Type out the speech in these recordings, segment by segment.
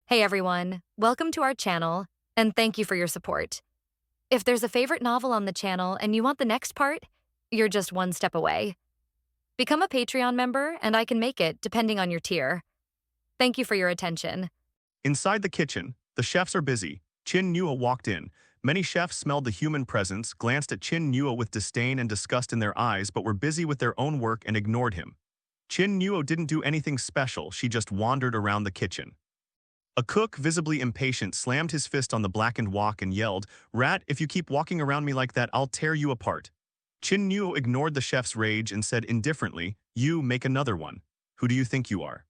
Hey everyone, welcome to our channel, and thank you for your support. If there's a favorite novel on the channel and you want the next part, you're just one step away. Become a Patreon member and I can make it depending on your tier. Thank you for your attention. Inside the kitchen, the chefs are busy. Qin Nuo walked in. Many chefs smelled the human presence, glanced at Qin Nuo with disdain and disgust in their eyes, but were busy with their own work and ignored him. Qin Nuo didn't do anything special, she just wandered around the kitchen. A cook, visibly impatient, slammed his fist on the blackened wok and yelled, "Rat, if you keep walking around me like that, I'll tear you apart." Qin Nuo ignored the chef's rage and said indifferently, "You make another one. Who do you think you are?"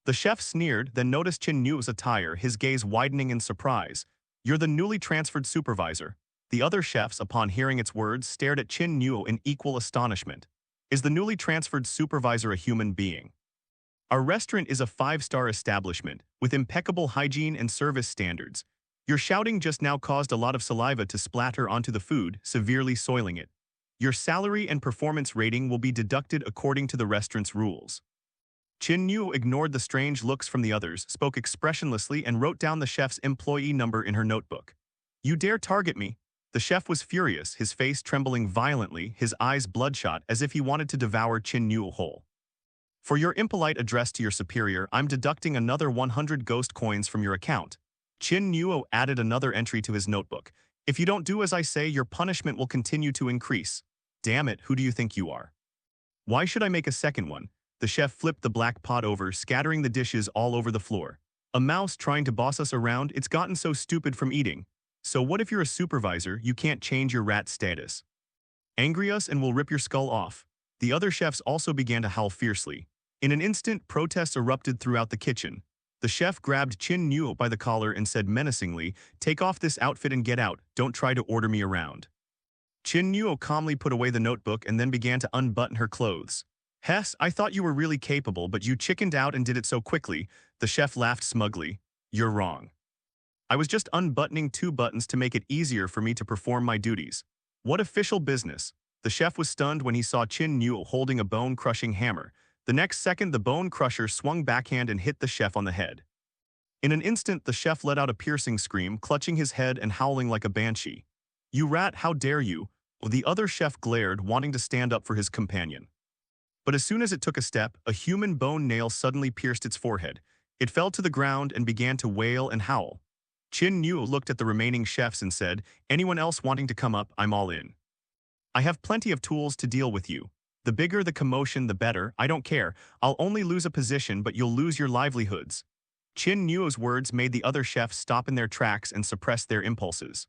The chef sneered, then noticed Qin Nuo's attire, his gaze widening in surprise. "You're the newly transferred supervisor." The other chefs, upon hearing its words, stared at Qin Nuo in equal astonishment. Is the newly transferred supervisor a human being? Our restaurant is a five-star establishment, with impeccable hygiene and service standards. Your shouting just now caused a lot of saliva to splatter onto the food, severely soiling it. Your salary and performance rating will be deducted according to the restaurant's rules. Qin Nuo ignored the strange looks from the others, spoke expressionlessly, and wrote down the chef's employee number in her notebook. "You dare target me?" The chef was furious, his face trembling violently, his eyes bloodshot, as if he wanted to devour Qin Nuo whole. "For your impolite address to your superior, I'm deducting another 100 ghost coins from your account." Qin Nuo added another entry to his notebook. "If you don't do as I say, your punishment will continue to increase." "Damn it, who do you think you are?" "Why should I make a second one?" The chef flipped the black pot over, scattering the dishes all over the floor. "A mouse trying to boss us around? It's gotten so stupid from eating. So what if you're a supervisor, you can't change your rat status? Angry us and we'll rip your skull off." The other chefs also began to howl fiercely. In an instant, protests erupted throughout the kitchen. The chef grabbed Qin Nuo by the collar and said menacingly, "Take off this outfit and get out, don't try to order me around." Qin Nuo calmly put away the notebook and then began to unbutton her clothes. "Hess, I thought you were really capable, but you chickened out and did it so quickly." The chef laughed smugly. "You're wrong. I was just unbuttoning 2 buttons to make it easier for me to perform my duties." "What official business?" The chef was stunned when he saw Qin Nuo holding a bone-crushing hammer. The next second, the bone crusher swung backhand and hit the chef on the head. In an instant, the chef let out a piercing scream, clutching his head and howling like a banshee. "You rat, how dare you!" The other chef glared, wanting to stand up for his companion. But as soon as it took a step, a human bone nail suddenly pierced its forehead. It fell to the ground and began to wail and howl. Qin Nuo looked at the remaining chefs and said, "Anyone else wanting to come up, I'm all in. I have plenty of tools to deal with you. The bigger the commotion, the better, I don't care. I'll only lose a position, but you'll lose your livelihoods." Qin Nuo's words made the other chefs stop in their tracks and suppress their impulses.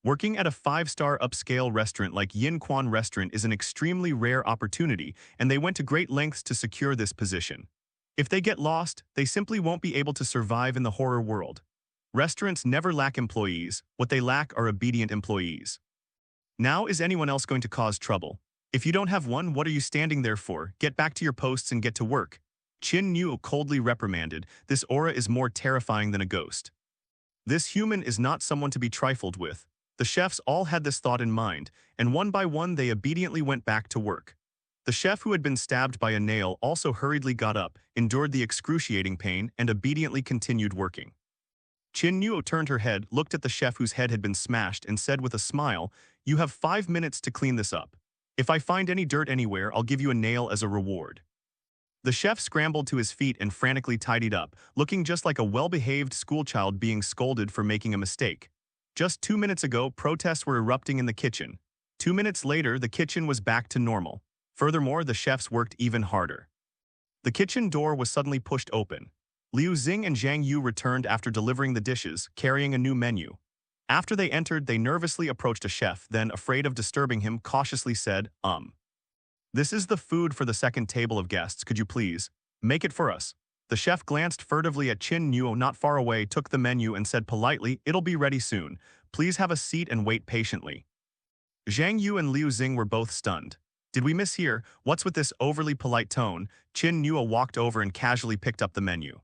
Working at a five-star upscale restaurant like Yinquan Restaurant is an extremely rare opportunity, and they went to great lengths to secure this position. If they get lost, they simply won't be able to survive in the horror world. Restaurants never lack employees, what they lack are obedient employees. Now is anyone else going to cause trouble? If you don't have one, what are you standing there for? Get back to your posts and get to work. Qin Nuo coldly reprimanded, "This aura is more terrifying than a ghost. This human is not someone to be trifled with." The chefs all had this thought in mind, and one by one they obediently went back to work. The chef who had been stabbed by a nail also hurriedly got up, endured the excruciating pain, and obediently continued working. Qin Nuo turned her head, looked at the chef whose head had been smashed, and said with a smile, "You have 5 minutes to clean this up. If I find any dirt anywhere, I'll give you a nail as a reward." The chef scrambled to his feet and frantically tidied up, looking just like a well-behaved schoolchild being scolded for making a mistake. Just 2 minutes ago, protests were erupting in the kitchen. 2 minutes later, the kitchen was back to normal. Furthermore, the chefs worked even harder. The kitchen door was suddenly pushed open. Liu Xing and Zhang Yu returned after delivering the dishes, carrying a new menu. After they entered, they nervously approached a chef, then, afraid of disturbing him, cautiously said, "This is the food for the second table of guests. Could you please make it for us?" The chef glanced furtively at Qin Nuo not far away, took the menu and said politely, "It'll be ready soon. Please have a seat and wait patiently." Zhang Yu and Liu Xing were both stunned. "Did we mishear? What's with this overly polite tone?" Qin Nuo walked over and casually picked up the menu.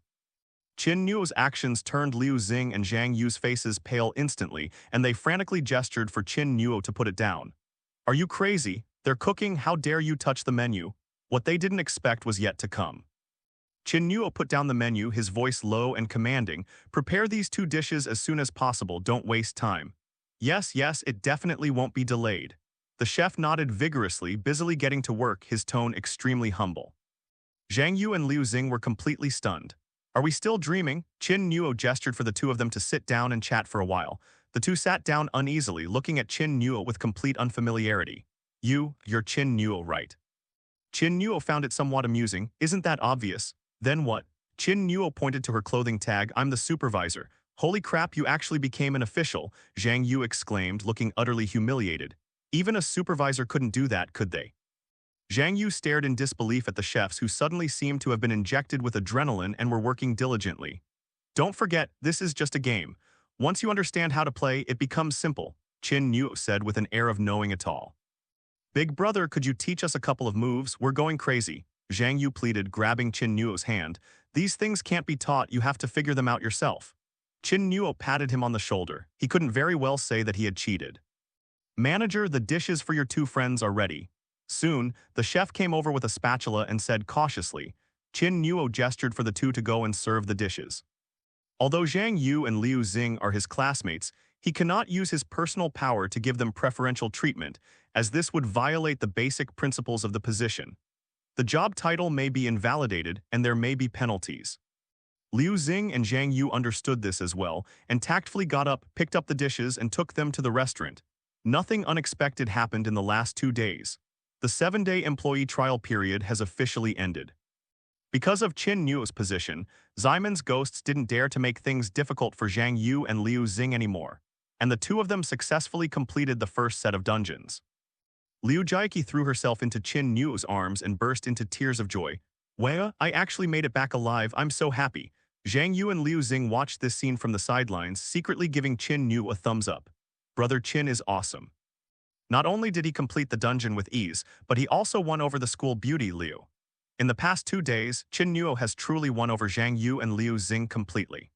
Qin Nuo's actions turned Liu Xing and Zhang Yu's faces pale instantly, and they frantically gestured for Qin Nuo to put it down. "Are you crazy? They're cooking, how dare you touch the menu?" What they didn't expect was yet to come. Qin Nuo put down the menu, his voice low and commanding. Prepare these two dishes as soon as possible, don't waste time. Yes, yes, it definitely won't be delayed. The chef nodded vigorously, busily getting to work, his tone extremely humble. Zhang Yu and Liu Xing were completely stunned. Are we still dreaming? Qin Nuo gestured for the two of them to sit down and chat for a while. The two sat down uneasily, looking at Qin Nuo with complete unfamiliarity. You're Qin Nuo, right? Qin Nuo found it somewhat amusing. Isn't that obvious? Then what? Qin Nuo pointed to her clothing tag. I'm the supervisor. Holy crap, you actually became an official, Zhang Yu exclaimed, looking utterly humiliated. Even a supervisor couldn't do that, could they? Zhang Yu stared in disbelief at the chefs, who suddenly seemed to have been injected with adrenaline and were working diligently. Don't forget, this is just a game. Once you understand how to play, it becomes simple, Qin Nuo said with an air of knowing it all. Big brother, could you teach us a couple of moves? We're going crazy, Zhang Yu pleaded, grabbing Qin Nuo's hand. These things can't be taught, you have to figure them out yourself. Qin Nuo patted him on the shoulder. He couldn't very well say that he had cheated. Manager, the dishes for your two friends are ready. Soon, the chef came over with a spatula and said cautiously. Qin Nuo gestured for the two to go and serve the dishes. Although Zhang Yu and Liu Xing are his classmates, he cannot use his personal power to give them preferential treatment, as this would violate the basic principles of the position. The job title may be invalidated, and there may be penalties. Liu Xing and Zhang Yu understood this as well, and tactfully got up, picked up the dishes, and took them to the restaurant. Nothing unexpected happened in the last 2 days. The 7-day employee trial period has officially ended. Because of Qin Nuo's position, Ximon's ghosts didn't dare to make things difficult for Zhang Yu and Liu Xing anymore, and the two of them successfully completed the first set of dungeons. Liu Jiaqi threw herself into Qin Nuo's arms and burst into tears of joy. Wea, I actually made it back alive, I'm so happy. Zhang Yu and Liu Xing watched this scene from the sidelines, secretly giving Qin Nuo a thumbs up. Brother Qin is awesome. Not only did he complete the dungeon with ease, but he also won over the school beauty Liu. In the past 2 days, Qin Nuo has truly won over Zhang Yu and Liu Xing completely.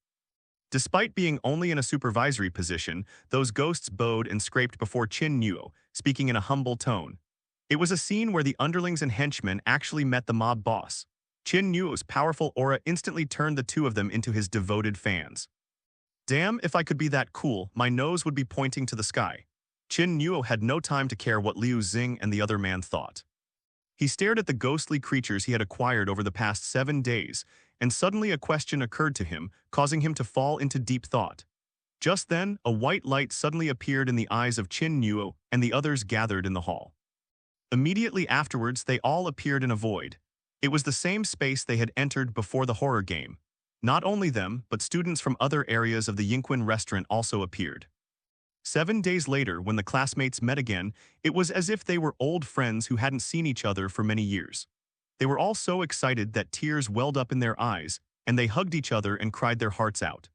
Despite being only in a supervisory position, those ghosts bowed and scraped before Qin Nuo, speaking in a humble tone. It was a scene where the underlings and henchmen actually met the mob boss. Qin Nuo's powerful aura instantly turned the two of them into his devoted fans. Damn, if I could be that cool, my nose would be pointing to the sky. Qin Nuo had no time to care what Liu Xing and the other man thought. He stared at the ghostly creatures he had acquired over the past 7 days, and suddenly a question occurred to him, causing him to fall into deep thought. Just then, a white light suddenly appeared in the eyes of Qin Nuo, and the others gathered in the hall. Immediately afterwards, they all appeared in a void. It was the same space they had entered before the horror game. Not only them, but students from other areas of the Yinquan Restaurant also appeared. 7 days later, when the classmates met again, it was as if they were old friends who hadn't seen each other for many years. They were all so excited that tears welled up in their eyes, and they hugged each other and cried their hearts out.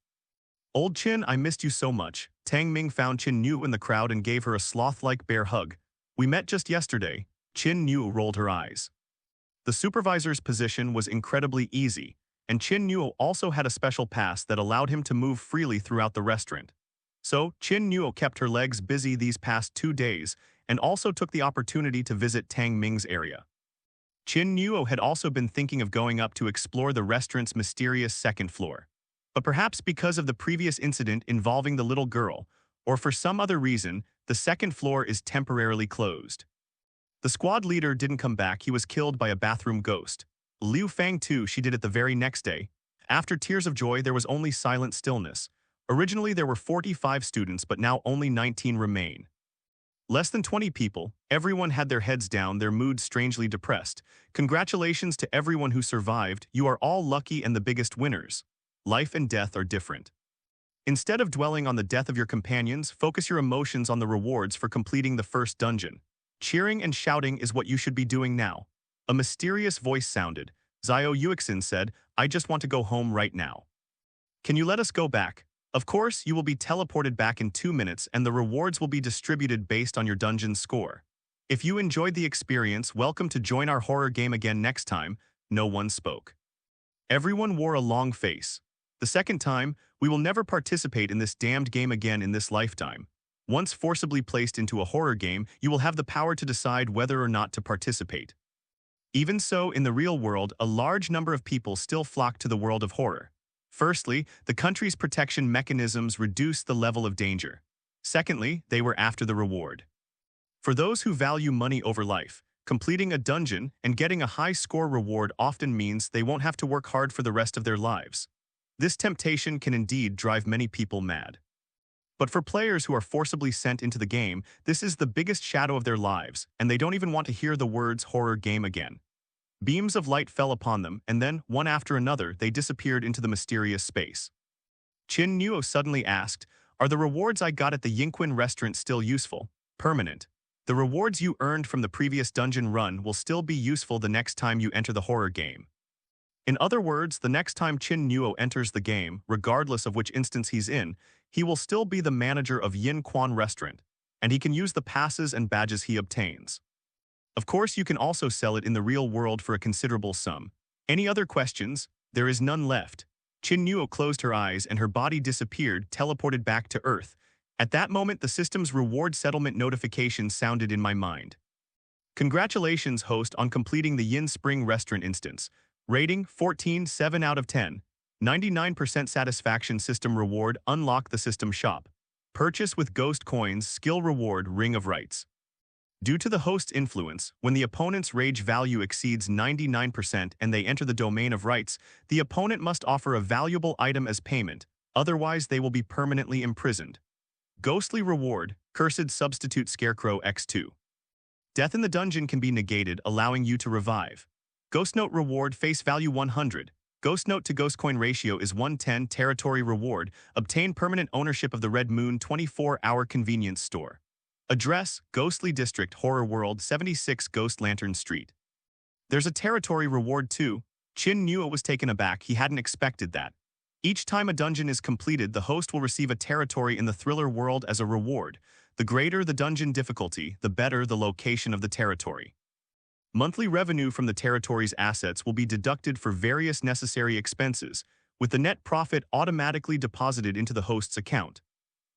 Old Qin, I missed you so much. Tang Ming found Qin Nuo in the crowd and gave her a sloth-like bear hug. We met just yesterday. Qin Nuo rolled her eyes. The supervisor's position was incredibly easy, and Qin Nuo also had a special pass that allowed him to move freely throughout the restaurant. So, Qin Nuo kept her legs busy these past 2 days and also took the opportunity to visit Tang Ming's area. Qin Nuo had also been thinking of going up to explore the restaurant's mysterious second floor. But perhaps because of the previous incident involving the little girl, or for some other reason, the second floor is temporarily closed. The squad leader didn't come back, he was killed by a bathroom ghost. Liu Fang too, she did it the very next day. After tears of joy, there was only silent stillness. Originally, there were 45 students, but now only 19 remain. Less than 20 people, everyone had their heads down, their moods strangely depressed. Congratulations to everyone who survived, you are all lucky and the biggest winners. Life and death are different. Instead of dwelling on the death of your companions, focus your emotions on the rewards for completing the first dungeon. Cheering and shouting is what you should be doing now. A mysterious voice sounded. Xiao Yuixin said, I just want to go home right now. Can you let us go back? Of course, you will be teleported back in 2 minutes and the rewards will be distributed based on your dungeon score. If you enjoyed the experience, welcome to join our horror game again next time. No one spoke. Everyone wore a long face. The second time, we will never participate in this damned game again in this lifetime. Once forcibly placed into a horror game, you will have the power to decide whether or not to participate. Even so, in the real world, a large number of people still flock to the world of horror. Firstly, the country's protection mechanisms reduced the level of danger. Secondly, they were after the reward. For those who value money over life, completing a dungeon and getting a high score reward often means they won't have to work hard for the rest of their lives. This temptation can indeed drive many people mad. But for players who are forcibly sent into the game, this is the biggest shadow of their lives, and they don't even want to hear the words horror game again. Beams of light fell upon them, and then, one after another, they disappeared into the mysterious space. Qin Nuo suddenly asked, "Are the rewards I got at the Yinquan Restaurant still useful? Permanent? The rewards you earned from the previous dungeon run will still be useful the next time you enter the horror game." In other words, the next time Qin Nuo enters the game, regardless of which instance he's in, he will still be the manager of Yinquan Restaurant, and he can use the passes and badges he obtains. Of course, you can also sell it in the real world for a considerable sum. Any other questions? There is none left. Qin Nuo closed her eyes and her body disappeared, teleported back to Earth. At that moment, the system's reward settlement notification sounded in my mind. Congratulations, host, on completing the Yin Spring Restaurant instance. Rating 14, 7 out of 10. 99% satisfaction system reward. Unlock the system shop. Purchase with ghost coins. Skill reward. Ring of Rights. Due to the host's influence, when the opponent's rage value exceeds 99% and they enter the domain of rights, the opponent must offer a valuable item as payment, otherwise they will be permanently imprisoned. Ghostly reward. Cursed substitute scarecrow x2. Death in the dungeon can be negated, allowing you to revive. Ghost note reward. Face value 100. Ghost note to ghost coin ratio is 110. Territory reward. Obtain permanent ownership of the Red Moon 24-hour convenience store. Address: Ghostly District, Horror World, 76 Ghost Lantern Street. There's a territory reward too. Qin Nuo was taken aback. He hadn't expected that. Each time a dungeon is completed, the host will receive a territory in the thriller world as a reward. The greater the dungeon difficulty, the better the location of the territory. Monthly revenue from the territory's assets will be deducted for various necessary expenses, with the net profit automatically deposited into the host's account.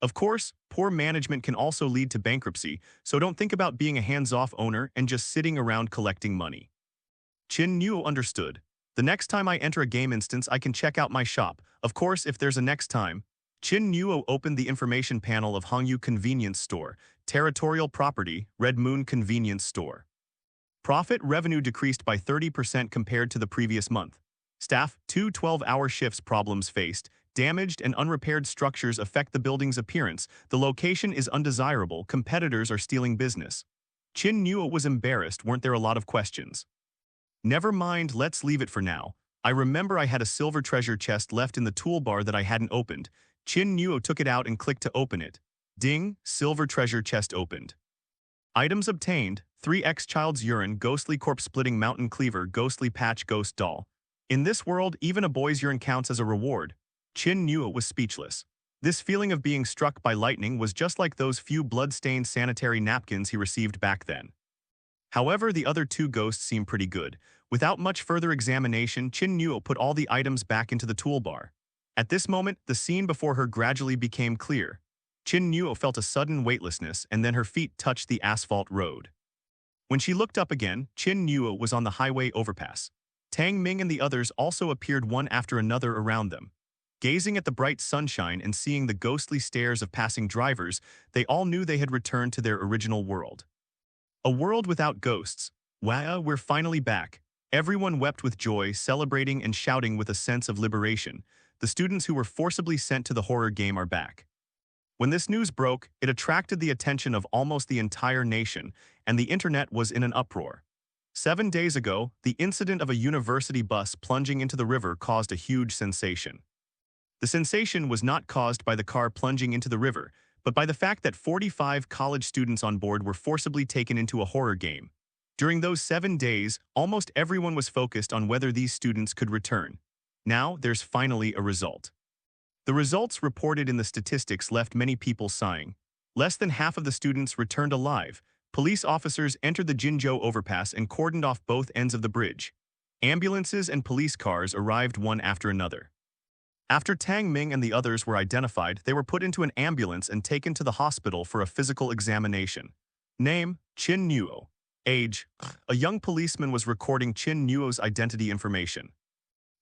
Of course, poor management can also lead to bankruptcy, so don't think about being a hands-off owner and just sitting around collecting money. Qin Nuo understood. The next time I enter a game instance, I can check out my shop. Of course, if there's a next time. Qin Nuo opened the information panel of Hongyu Convenience Store, Territorial Property, Red Moon Convenience Store. Profit revenue decreased by 30% compared to the previous month. Staff, 2 12-hour shifts. Problems faced. Damaged and unrepaired structures affect the building's appearance. The location is undesirable. Competitors are stealing business. Qin Nuo was embarrassed. Weren't there a lot of questions? Never mind, let's leave it for now. I remember I had a silver treasure chest left in the toolbar that I hadn't opened. Qin Nuo took it out and clicked to open it. Ding, silver treasure chest opened. Items obtained: 3x child's urine, ghostly corpse splitting mountain cleaver, ghostly patch, ghost doll. In this world, even a boy's urine counts as a reward. Qin Nuo was speechless. This feeling of being struck by lightning was just like those few blood-stained sanitary napkins he received back then. However, the other two ghosts seemed pretty good. Without much further examination, Qin Nuo put all the items back into the toolbar. At this moment, the scene before her gradually became clear. Qin Nuo felt a sudden weightlessness, and then her feet touched the asphalt road. When she looked up again, Qin Nuo was on the highway overpass. Tang Ming and the others also appeared one after another around them. Gazing at the bright sunshine and seeing the ghostly stares of passing drivers, they all knew they had returned to their original world. A world without ghosts. Wow, we're finally back. Everyone wept with joy, celebrating and shouting with a sense of liberation. The students who were forcibly sent to the horror game are back. When this news broke, it attracted the attention of almost the entire nation, and the internet was in an uproar. 7 days ago, the incident of a university bus plunging into the river caused a huge sensation. The sensation was not caused by the car plunging into the river, but by the fact that 45 college students on board were forcibly taken into a horror game. During those 7 days, almost everyone was focused on whether these students could return. Now, there's finally a result. The results reported in the statistics left many people sighing. Less than half of the students returned alive. Police officers entered the Jinzhou overpass and cordoned off both ends of the bridge. Ambulances and police cars arrived one after another. After Tang Ming and the others were identified, they were put into an ambulance and taken to the hospital for a physical examination. Name: Qin Nuo. Age. A young policeman was recording Qin Nuo's identity information.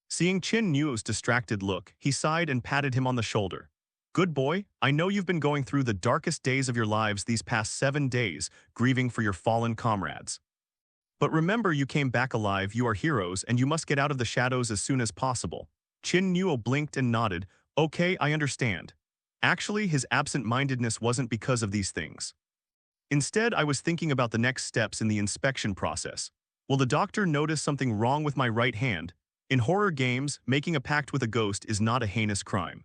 Seeing Qin Nuo's distracted look, he sighed and patted him on the shoulder. Good boy, I know you've been going through the darkest days of your lives these past 7 days, grieving for your fallen comrades. But remember, you came back alive, you are heroes, and you must get out of the shadows as soon as possible. Qin Nuo blinked and nodded. Okay, I understand. Actually, his absent-mindedness wasn't because of these things. Instead, I was thinking about the next steps in the inspection process. Will the doctor notice something wrong with my right hand? In horror games, making a pact with a ghost is not a heinous crime.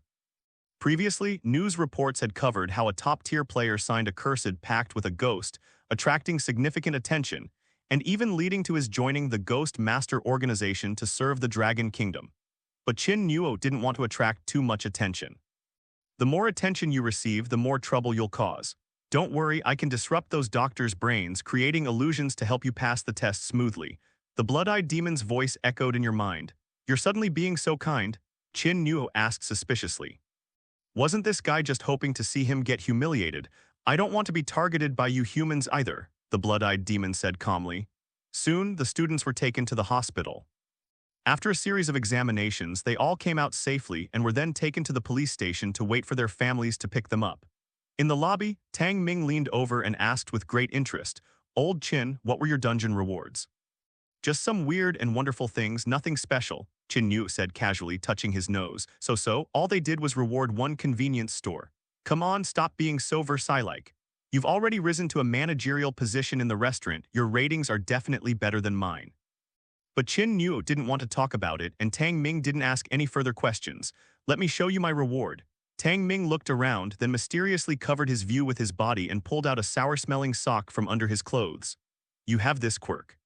Previously, news reports had covered how a top-tier player signed a cursed pact with a ghost, attracting significant attention, and even leading to his joining the Ghost Master organization to serve the Dragon Kingdom. But Qin Nuo didn't want to attract too much attention. The more attention you receive, the more trouble you'll cause. Don't worry, I can disrupt those doctors' brains, creating illusions to help you pass the test smoothly. The blood-eyed demon's voice echoed in your mind. You're suddenly being so kind, Qin Nuo asked suspiciously. Wasn't this guy just hoping to see him get humiliated? I don't want to be targeted by you humans either, the blood-eyed demon said calmly. Soon, the students were taken to the hospital. After a series of examinations, they all came out safely and were then taken to the police station to wait for their families to pick them up. In the lobby, Tang Ming leaned over and asked with great interest, Old Qin, what were your dungeon rewards? Just some weird and wonderful things, nothing special, Qin Nuo said casually, touching his nose. So, all they did was reward one convenience store. Come on, stop being so Versailles-like. You've already risen to a managerial position in the restaurant, your ratings are definitely better than mine. But Qin Nuo didn't want to talk about it, and Tang Ming didn't ask any further questions. Let me show you my reward. Tang Ming looked around, then mysteriously covered his view with his body and pulled out a sour-smelling sock from under his clothes. You have this quirk.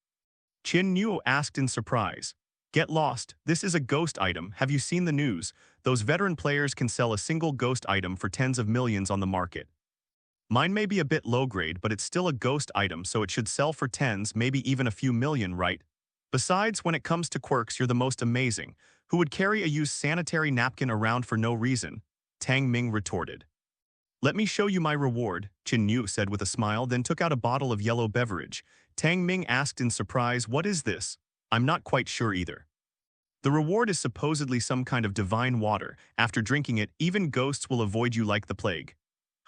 Qin Nuo asked in surprise. Get lost, this is a ghost item, have you seen the news? Those veteran players can sell a single ghost item for tens of millions on the market. Mine may be a bit low-grade, but it's still a ghost item, so it should sell for tens, maybe even a few million, right? Besides, when it comes to quirks, you're the most amazing. Who would carry a used sanitary napkin around for no reason? Tang Ming retorted. Let me show you my reward, Qin Nuo said with a smile, then took out a bottle of yellow beverage. Tang Ming asked in surprise, what is this? I'm not quite sure either. The reward is supposedly some kind of divine water. After drinking it, even ghosts will avoid you like the plague.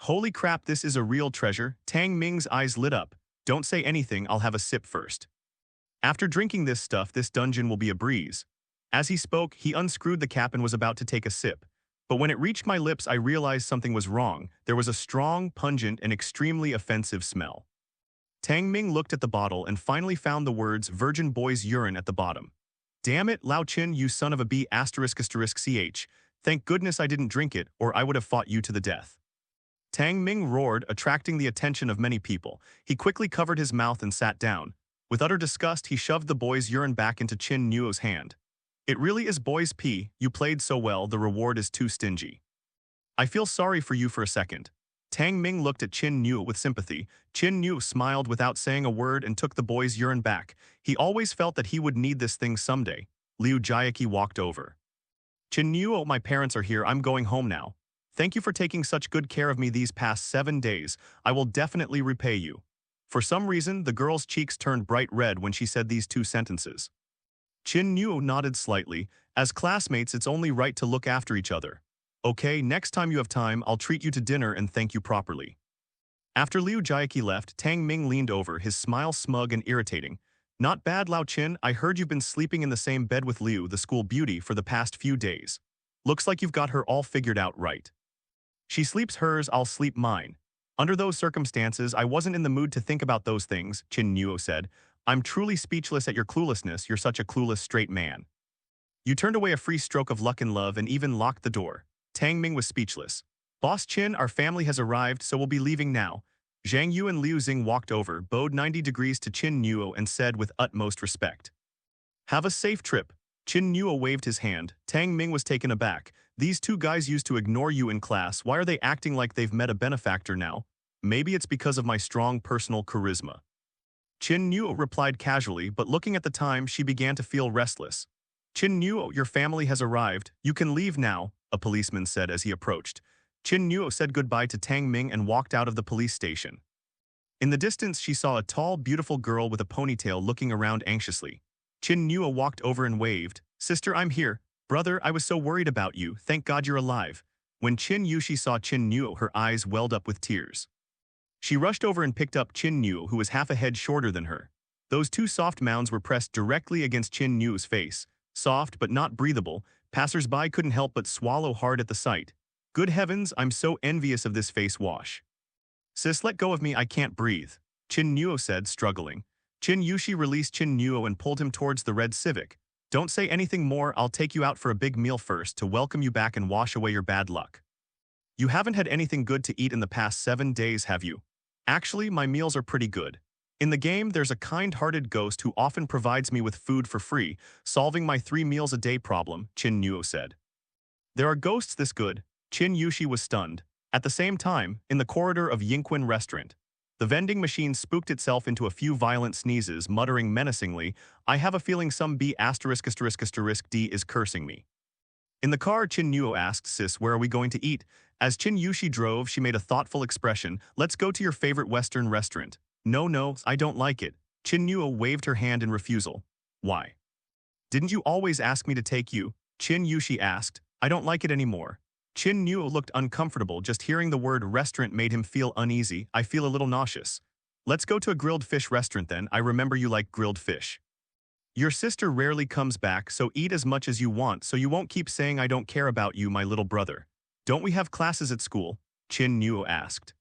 Holy crap, this is a real treasure. Tang Ming's eyes lit up. Don't say anything, I'll have a sip first. After drinking this stuff, this dungeon will be a breeze. As he spoke, he unscrewed the cap and was about to take a sip. But when it reached my lips, I realized something was wrong. There was a strong, pungent, and extremely offensive smell. Tang Ming looked at the bottle and finally found the words virgin boy's urine at the bottom. Damn it, Lao Qin, you son of a b******ch. Thank goodness I didn't drink it, or I would have fought you to the death. Tang Ming roared, attracting the attention of many people. He quickly covered his mouth and sat down. With utter disgust, he shoved the boy's urine back into Qin Nuo's hand. It really is boy's pee, you played so well, the reward is too stingy. I feel sorry for you for a second. Tang Ming looked at Qin Nuo with sympathy. Qin Nuo smiled without saying a word and took the boy's urine back. He always felt that he would need this thing someday. Liu Jiaqi walked over. Qin Nuo, my parents are here, I'm going home now. Thank you for taking such good care of me these past 7 days. I will definitely repay you. For some reason, the girl's cheeks turned bright red when she said these two sentences. Qin Nuo nodded slightly. As classmates, it's only right to look after each other. Okay, next time you have time, I'll treat you to dinner and thank you properly. After Liu Jiaqi left, Tang Ming leaned over, his smile smug and irritating. Not bad, Lao Qin, I heard you've been sleeping in the same bed with Liu, the school beauty, for the past few days. Looks like you've got her all figured out right. She sleeps hers, I'll sleep mine. Under those circumstances, I wasn't in the mood to think about those things, Qin Nuo said. I'm truly speechless at your cluelessness, you're such a clueless straight man. You turned away a free stroke of luck in love and even locked the door. Tang Ming was speechless. Boss Qin, our family has arrived, so we'll be leaving now. Zhang Yu and Liu Xing walked over, bowed 90 degrees to Qin Nuo and said with utmost respect. Have a safe trip. Qin Nuo waved his hand. Tang Ming was taken aback. These two guys used to ignore you in class. Why are they acting like they've met a benefactor now? Maybe it's because of my strong personal charisma. Qin Nuo replied casually, but looking at the time, she began to feel restless. Qin Nuo, your family has arrived. You can leave now, a policeman said as he approached. Qin Nuo said goodbye to Tang Ming and walked out of the police station. In the distance, she saw a tall, beautiful girl with a ponytail looking around anxiously. Qin Nuo walked over and waved. "Sister, I'm here. Brother, I was so worried about you. Thank God you're alive." When Qin Yushi saw Qin Nuo, her eyes welled up with tears. She rushed over and picked up Qin Nuo, who was half a head shorter than her. Those two soft mounds were pressed directly against Qin Nuo's face. Soft but not breathable, passers-by couldn't help but swallow hard at the sight. Good heavens, I'm so envious of this face wash. "Sis, let go of me, I can't breathe," Qin Nuo said, struggling. Qin Yushi released Qin Nuo and pulled him towards the red Civic. "Don't say anything more, I'll take you out for a big meal first to welcome you back and wash away your bad luck." "You haven't had anything good to eat in the past 7 days, have you?" "Actually, my meals are pretty good. In the game, there's a kind-hearted ghost who often provides me with food for free, solving my 3 meals a day problem," Qin Nuo said. "There are ghosts this good?" Qin Yushi was stunned. At the same time, in the corridor of Yinquan Restaurant, the vending machine spooked itself into a few violent sneezes, muttering menacingly, "I have a feeling some B***** D is cursing me." In the car, Qin Nuo asked, "Sis, where are we going to eat?" As Qin Yushi drove, she made a thoughtful expression. "Let's go to your favorite Western restaurant." No, I don't like it." Qin Nuo waved her hand in refusal. "Why? Didn't you always ask me to take you?" Qin Yushi asked. "I don't like it anymore." Qin Nuo looked uncomfortable. Just hearing the word restaurant made him feel uneasy. "I feel a little nauseous." "Let's go to a grilled fish restaurant then. I remember you like grilled fish." "Your sister rarely comes back, so eat as much as you want so you won't keep saying I don't care about you, my little brother." "Don't we have classes at school?" Qin Nuo asked.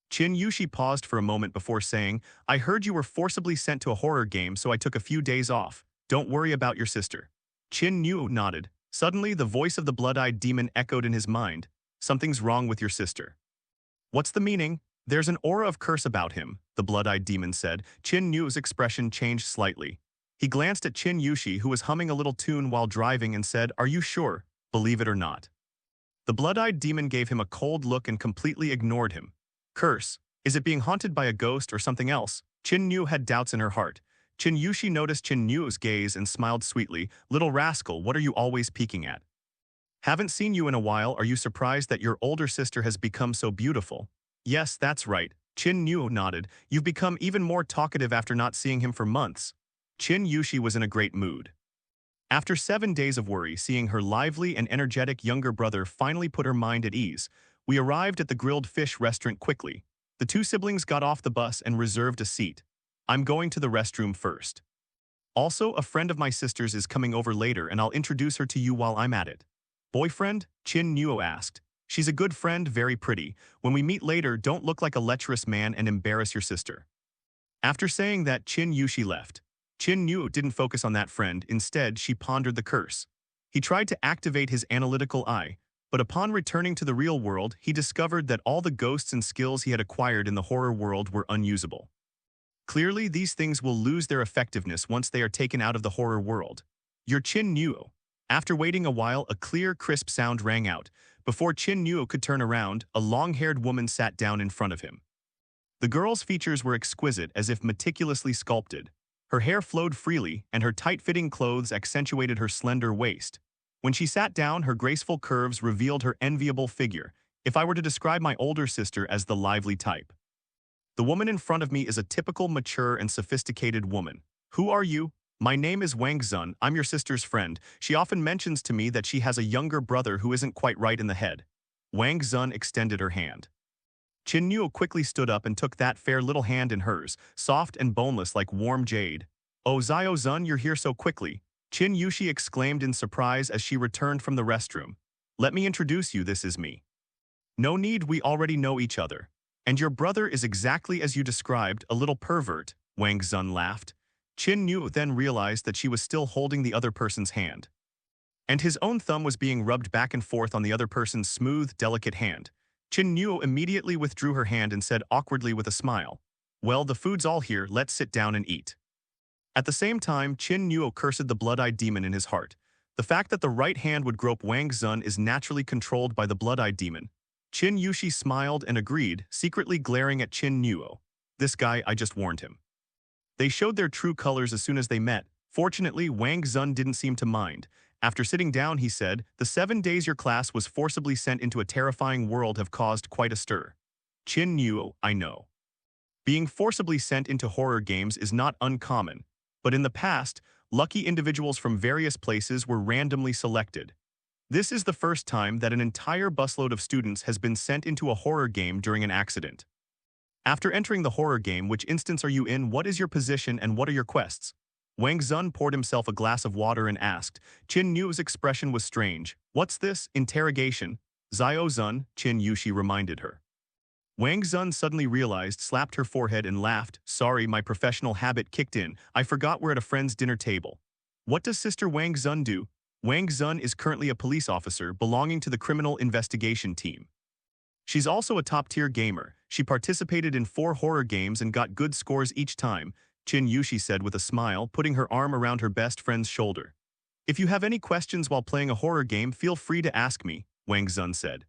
Qin Yushi paused for a moment before saying, "I heard you were forcibly sent to a horror game, so I took a few days off. Don't worry about your sister." Qin Nuo nodded. Suddenly, the voice of the blood-eyed demon echoed in his mind. "Something's wrong with your sister." "What's the meaning?" "There's an aura of curse about him," the blood-eyed demon said. Qin Nuo's expression changed slightly. He glanced at Qin Yushi, who was humming a little tune while driving, and said, "Are you sure? Believe it or not." The blood-eyed demon gave him a cold look and completely ignored him. "Curse? Is it being haunted by a ghost or something else?" Qin Nuo had doubts in her heart. Qin Yushi noticed Qin Nuo's gaze and smiled sweetly. "Little rascal, what are you always peeking at? Haven't seen you in a while. Are you surprised that your older sister has become so beautiful?" "Yes, that's right." Qin Nuo nodded. "You've become even more talkative after not seeing him for months." Qin Yushi was in a great mood. After 7 days of worry, seeing her lively and energetic younger brother finally put her mind at ease. We arrived at the grilled fish restaurant quickly. The two siblings got off the bus and reserved a seat. "I'm going to the restroom first. Also, a friend of my sister's is coming over later and I'll introduce her to you while I'm at it." "Boyfriend?" Qin Nuo asked. "She's a good friend, very pretty. When we meet later, don't look like a lecherous man and embarrass your sister." After saying that, Qin Yushi left. Qin Nuo didn't focus on that friend. Instead, she pondered the curse. He tried to activate his analytical eye, but upon returning to the real world, he discovered that all the ghosts and skills he had acquired in the horror world were unusable. Clearly, these things will lose their effectiveness once they are taken out of the horror world. "You're Qin Nuo." After waiting a while, a clear, crisp sound rang out. Before Qin Nuo could turn around, a long-haired woman sat down in front of him. The girl's features were exquisite, as if meticulously sculpted. Her hair flowed freely, and her tight-fitting clothes accentuated her slender waist. When she sat down, her graceful curves revealed her enviable figure. If I were to describe my older sister as the lively type. The woman in front of me is a typical mature and sophisticated woman. "Who are you?" "My name is Wang Zun. I'm your sister's friend. She often mentions to me that she has a younger brother who isn't quite right in the head." Wang Zun extended her hand. Qin Nuo quickly stood up and took that fair little hand in hers, soft and boneless like warm jade. "Oh, Zio Zun, you're here so quickly," Qin Yushi exclaimed in surprise as she returned from the restroom. "Let me introduce you, this is me." "No need, we already know each other. And your brother is exactly as you described, a little pervert," Wang Zun laughed. Qin Nuo then realized that she was still holding the other person's hand. And his own thumb was being rubbed back and forth on the other person's smooth, delicate hand. Qin Nuo immediately withdrew her hand and said awkwardly with a smile, "Well, the food's all here, let's sit down and eat." At the same time, Qin Nuo cursed the blood-eyed demon in his heart. The fact that the right hand would grope Wang Zun is naturally controlled by the blood-eyed demon. Qin Yushi smiled and agreed, secretly glaring at Qin Nuo. "This guy, I just warned him." They showed their true colors as soon as they met. Fortunately, Wang Zun didn't seem to mind. After sitting down, he said, "The 7 days your class was forcibly sent into a terrifying world have caused quite a stir." "Qin Nuo, I know." Being forcibly sent into horror games is not uncommon, but in the past, lucky individuals from various places were randomly selected. This is the first time that an entire busload of students has been sent into a horror game during an accident. After entering the horror game, which instance are you in, what is your position, and what are your quests? Wang Zun poured himself a glass of water and asked. Qin Nuo's expression was strange. What's this? Interrogation. Zio Zun, Qin Yushi reminded her. Wang Zun suddenly realized, slapped her forehead and laughed. Sorry, my professional habit kicked in. I forgot we're at a friend's dinner table. What does Sister Wang Zun do? Wang Zun is currently a police officer belonging to the criminal investigation team. She's also a top-tier gamer. She participated in 4 horror games and got good scores each time, Qin Yushi said with a smile, putting her arm around her best friend's shoulder. If you have any questions while playing a horror game, feel free to ask me, Wang Zun said.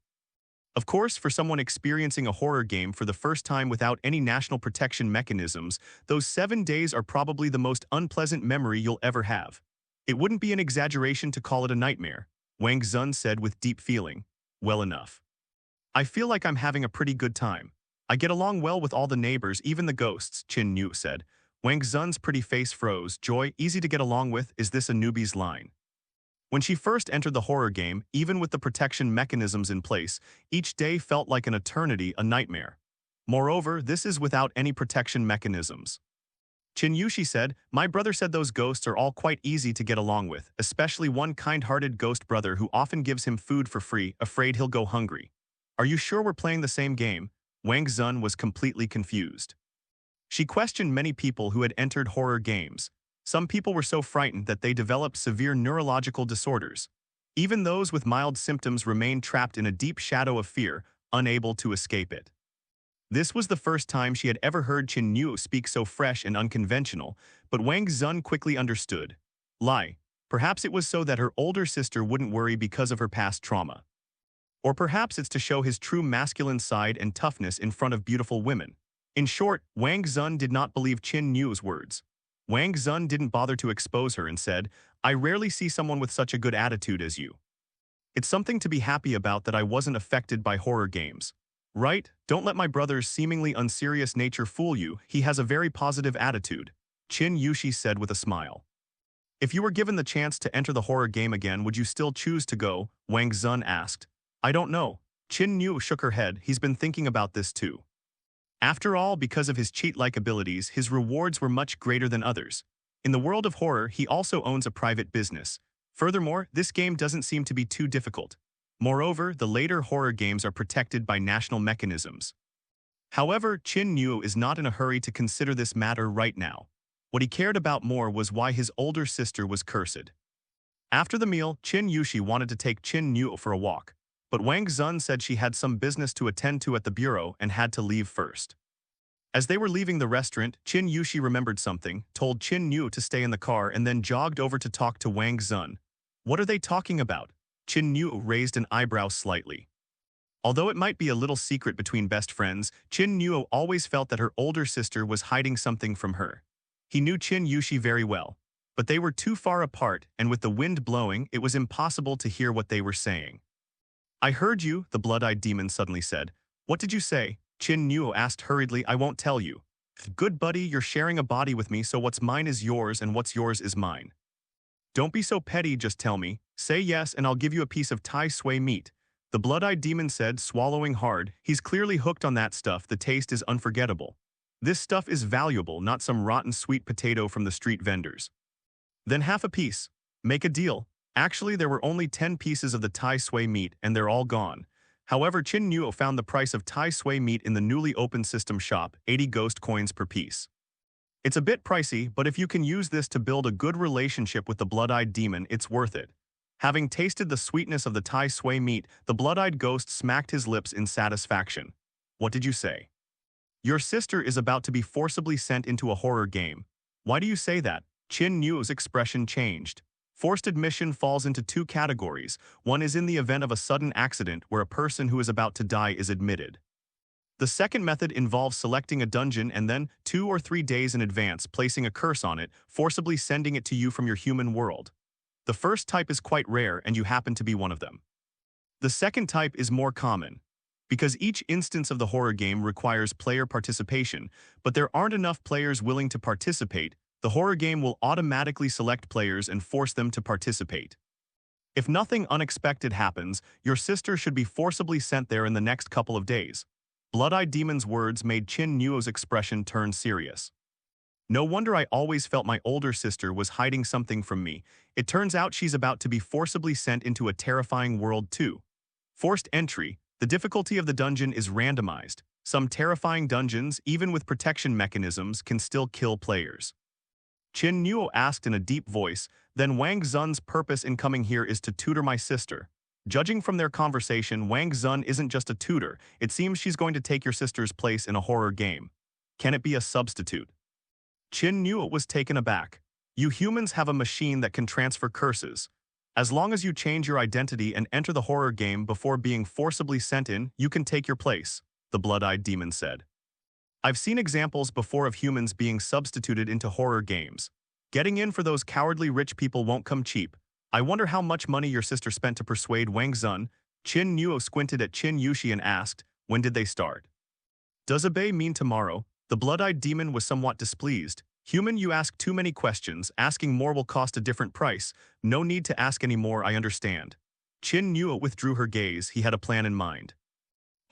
Of course, for someone experiencing a horror game for the first time without any national protection mechanisms, those 7 days are probably the most unpleasant memory you'll ever have. It wouldn't be an exaggeration to call it a nightmare, Wang Zun said with deep feeling. Well enough. I feel like I'm having a pretty good time. I get along well with all the neighbors, even the ghosts, Qin Nuo said. Wang Zun's pretty face froze. Joy, easy to get along with, is this a newbie's line? When she first entered the horror game, even with the protection mechanisms in place, each day felt like an eternity, a nightmare. Moreover, this is without any protection mechanisms. Qin Yushi said, my brother said those ghosts are all quite easy to get along with, especially one kind-hearted ghost brother who often gives him food for free, afraid he'll go hungry. Are you sure we're playing the same game? Wang Zun was completely confused. She questioned many people who had entered horror games. Some people were so frightened that they developed severe neurological disorders. Even those with mild symptoms remained trapped in a deep shadow of fear, unable to escape it. This was the first time she had ever heard Qin Nuo speak so fresh and unconventional, but Wang Zun quickly understood. Lie. Perhaps it was so that her older sister wouldn't worry because of her past trauma. Or perhaps it's to show his true masculine side and toughness in front of beautiful women. In short, Wang Zun did not believe Qin Nuo's words. Wang Zun didn't bother to expose her and said, I rarely see someone with such a good attitude as you. It's something to be happy about that I wasn't affected by horror games. Right? Don't let my brother's seemingly unserious nature fool you, he has a very positive attitude, Qin Yushi said with a smile. If you were given the chance to enter the horror game again, would you still choose to go? Wang Zun asked. I don't know. Qin Nuo shook her head. He's been thinking about this too. After all, because of his cheat-like abilities, his rewards were much greater than others. In the world of horror, he also owns a private business. Furthermore, this game doesn't seem to be too difficult. Moreover, the later horror games are protected by national mechanisms. However, Qin Nuo is not in a hurry to consider this matter right now. What he cared about more was why his older sister was cursed. After the meal, Qin Yushi wanted to take Qin Nuo for a walk, but Wang Zun said she had some business to attend to at the bureau and had to leave first. As they were leaving the restaurant, Qin Yushi remembered something, told Qin Nuo to stay in the car and then jogged over to talk to Wang Zun. What are they talking about? Qin Nuo raised an eyebrow slightly. Although it might be a little secret between best friends, Qin Nuo always felt that her older sister was hiding something from her. He knew Qin Yushi very well, but they were too far apart, and with the wind blowing, it was impossible to hear what they were saying. I heard you, the blood-eyed demon suddenly said. What did you say? Qin Nuo asked hurriedly. I won't tell you. Good buddy, you're sharing a body with me, so what's mine is yours and what's yours is mine. Don't be so petty, just tell me. Say yes and I'll give you a piece of Tai Sui meat. The blood-eyed demon said, swallowing hard. He's clearly hooked on that stuff, the taste is unforgettable. This stuff is valuable, not some rotten sweet potato from the street vendors. Then half a piece. Make a deal. Actually, there were only 10 pieces of the Tai Sui meat and they're all gone. However, Qin Nuo found the price of Tai Sui meat in the newly opened system shop, 80 ghost coins per piece. It's a bit pricey, but if you can use this to build a good relationship with the blood-eyed demon, it's worth it. Having tasted the sweetness of the Tai Sui meat, the blood-eyed ghost smacked his lips in satisfaction. What did you say? Your sister is about to be forcibly sent into a horror game. Why do you say that? Qin Nuo's expression changed. Forced admission falls into 2 categories. One is in the event of a sudden accident where a person who is about to die is admitted. The second method involves selecting a dungeon and then, 2 or 3 days in advance, placing a curse on it, forcibly sending it to you from your human world. The first type is quite rare and you happen to be one of them. The second type is more common. Because each instance of the horror game requires player participation, but there aren't enough players willing to participate, the horror game will automatically select players and force them to participate. If nothing unexpected happens, your sister should be forcibly sent there in the next couple of days. Blood-Eyed Demon's words made Qin Nuo's expression turn serious. No wonder I always felt my older sister was hiding something from me. It turns out she's about to be forcibly sent into a terrifying world too. Forced entry. The difficulty of the dungeon is randomized. Some terrifying dungeons, even with protection mechanisms, can still kill players. Qin Nuo asked in a deep voice, then Wang Zun's purpose in coming here is to tutor my sister. Judging from their conversation, Wang Zun isn't just a tutor. It seems she's going to take your sister's place in a horror game. Can it be a substitute? Qin Nuo was taken aback. You humans have a machine that can transfer curses. As long as you change your identity and enter the horror game before being forcibly sent in, you can take your place, the blood-eyed demon said. I've seen examples before of humans being substituted into horror games. Getting in for those cowardly rich people won't come cheap. I wonder how much money your sister spent to persuade Wang Zun. Qin Nuo squinted at Qin Yushi and asked, when did they start? Does obey mean tomorrow? The blood-eyed demon was somewhat displeased. Human, you ask too many questions. Asking more will cost a different price. No need to ask any more, I understand. Qin Nuo withdrew her gaze. He had a plan in mind.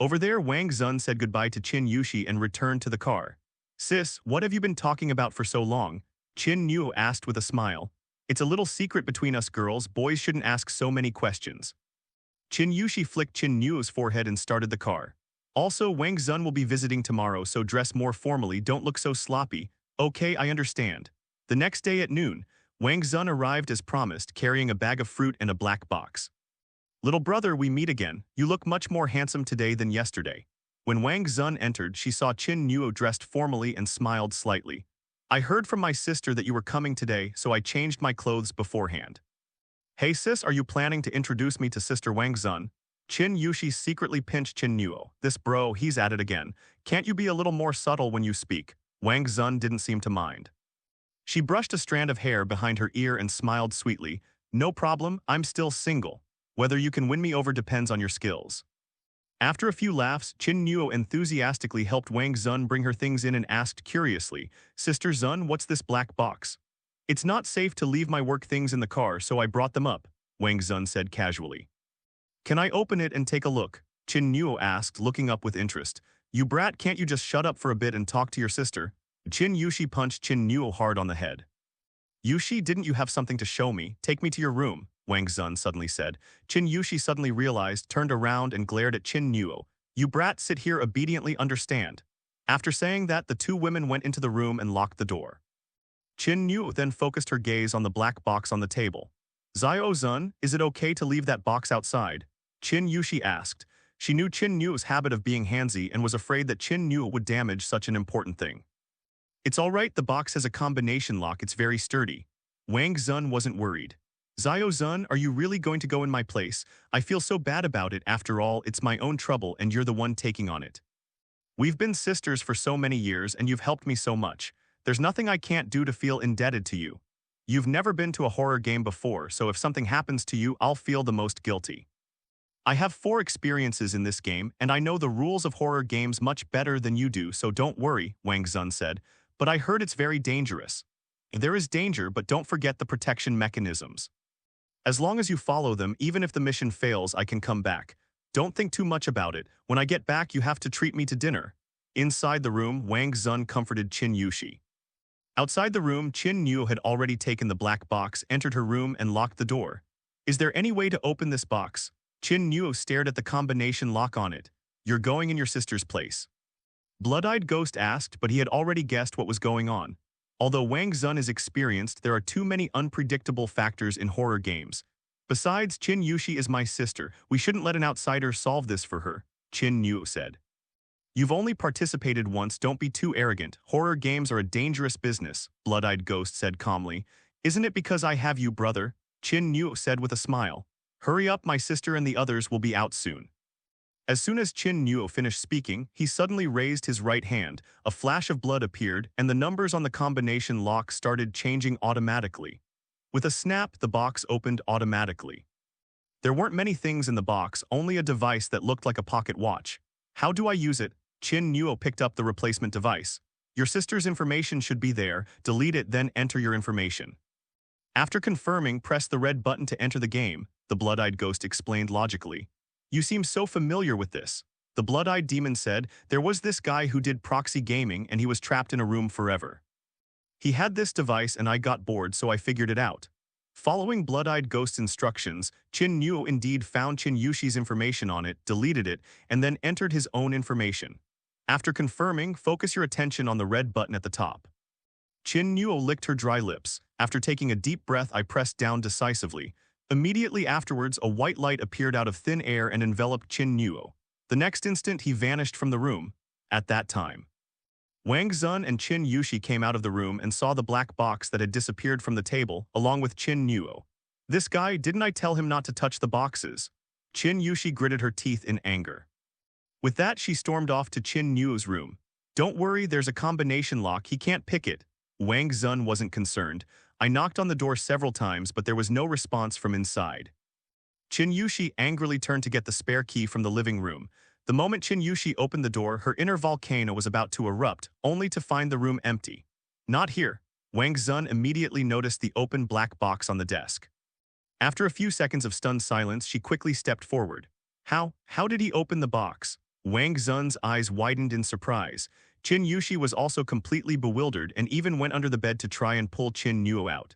Over there, Wang Zun said goodbye to Qin Yushi and returned to the car. Sis, what have you been talking about for so long? Qin Nuo asked with a smile. It's a little secret between us girls. Boys shouldn't ask so many questions. Qin Yushi flicked Qin Nuo's forehead and started the car. Also, Wang Zun will be visiting tomorrow, so dress more formally. Don't look so sloppy. Okay, I understand. The next day at noon, Wang Zun arrived as promised, carrying a bag of fruit and a black box. Little brother, we meet again. You look much more handsome today than yesterday. When Wang Zun entered, she saw Qin Nuo dressed formally and smiled slightly. I heard from my sister that you were coming today, so I changed my clothes beforehand. Hey sis, are you planning to introduce me to Sister Wang Zun? Qin Yushi secretly pinched Qin Nuo. This bro, he's at it again. Can't you be a little more subtle when you speak? Wang Zun didn't seem to mind. She brushed a strand of hair behind her ear and smiled sweetly. No problem, I'm still single. Whether you can win me over depends on your skills. After a few laughs, Qin Nuo enthusiastically helped Wang Zun bring her things in and asked curiously, Sister Zun, what's this black box? It's not safe to leave my work things in the car, so I brought them up, Wang Zun said casually. Can I open it and take a look? Qin Nuo asked, looking up with interest. You brat, can't you just shut up for a bit and talk to your sister? Qin Yushi punched Qin Nuo hard on the head. Yushi, didn't you have something to show me? Take me to your room, Wang Zun suddenly said. Qin Yushi suddenly realized, turned around and glared at Qin Nuo. You brat, sit here obediently, understand. After saying that, the two women went into the room and locked the door. Qin Nuo then focused her gaze on the black box on the table. Zio Zun, is it okay to leave that box outside? Qin Yushi asked. She knew Qin Nuo's habit of being handsy and was afraid that Qin Nuo would damage such an important thing. It's all right, the box has a combination lock, it's very sturdy. Wang Zun wasn't worried. Zio Zun, are you really going to go in my place? I feel so bad about it. After all, it's my own trouble and you're the one taking on it. We've been sisters for so many years and you've helped me so much. There's nothing I can't do to feel indebted to you. You've never been to a horror game before, so if something happens to you, I'll feel the most guilty. I have 4 experiences in this game, and I know the rules of horror games much better than you do, so don't worry, Wang Zun said. But I heard it's very dangerous. There is danger, but don't forget the protection mechanisms. As long as you follow them, even if the mission fails, I can come back. Don't think too much about it. When I get back, you have to treat me to dinner. Inside the room, Wang Zun comforted Qin Yushi. Outside the room, Qin Nuo had already taken the black box, entered her room, and locked the door. Is there any way to open this box? Qin Nuo stared at the combination lock on it. You're going in your sister's place. Blood-eyed Ghost asked, but he had already guessed what was going on. Although Wang Zun is experienced, there are too many unpredictable factors in horror games. Besides, Qin Yushi is my sister. We shouldn't let an outsider solve this for her, Qin Nuo said. You've only participated once, don't be too arrogant. Horror games are a dangerous business, Blood-eyed Ghost said calmly. Isn't it because I have you, brother? Qin Nuo said with a smile. Hurry up, my sister and the others will be out soon. As soon as Qin Nuo finished speaking, he suddenly raised his right hand, a flash of blood appeared, and the numbers on the combination lock started changing automatically. With a snap, the box opened automatically. There weren't many things in the box, only a device that looked like a pocket watch. How do I use it? Qin Nuo picked up the replacement device. Your sister's information should be there. Delete it, then enter your information. After confirming, press the red button to enter the game, the blood-eyed ghost explained logically. You seem so familiar with this. The blood-eyed demon said, there was this guy who did proxy gaming and he was trapped in a room forever. He had this device and I got bored, so I figured it out. Following blood-eyed ghost's instructions, Qin Nuo indeed found Qin Yushi's information on it, deleted it, and then entered his own information. After confirming, focus your attention on the red button at the top. Qin Nuo licked her dry lips. After taking a deep breath, I pressed down decisively. Immediately afterwards, a white light appeared out of thin air and enveloped Qin Nuo. The next instant, he vanished from the room. At that time, Wang Zun and Qin Yushi came out of the room and saw the black box that had disappeared from the table, along with Qin Nuo. This guy, didn't I tell him not to touch the boxes? Qin Yushi gritted her teeth in anger. With that, she stormed off to Qin Nuo's room. Don't worry, there's a combination lock, he can't pick it. Wang Zun wasn't concerned. I knocked on the door several times, but there was no response from inside. Qin Yushi angrily turned to get the spare key from the living room. The moment Qin Yushi opened the door, her inner volcano was about to erupt, only to find the room empty. Not here. Wang Zun immediately noticed the open black box on the desk. After a few seconds of stunned silence, she quickly stepped forward. How did he open the box? Wang Zun's eyes widened in surprise. Qin Yushi was also completely bewildered and even went under the bed to try and pull Qin Nuo out.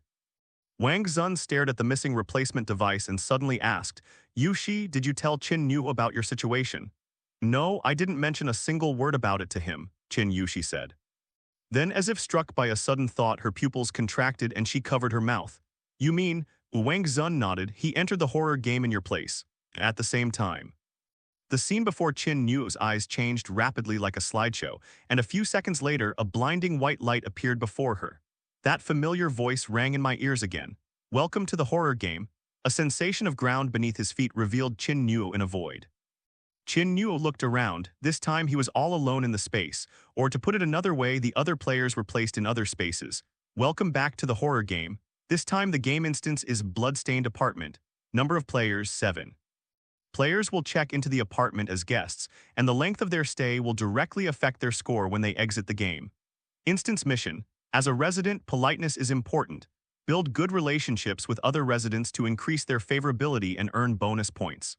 Wang Zun stared at the missing replacement device and suddenly asked, Yushi, did you tell Qin Nuo about your situation? No, I didn't mention a single word about it to him, Qin Yushi said. Then, as if struck by a sudden thought, her pupils contracted and she covered her mouth. You mean, Wang Zun nodded, he entered the horror game in your place. At the same time, the scene before Qin Nuo's eyes changed rapidly like a slideshow, and a few seconds later, a blinding white light appeared before her. That familiar voice rang in my ears again. Welcome to the horror game. A sensation of ground beneath his feet revealed Qin Nuo in a void. Qin Nuo looked around. This time he was all alone in the space, or to put it another way, the other players were placed in other spaces. Welcome back to the horror game. This time the game instance is Bloodstained Apartment. Number of players, 7. Players will check into the apartment as guests, and the length of their stay will directly affect their score when they exit the game. Instance mission. As a resident, politeness is important. Build good relationships with other residents to increase their favorability and earn bonus points.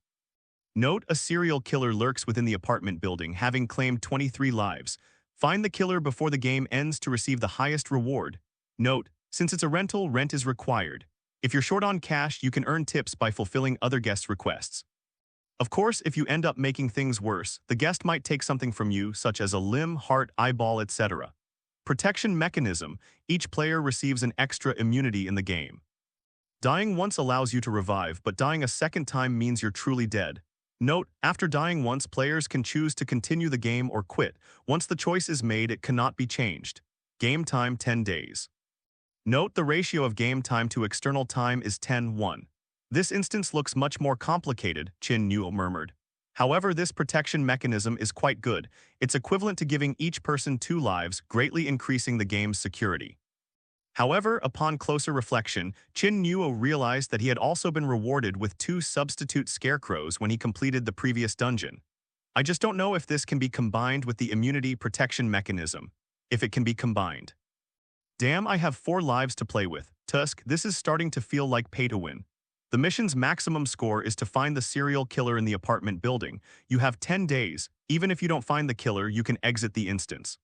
Note, a serial killer lurks within the apartment building, having claimed 23 lives. Find the killer before the game ends to receive the highest reward. Note, since it's a rental, rent is required. If you're short on cash, you can earn tips by fulfilling other guests' requests. Of course, if you end up making things worse, the guest might take something from you, such as a limb, heart, eyeball, etc. Protection mechanism. Each player receives an extra immunity in the game. Dying once allows you to revive, but dying a second time means you're truly dead. Note, after dying once, players can choose to continue the game or quit. Once the choice is made, it cannot be changed. Game time 10 days. Note, the ratio of game time to external time is 10:1. This instance looks much more complicated, Qin Nuo murmured. However, this protection mechanism is quite good. It's equivalent to giving each person 2 lives, greatly increasing the game's security. However, upon closer reflection, Qin Nuo realized that he had also been rewarded with 2 substitute scarecrows when he completed the previous dungeon. I just don't know if this can be combined with the immunity protection mechanism. If it can be combined. Damn, I have 4 lives to play with. Tusk, this is starting to feel like pay to win. The mission's maximum score is to find the serial killer in the apartment building. You have 10 days. Even if you don't find the killer, you can exit the instance.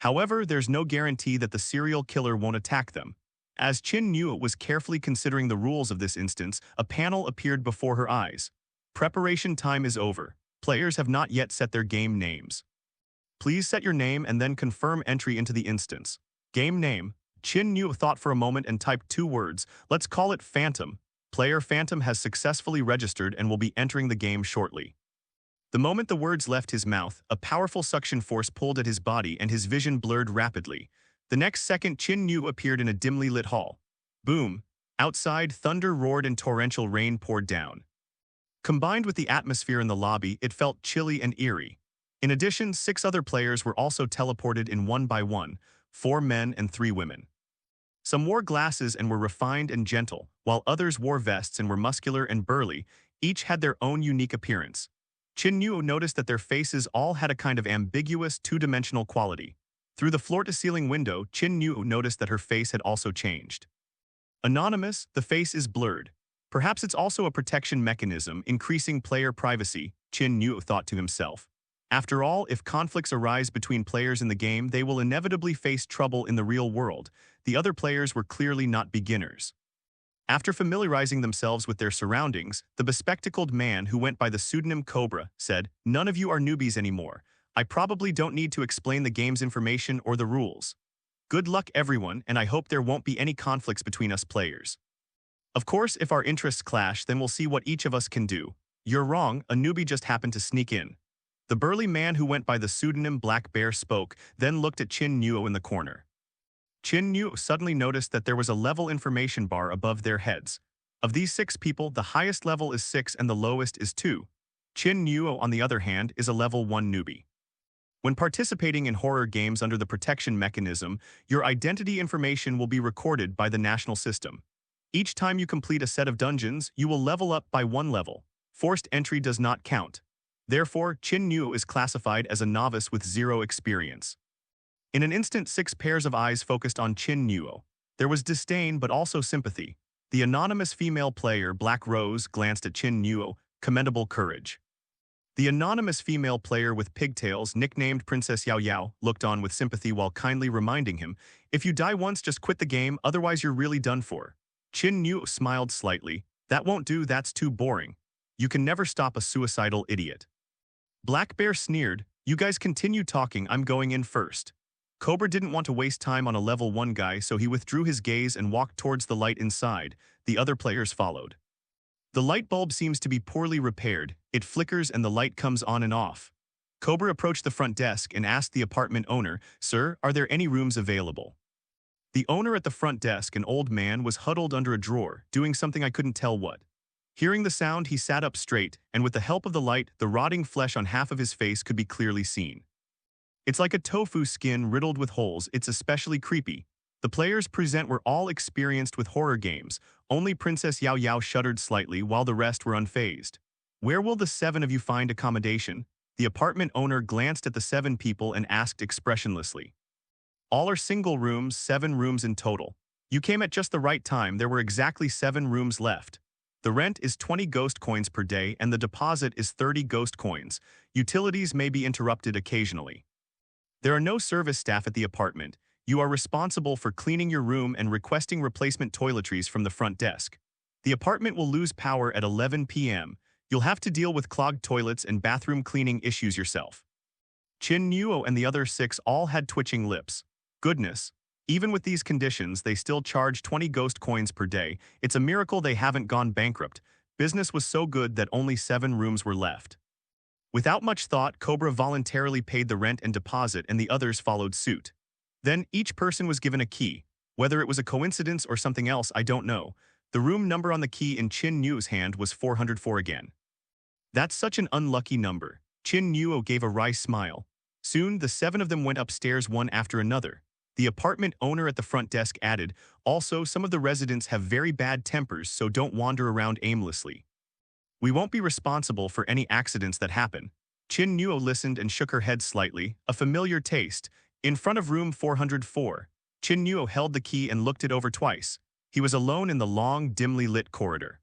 However, there's no guarantee that the serial killer won't attack them. As Qin Nuo was carefully considering the rules of this instance, a panel appeared before her eyes. Preparation time is over. Players have not yet set their game names. Please set your name and then confirm entry into the instance. Game name. Qin Nuo thought for a moment and typed 2 words. Let's call it Phantom. Player Phantom has successfully registered and will be entering the game shortly. The moment the words left his mouth, a powerful suction force pulled at his body and his vision blurred rapidly. The next second, Qin Nuo appeared in a dimly lit hall. Boom! Outside, thunder roared and torrential rain poured down. Combined with the atmosphere in the lobby, it felt chilly and eerie. In addition, 6 other players were also teleported in one by one, 4 men and 3 women. Some wore glasses and were refined and gentle, while others wore vests and were muscular and burly. Each had their own unique appearance. Qin Nuo noticed that their faces all had a kind of ambiguous, two-dimensional quality. Through the floor-to-ceiling window, Qin Nuo noticed that her face had also changed. Anonymous, the face is blurred. Perhaps it's also a protection mechanism, increasing player privacy, Qin Nuo thought to himself. After all, if conflicts arise between players in the game, they will inevitably face trouble in the real world. The other players were clearly not beginners. After familiarizing themselves with their surroundings, the bespectacled man who went by the pseudonym Cobra said, "None of you are newbies anymore. I probably don't need to explain the game's information or the rules. Good luck everyone, and I hope there won't be any conflicts between us players. Of course, if our interests clash, then we'll see what each of us can do. You're wrong, a newbie just happened to sneak in." The burly man who went by the pseudonym Black Bear spoke, then looked at Qin Nuo in the corner. Qin Nuo suddenly noticed that there was a level information bar above their heads. Of these 6 people, the highest level is 6 and the lowest is 2. Qin Nuo, on the other hand, is a level 1 newbie. When participating in horror games under the protection mechanism, your identity information will be recorded by the national system. Each time you complete a set of dungeons, you will level up by 1 level. Forced entry does not count. Therefore, Qin Nuo is classified as a novice with 0 experience. In an instant, 6 pairs of eyes focused on Qin Nuo. There was disdain but also sympathy. The anonymous female player, Black Rose, glanced at Qin Nuo, commendable courage. The anonymous female player with pigtails, nicknamed Princess Yao Yao, looked on with sympathy while kindly reminding him, "If you die once, just quit the game, otherwise you're really done for." Qin Nuo smiled slightly. "That won't do, that's too boring. You can never stop a suicidal idiot." Black Bear sneered, "You guys continue talking, I'm going in first." Cobra didn't want to waste time on a level 1 guy, so he withdrew his gaze and walked towards the light inside. The other players followed. The light bulb seems to be poorly repaired. It flickers and the light comes on and off. Cobra approached the front desk and asked the apartment owner, "Sir, are there any rooms available?" The owner at the front desk, an old man, was huddled under a drawer, doing something I couldn't tell what. Hearing the sound, he sat up straight, and with the help of the light, the rotting flesh on half of his face could be clearly seen. It's like a tofu skin riddled with holes. It's especially creepy. The players present were all experienced with horror games. Only Princess Yao Yao shuddered slightly while the rest were unfazed. "Where will the 7 of you find accommodation?" The apartment owner glanced at the 7 people and asked expressionlessly. "All are single rooms, 7 rooms in total. You came at just the right time, there were exactly 7 rooms left. The rent is 20 ghost coins per day and the deposit is 30 ghost coins. Utilities may be interrupted occasionally. There are no service staff at the apartment. You are responsible for cleaning your room and requesting replacement toiletries from the front desk. The apartment will lose power at 11 p.m. You'll have to deal with clogged toilets and bathroom cleaning issues yourself." Qin Nuo and the other 6 all had twitching lips. Goodness. Even with these conditions, they still charge 20 ghost coins per day. It's a miracle they haven't gone bankrupt. Business was so good that only 7 rooms were left. Without much thought, Cobra voluntarily paid the rent and deposit and the others followed suit. Then, each person was given a key. Whether it was a coincidence or something else, I don't know. The room number on the key in Qin Nuo's hand was 404 again. "That's such an unlucky number." Qin Nuo gave a wry smile. Soon, the 7 of them went upstairs one after another. The apartment owner at the front desk added, "Also, some of the residents have very bad tempers, so don't wander around aimlessly. We won't be responsible for any accidents that happen." Qin Nuo listened and shook her head slightly, a familiar taste. In front of room 404, Qin Nuo held the key and looked it over twice. He was alone in the long, dimly lit corridor.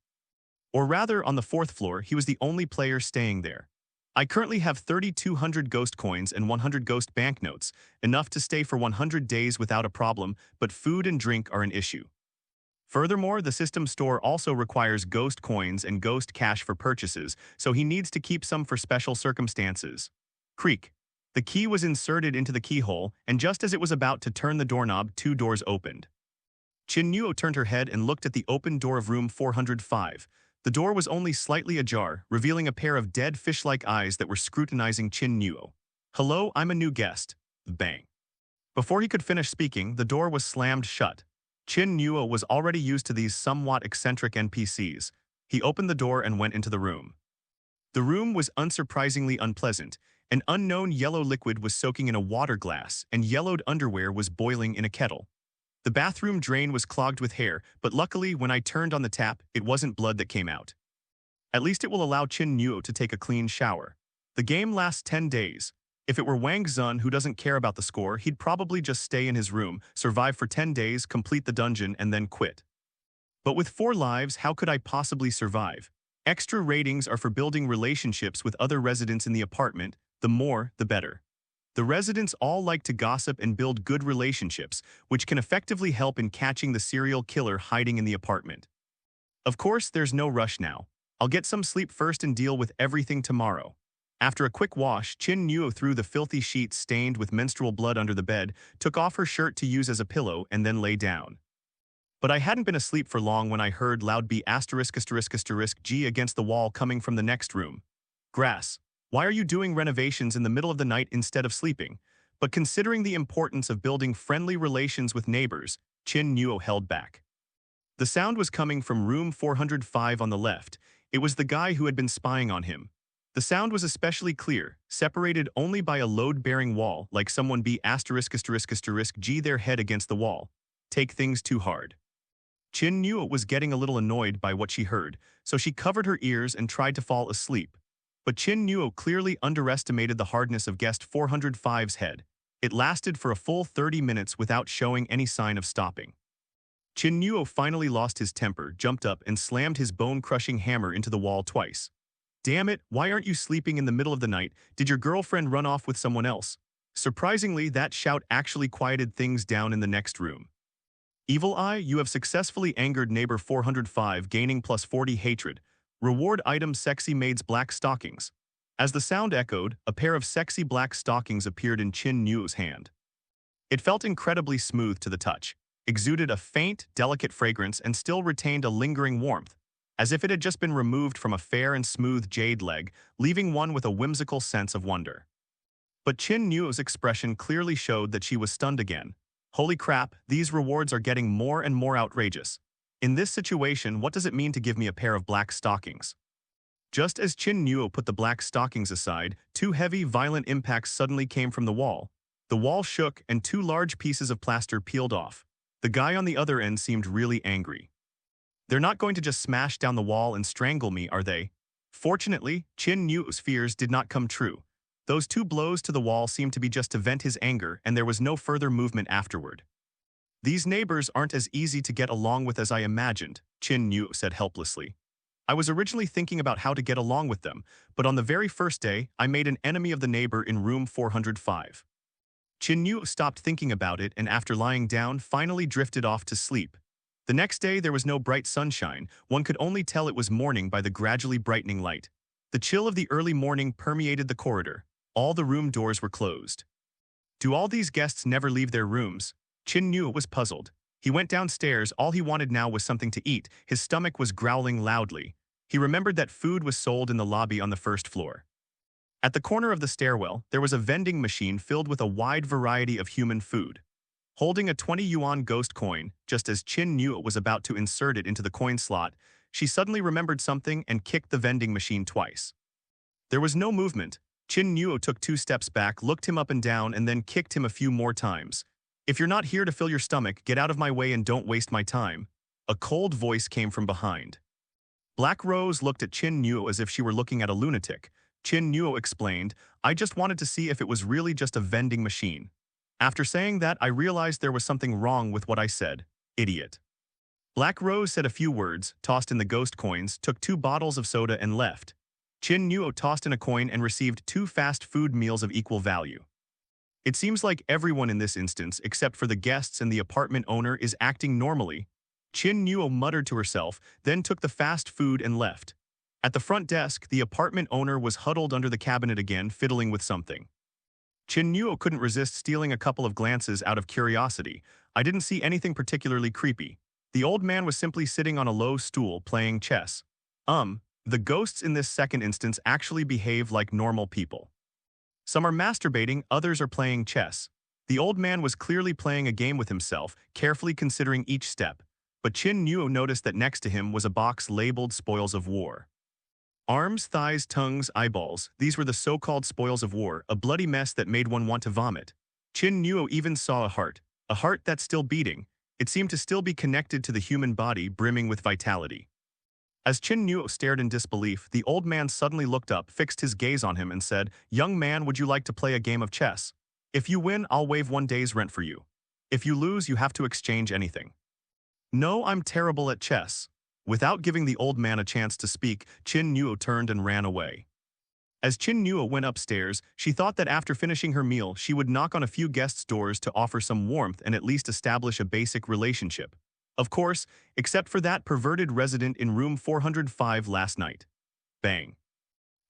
Or rather, on the 4th floor, he was the only player staying there. "I currently have 3,200 ghost coins and 100 ghost banknotes, enough to stay for 100 days without a problem, but food and drink are an issue. Furthermore, the system store also requires ghost coins and ghost cash for purchases, so he needs to keep some for special circumstances." Creak. The key was inserted into the keyhole, and just as it was about to turn the doorknob, 2 doors opened. Qin Nuo turned her head and looked at the open door of room 405. The door was only slightly ajar, revealing a pair of dead fish-like eyes that were scrutinizing Qin Nuo. "Hello, I'm a new guest." Bang. Before he could finish speaking, the door was slammed shut. Qin Nuo was already used to these somewhat eccentric NPCs. He opened the door and went into the room. The room was unsurprisingly unpleasant. An unknown yellow liquid was soaking in a water glass, and yellowed underwear was boiling in a kettle. The bathroom drain was clogged with hair, but luckily when I turned on the tap, it wasn't blood that came out. At least it will allow Qin Nuo to take a clean shower. The game lasts 10 days. If it were Wang Zun who doesn't care about the score, he'd probably just stay in his room, survive for 10 days, complete the dungeon, and then quit. But with 4 lives, how could I possibly survive? Extra ratings are for building relationships with other residents in the apartment. The more, the better. The residents all like to gossip and build good relationships, which can effectively help in catching the serial killer hiding in the apartment. Of course, there's no rush now. I'll get some sleep first and deal with everything tomorrow. After a quick wash, Qin Nuo threw the filthy sheets stained with menstrual blood under the bed, took off her shirt to use as a pillow, and then lay down. But I hadn't been asleep for long when I heard loud B*** G against the wall coming from the next room. Grass, why are you doing renovations in the middle of the night instead of sleeping? But considering the importance of building friendly relations with neighbors, Qin Nuo held back. The sound was coming from room 405 on the left. It was the guy who had been spying on him. The sound was especially clear, separated only by a load-bearing wall, like someone B** G their head against the wall. Take things too hard. Qin Nuo was getting a little annoyed by what she heard, so she covered her ears and tried to fall asleep. But Qin Nuo clearly underestimated the hardness of guest 405's head. It lasted for a full 30 minutes without showing any sign of stopping. Qin Nuo finally lost his temper, jumped up, and slammed his bone-crushing hammer into the wall twice. Damn it, why aren't you sleeping in the middle of the night? Did your girlfriend run off with someone else? Surprisingly, that shout actually quieted things down in the next room. Evil Eye, you have successfully angered neighbor 405, gaining plus 40 hatred. Reward item sexy maid's black stockings. As the sound echoed, a pair of sexy black stockings appeared in Qin Nuo's hand. It felt incredibly smooth to the touch, exuded a faint, delicate fragrance, and still retained a lingering warmth, as if it had just been removed from a fair and smooth jade leg, leaving one with a whimsical sense of wonder. But Qin Nuo's expression clearly showed that she was stunned again. Holy crap, these rewards are getting more and more outrageous. In this situation, what does it mean to give me a pair of black stockings? Just as Qin Nuo put the black stockings aside, 2 heavy, violent impacts suddenly came from the wall. The wall shook and 2 large pieces of plaster peeled off. The guy on the other end seemed really angry. They're not going to just smash down the wall and strangle me, are they? Fortunately, Qin Nuo's fears did not come true. Those 2 blows to the wall seemed to be just to vent his anger, and there was no further movement afterward. These neighbors aren't as easy to get along with as I imagined, Qin Nuo said helplessly. I was originally thinking about how to get along with them, but on the very first day, I made an enemy of the neighbor in room 405. Qin Nuo stopped thinking about it and after lying down, finally drifted off to sleep. The next day, there was no bright sunshine. One could only tell it was morning by the gradually brightening light. The chill of the early morning permeated the corridor. All the room doors were closed. Do all these guests never leave their rooms? Qin Nuo was puzzled. He went downstairs. All he wanted now was something to eat. His stomach was growling loudly. He remembered that food was sold in the lobby on the first floor. At the corner of the stairwell, there was a vending machine filled with a wide variety of human food. Holding a 20 yuan ghost coin, just as Qin Nuo was about to insert it into the coin slot, she suddenly remembered something and kicked the vending machine twice. There was no movement. Qin Nuo took 2 steps back, looked him up and down, and then kicked him a few more times. If you're not here to fill your stomach, get out of my way and don't waste my time. A cold voice came from behind. Black Rose looked at Qin Nuo as if she were looking at a lunatic. Qin Nuo explained, I just wanted to see if it was really just a vending machine. After saying that, I realized there was something wrong with what I said. Idiot. Black Rose said a few words, tossed in the ghost coins, took 2 bottles of soda and left. Qin Nuo tossed in a coin and received 2 fast food meals of equal value. It seems like everyone in this instance, except for the guests and the apartment owner, is acting normally. Qin Nuo muttered to herself, then took the fast food and left. At the front desk, the apartment owner was huddled under the cabinet again, fiddling with something. Qin Nuo couldn't resist stealing a couple of glances out of curiosity. I didn't see anything particularly creepy. The old man was simply sitting on a low stool playing chess. The ghosts in this second instance actually behave like normal people. Some are masturbating, others are playing chess. The old man was clearly playing a game with himself, carefully considering each step. But Qin Nuo noticed that next to him was a box labeled Spoils of War. Arms, thighs, tongues, eyeballs, these were the so-called spoils of war, a bloody mess that made one want to vomit. Qin Nuo even saw a heart that's still beating. It seemed to still be connected to the human body, brimming with vitality. As Qin Nuo stared in disbelief, the old man suddenly looked up, fixed his gaze on him and said, "Young man, would you like to play a game of chess? If you win, I'll waive 1 day's rent for you. If you lose, you have to exchange anything." "No, I'm terrible at chess." Without giving the old man a chance to speak, Qin Nuo turned and ran away. As Qin Nuo went upstairs, she thought that after finishing her meal, she would knock on a few guests' doors to offer some warmth and at least establish a basic relationship. Of course, except for that perverted resident in room 405 last night. Bang.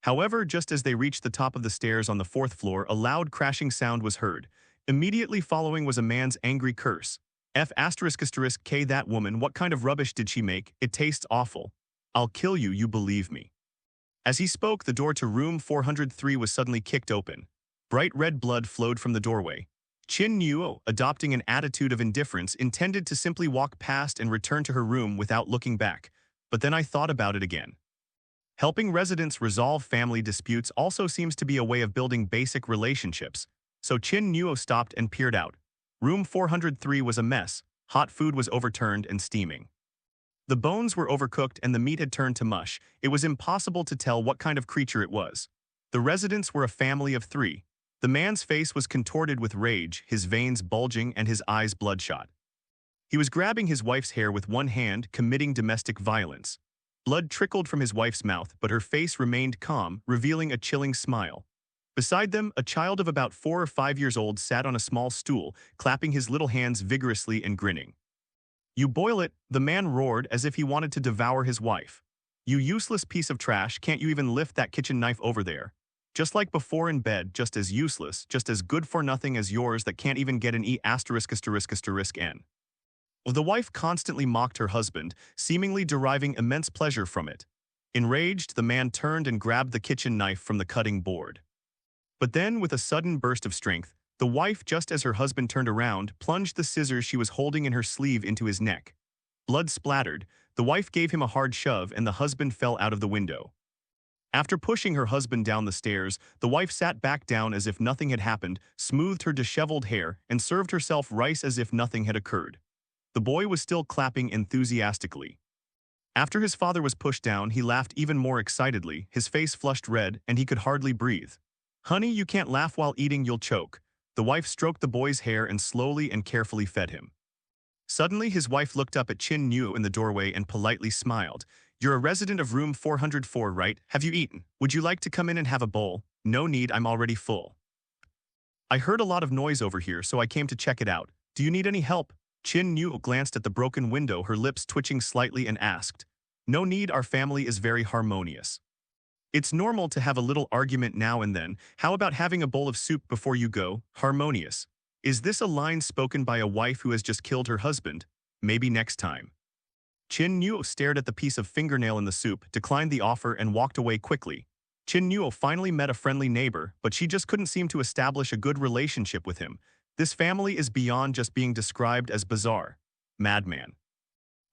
However, just as they reached the top of the stairs on the fourth floor, a loud crashing sound was heard. Immediately following was a man's angry curse. K, that woman, what kind of rubbish did she make? It tastes awful. I'll kill you, you believe me. As he spoke, the door to room 403 was suddenly kicked open. Bright red blood flowed from the doorway. Qin Nuo, adopting an attitude of indifference, intended to simply walk past and return to her room without looking back. But then I thought about it again. Helping residents resolve family disputes also seems to be a way of building basic relationships. So Qin Nuo stopped and peered out. Room 403 was a mess. Hot food was overturned and steaming. The bones were overcooked and the meat had turned to mush. It was impossible to tell what kind of creature it was. The residents were a family of 3. The man's face was contorted with rage, his veins bulging and his eyes bloodshot. He was grabbing his wife's hair with one hand, committing domestic violence. Blood trickled from his wife's mouth, but her face remained calm, revealing a chilling smile. Beside them, a child of about 4 or 5 years old sat on a small stool, clapping his little hands vigorously and grinning. "You boil it," the man roared as if he wanted to devour his wife. "You useless piece of trash, can't you even lift that kitchen knife over there? Just like before in bed, just as useless, just as good for nothing as yours that can't even get an E******N. The wife constantly mocked her husband, seemingly deriving immense pleasure from it. Enraged, the man turned and grabbed the kitchen knife from the cutting board. But then, with a sudden burst of strength, the wife, just as her husband turned around, plunged the scissors she was holding in her sleeve into his neck. Blood splattered, the wife gave him a hard shove and the husband fell out of the window. After pushing her husband down the stairs, the wife sat back down as if nothing had happened, smoothed her disheveled hair, and served herself rice as if nothing had occurred. The boy was still clapping enthusiastically. After his father was pushed down, he laughed even more excitedly, his face flushed red, and he could hardly breathe. "Honey, you can't laugh while eating, you'll choke." The wife stroked the boy's hair and slowly and carefully fed him. Suddenly, his wife looked up at Qin Nuo in the doorway and politely smiled. "You're a resident of room 404, right? Have you eaten? Would you like to come in and have a bowl?" "No need, I'm already full." "I heard a lot of noise over here, so I came to check it out. Do you need any help?" Qin Nuo glanced at the broken window, her lips twitching slightly, and asked. "No need, our family is very harmonious. It's normal to have a little argument now and then. How about having a bowl of soup before you go?" Harmonious. Is this a line spoken by a wife who has just killed her husband? Maybe next time. Qin Nuo stared at the piece of fingernail in the soup, declined the offer, and walked away quickly. Qin Nuo finally met a friendly neighbor, but she just couldn't seem to establish a good relationship with him. This family is beyond just being described as bizarre. Madman.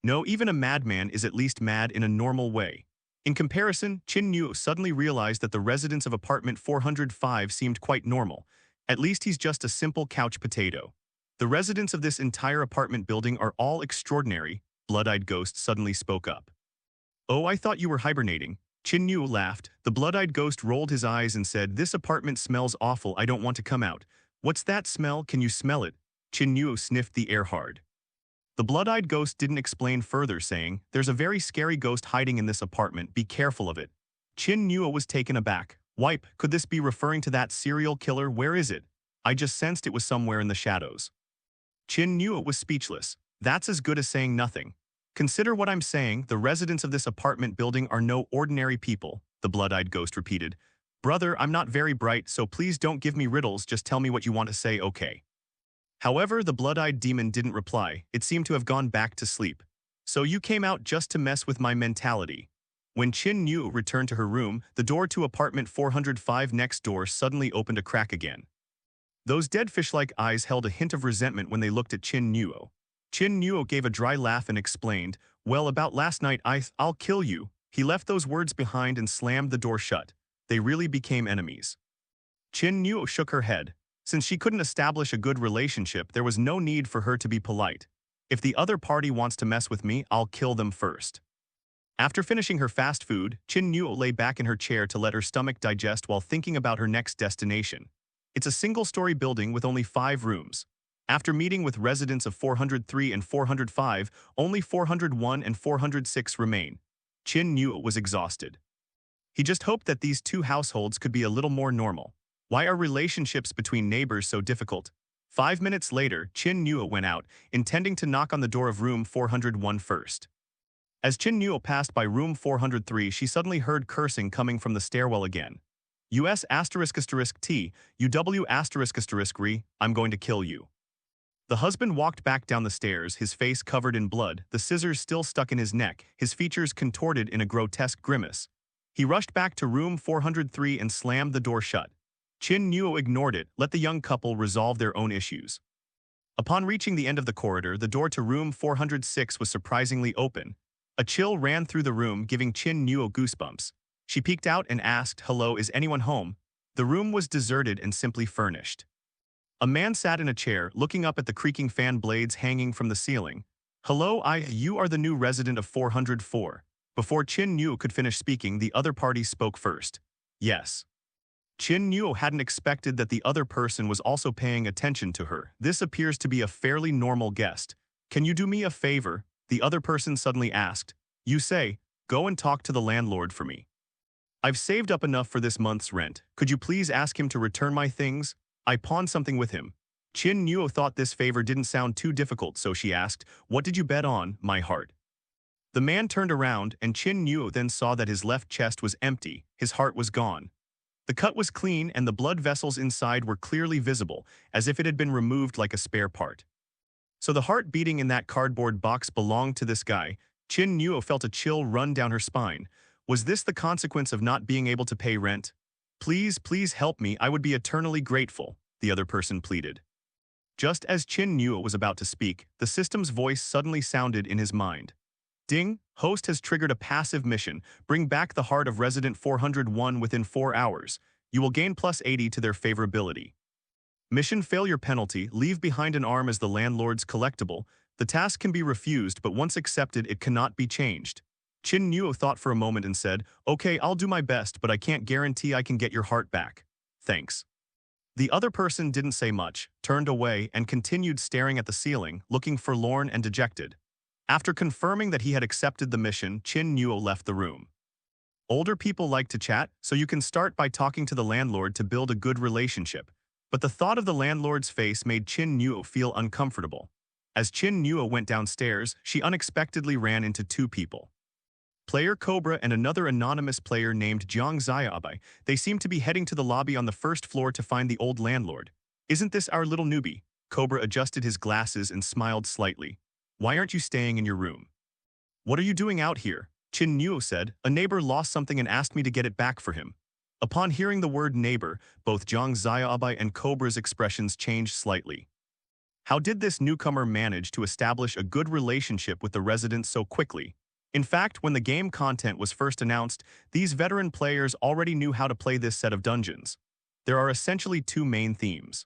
No, even a madman is at least mad in a normal way. In comparison, Qin Nuo suddenly realized that the residents of apartment 405 seemed quite normal. At least he's just a simple couch potato. The residents of this entire apartment building are all extraordinary. Blood-eyed Ghost suddenly spoke up. "Oh, I thought you were hibernating." Qin Nuo laughed. The blood-eyed ghost rolled his eyes and said, "This apartment smells awful, I don't want to come out." "What's that smell? Can you smell it?" Qin Nuo sniffed the air hard. The blood-eyed ghost didn't explain further, saying, "There's a very scary ghost hiding in this apartment, be careful of it." Qin Nuo was taken aback. "Wipe, could this be referring to that serial killer? Where is it? I just sensed it was somewhere in the shadows." Qin Nuo was speechless. "That's as good as saying nothing. Consider what I'm saying, the residents of this apartment building are no ordinary people," the blood-eyed ghost repeated. "Brother, I'm not very bright, so please don't give me riddles, just tell me what you want to say, okay?" However, the blood-eyed demon didn't reply. It seemed to have gone back to sleep. "So you came out just to mess with my mentality." When Qin Nuo returned to her room, the door to apartment 405 next door suddenly opened a crack again. Those dead fish-like eyes held a hint of resentment when they looked at Qin Nuo. Qin Nuo gave a dry laugh and explained, "Well, about last night, I'll kill you." He left those words behind and slammed the door shut. They really became enemies. Qin Nuo shook her head. Since she couldn't establish a good relationship, there was no need for her to be polite. "If the other party wants to mess with me, I'll kill them first." After finishing her fast food, Qin Nuo lay back in her chair to let her stomach digest while thinking about her next destination. It's a single-story building with only 5 rooms. After meeting with residents of 403 and 405, only 401 and 406 remain. Qin Nuo was exhausted. He just hoped that these two households could be a little more normal. Why are relationships between neighbors so difficult? 5 minutes later, Qin Nuo went out, intending to knock on the door of room 401 first. As Qin Nuo passed by room 403, she suddenly heard cursing coming from the stairwell again. US **T, UW **re, I'm going to kill you. The husband walked back down the stairs, his face covered in blood, the scissors still stuck in his neck, his features contorted in a grotesque grimace. He rushed back to room 403 and slammed the door shut. Qin Nuo ignored it, let the young couple resolve their own issues. Upon reaching the end of the corridor, the door to room 406 was surprisingly open. A chill ran through the room, giving Qin Nuo goosebumps. She peeked out and asked, "Hello, is anyone home?" The room was deserted and simply furnished. A man sat in a chair, looking up at the creaking fan blades hanging from the ceiling. "Hello, you are the new resident of 404. Before Qin Nuo could finish speaking, the other party spoke first. Yes. Qin Nuo hadn't expected that the other person was also paying attention to her. This appears to be a fairly normal guest. "Can you do me a favor?" the other person suddenly asked. "You say, go and talk to the landlord for me. I've saved up enough for this month's rent. Could you please ask him to return my things? I pawned something with him." Qin Nuo thought this favor didn't sound too difficult, so she asked, "What did you bet on, my heart?" The man turned around, and Qin Nuo then saw that his left chest was empty, his heart was gone. The cut was clean and the blood vessels inside were clearly visible, as if it had been removed like a spare part. So the heart beating in that cardboard box belonged to this guy. Qin Nuo felt a chill run down her spine. Was this the consequence of not being able to pay rent? "Please, please help me, I would be eternally grateful," the other person pleaded. Just as Qin Nuo was about to speak, the system's voice suddenly sounded in his mind. "Ding, host has triggered a passive mission. Bring back the heart of resident 401 within 4 hours. You will gain +80 to their favorability. Mission failure penalty, leave behind an arm as the landlord's collectible. The task can be refused, but once accepted, it cannot be changed." Qin Nuo thought for a moment and said, "Okay, I'll do my best, but I can't guarantee I can get your heart back. Thanks." The other person didn't say much, turned away, and continued staring at the ceiling, looking forlorn and dejected. After confirming that he had accepted the mission, Qin Nuo left the room. Older people like to chat, so you can start by talking to the landlord to build a good relationship. But the thought of the landlord's face made Qin Nuo feel uncomfortable. As Qin Nuo went downstairs, she unexpectedly ran into 2 people. Player Cobra and another anonymous player named Jiang Xiaobai. They seemed to be heading to the lobby on the first floor to find the old landlord. "Isn't this our little newbie?" Cobra adjusted his glasses and smiled slightly. "Why aren't you staying in your room?" "What are you doing out here?" Qin Nuo said. "A neighbor lost something and asked me to get it back for him." Upon hearing the word neighbor, both Jiang Xiaobai and Cobra's expressions changed slightly. How did this newcomer manage to establish a good relationship with the residents so quickly? In fact, when the game content was first announced, these veteran players already knew how to play this set of dungeons. There are essentially 2 main themes.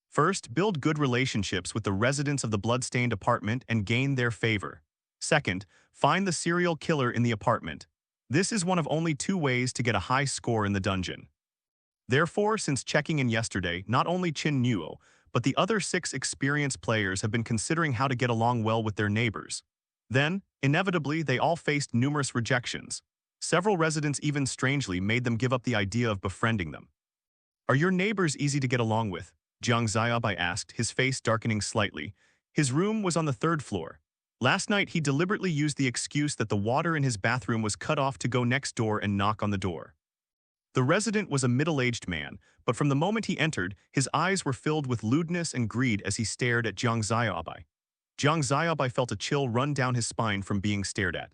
First, build good relationships with the residents of the bloodstained apartment and gain their favor. Second, find the serial killer in the apartment. This is one of only 2 ways to get a high score in the dungeon. Therefore, since checking in yesterday, not only Qin Nuo, but the other 6 experienced players have been considering how to get along well with their neighbors. Then, inevitably, they all faced numerous rejections. Several residents even strangely made them give up the idea of befriending them. "Are your neighbors easy to get along with?" Jiang Xiaobai asked, his face darkening slightly. His room was on the 3rd floor. Last night, he deliberately used the excuse that the water in his bathroom was cut off to go next door and knock on the door. The resident was a middle-aged man, but from the moment he entered, his eyes were filled with lewdness and greed as he stared at Jiang Xiaobai. Jiang Xiaobai felt a chill run down his spine from being stared at.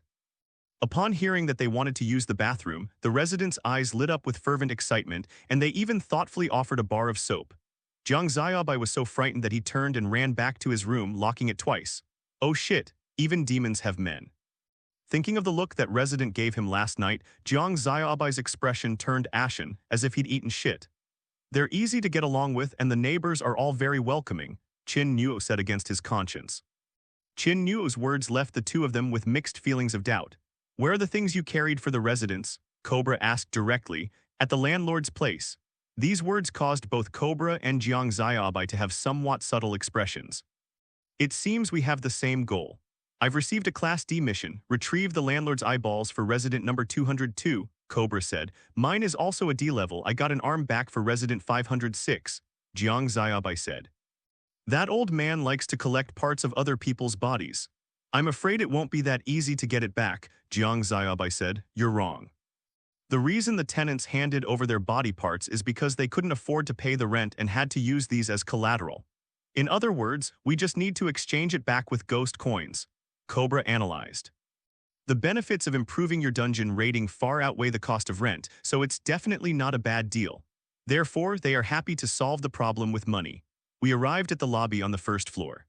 Upon hearing that they wanted to use the bathroom, the resident's eyes lit up with fervent excitement, and they even thoughtfully offered a bar of soap. Jiang Xiaobai was so frightened that he turned and ran back to his room, locking it twice. Oh shit, even demons have men. Thinking of the look that resident gave him last night, Jiang Xiaobai's expression turned ashen, as if he'd eaten shit. "They're easy to get along with and the neighbors are all very welcoming," Qin Nuo said against his conscience. Qin Nuo's words left the 2 of them with mixed feelings of doubt. Where are the things you carried for the residents? Cobra asked directly, at the landlord's place. These words caused both Cobra and Jiang Xiaobai to have somewhat subtle expressions. It seems we have the same goal. I've received a Class D mission, retrieve the landlord's eyeballs for resident number 202, Cobra said. Mine is also a D level, I got an arm back for resident 506, Jiang Xiaobai said. That old man likes to collect parts of other people's bodies. I'm afraid it won't be that easy to get it back, Jiang Xiaobai said. You're wrong. The reason the tenants handed over their body parts is because they couldn't afford to pay the rent and had to use these as collateral. In other words, we just need to exchange it back with ghost coins, Cobra analyzed. The benefits of improving your dungeon rating far outweigh the cost of rent, so it's definitely not a bad deal. Therefore, they are happy to solve the problem with money. We arrived at the lobby on the first floor.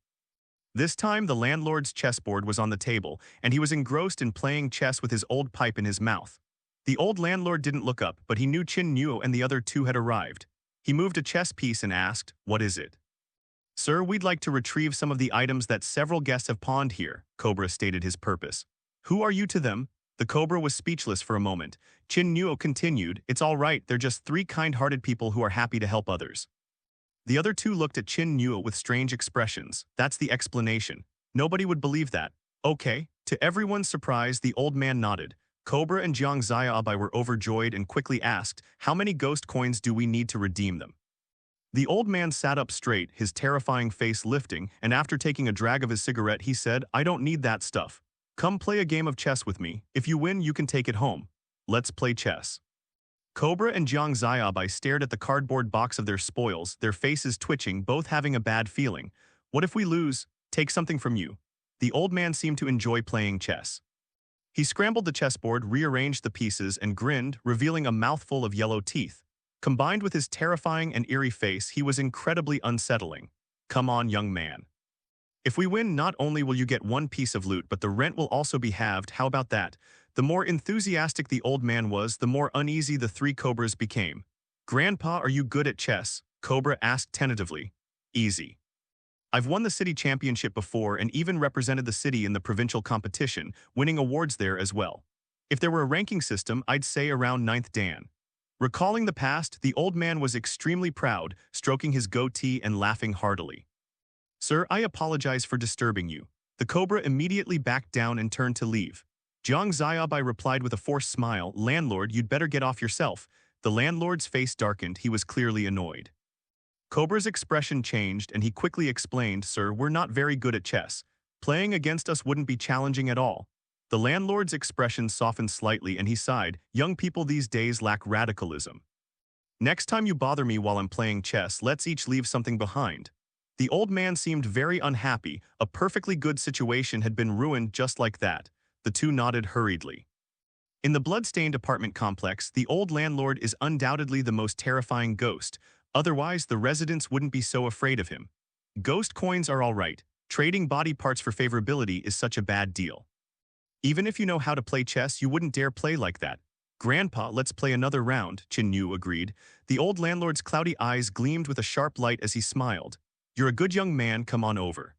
This time, the landlord's chessboard was on the table, and he was engrossed in playing chess with his old pipe in his mouth. The old landlord didn't look up, but he knew Qin Nuo and the other two had arrived. He moved a chess piece and asked, "What is it?" "Sir, we'd like to retrieve some of the items that several guests have pawned here," Cobra stated his purpose. "Who are you to them?" The Cobra was speechless for a moment. Qin Nuo continued, "It's all right, they're just three kind-hearted people who are happy to help others." The other two looked at Qin Nuo with strange expressions. That's the explanation. Nobody would believe that. Okay. To everyone's surprise, the old man nodded. Cobra and Jiang Xiaobai were overjoyed and quickly asked, "How many ghost coins do we need to redeem them?" The old man sat up straight, his terrifying face lifting, and after taking a drag of his cigarette, he said, "I don't need that stuff. Come play a game of chess with me. If you win, you can take it home. Let's play chess." Cobra and Jiang Xiaobai stared at the cardboard box of their spoils, their faces twitching, both having a bad feeling. "What if we lose? Take something from you." The old man seemed to enjoy playing chess. He scrambled the chessboard, rearranged the pieces, and grinned, revealing a mouthful of yellow teeth. Combined with his terrifying and eerie face, he was incredibly unsettling. "Come on, young man. If we win, not only will you get one piece of loot, but the rent will also be halved. How about that?" The more enthusiastic the old man was, the more uneasy the three Cobras became. "Grandpa, are you good at chess?" Cobra asked tentatively. "Easy. I've won the city championship before and even represented the city in the provincial competition, winning awards there as well. If there were a ranking system, I'd say around 9th Dan." Recalling the past, the old man was extremely proud, stroking his goatee and laughing heartily. "Sir, I apologize for disturbing you." The Cobra immediately backed down and turned to leave. Jiang Xiaobai replied with a forced smile, "Landlord, you'd better get off yourself." The landlord's face darkened, he was clearly annoyed. Cobra's expression changed and he quickly explained, "Sir, we're not very good at chess. Playing against us wouldn't be challenging at all." The landlord's expression softened slightly and he sighed, "Young people these days lack radicalism. Next time you bother me while I'm playing chess, let's each leave something behind." The old man seemed very unhappy. A perfectly good situation had been ruined just like that. The two nodded hurriedly. In the blood-stained apartment complex, the old landlord is undoubtedly the most terrifying ghost. Otherwise, the residents wouldn't be so afraid of him. Ghost coins are all right. Trading body parts for favorability is such a bad deal. Even if you know how to play chess, you wouldn't dare play like that. "Grandpa, let's play another round," Qin Nuo agreed. The old landlord's cloudy eyes gleamed with a sharp light as he smiled. "You're a good young man, come on over."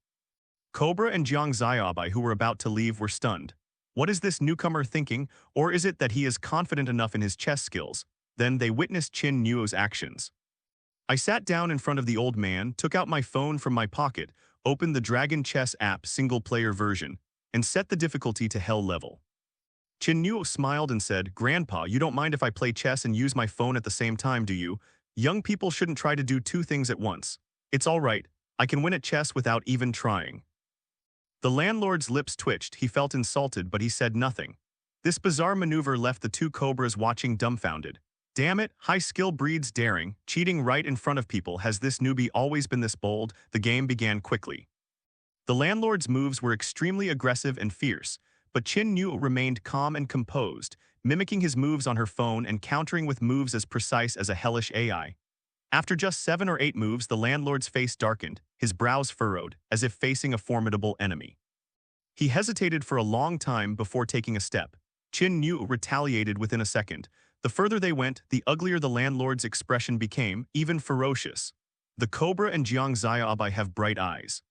Cobra and Jiang Xiaobai, who were about to leave, were stunned. What is this newcomer thinking, or is it that he is confident enough in his chess skills? Then they witnessed Qin Nuo's actions. I sat down in front of the old man, took out my phone from my pocket, opened the Dragon Chess app single-player version, and set the difficulty to hell level. Qin Nuo smiled and said, "Grandpa, you don't mind if I play chess and use my phone at the same time, do you? Young people shouldn't try to do two things at once. It's all right. I can win at chess without even trying." The landlord's lips twitched. He felt insulted, but he said nothing. This bizarre maneuver left the two Cobras watching dumbfounded. Damn it, high skill breeds daring. Cheating right in front of people. Has this newbie always been this bold? The game began quickly. The landlord's moves were extremely aggressive and fierce, but Qin Nuo remained calm and composed, mimicking his moves on her phone and countering with moves as precise as a hellish AI. After just 7 or 8 moves, the landlord's face darkened, his brows furrowed, as if facing a formidable enemy. He hesitated for a long time before taking a step. Qin Nuo retaliated within a second. The further they went, the uglier the landlord's expression became, even ferocious. The Cobra and Jiang Xiaobai have bright eyes.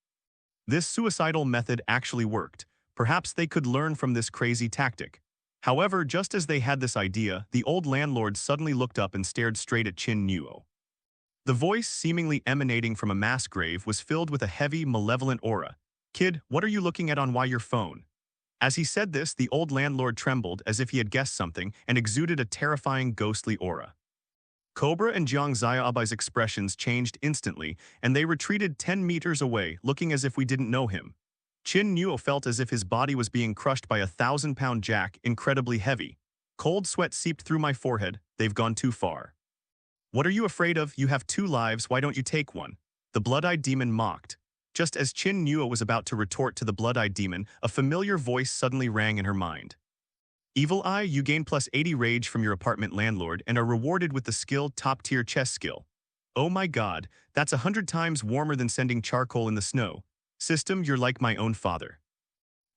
This suicidal method actually worked. Perhaps they could learn from this crazy tactic. However, just as they had this idea, the old landlord suddenly looked up and stared straight at Qin Nuo. The voice, seemingly emanating from a mass grave, was filled with a heavy, malevolent aura. "Kid, what are you looking at on your phone?" As he said this, the old landlord trembled as if he had guessed something and exuded a terrifying, ghostly aura. Cobra and Jiang Xiaobai's expressions changed instantly, and they retreated 10 meters away, looking as if we didn't know him. Qin Nuo felt as if his body was being crushed by a 1,000-pound jack, incredibly heavy. Cold sweat seeped through my forehead. They've gone too far. "What are you afraid of? You have 2 lives, why don't you take one?" The blood-eyed demon mocked. Just as Qin Nuo was about to retort to the blood-eyed demon, a familiar voice suddenly rang in her mind. "Evil Eye, you gain plus 80 rage from your apartment landlord and are rewarded with the skill top-tier chess skill. Oh my god, that's 100 times warmer than sending charcoal in the snow. System, you're like my own father.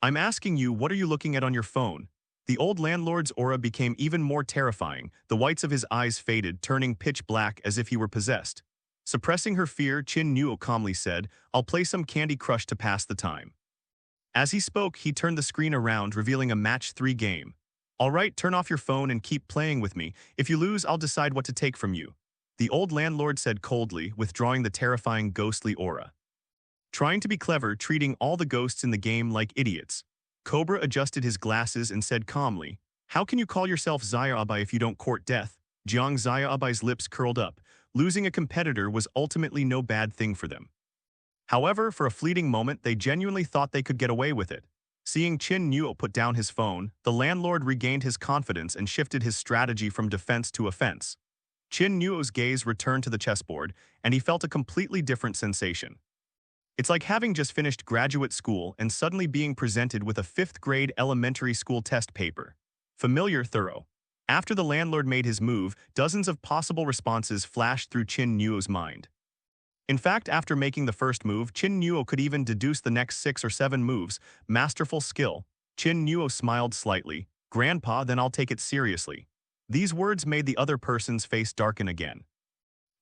I'm asking you, what are you looking at on your phone?" The old landlord's aura became even more terrifying. The whites of his eyes faded, turning pitch black as if he were possessed. Suppressing her fear, Qin Nuo calmly said, "I'll play some Candy Crush to pass the time." As he spoke, he turned the screen around, revealing a match 3 game. "All right, turn off your phone and keep playing with me. If you lose, I'll decide what to take from you," the old landlord said coldly, withdrawing the terrifying ghostly aura. Trying to be clever, treating all the ghosts in the game like idiots, Cobra adjusted his glasses and said calmly, "How can you call yourself Xiaobai if you don't court death?" Jiang Xiaobai's lips curled up. Losing a competitor was ultimately no bad thing for them. However, for a fleeting moment, they genuinely thought they could get away with it. Seeing Qin Nuo put down his phone, the landlord regained his confidence and shifted his strategy from defense to offense. Qin Nuo's gaze returned to the chessboard, and he felt a completely different sensation. It's like having just finished graduate school and suddenly being presented with a 5th-grade elementary school test paper. Familiar, thorough. After the landlord made his move, dozens of possible responses flashed through Qin Nuo's mind. In fact, after making the first move, Qin Nuo could even deduce the next 6 or 7 moves. Masterful skill. Qin Nuo smiled slightly. "Grandpa, then I'll take it seriously." These words made the other person's face darken again.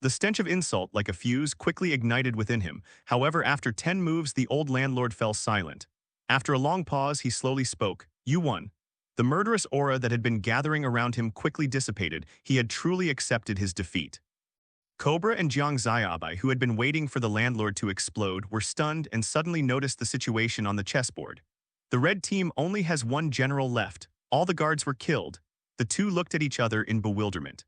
The stench of insult, like a fuse, quickly ignited within him. However, after 10 moves, the old landlord fell silent. After a long pause, he slowly spoke. "You won." The murderous aura that had been gathering around him quickly dissipated. He had truly accepted his defeat. Cobra and Jiang Xiaobai, who had been waiting for the landlord to explode, were stunned and suddenly noticed the situation on the chessboard. The red team only has 1 general left. All the guards were killed. The two looked at each other in bewilderment.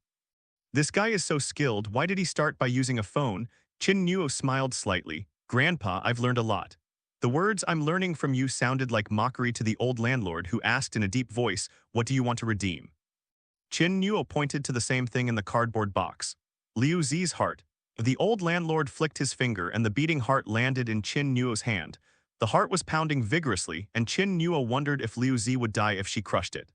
"This guy is so skilled, why did he start by using a phone?" Qin Nuo smiled slightly. "Grandpa, I've learned a lot." The words "I'm learning from you" sounded like mockery to the old landlord, who asked in a deep voice, "What do you want to redeem?" Qin Nuo pointed to the same thing in the cardboard box. Liu Zi's heart. The old landlord flicked his finger and the beating heart landed in Qin Nuo's hand. The heart was pounding vigorously, and Qin Nuo wondered if Liu Zi would die if she crushed it.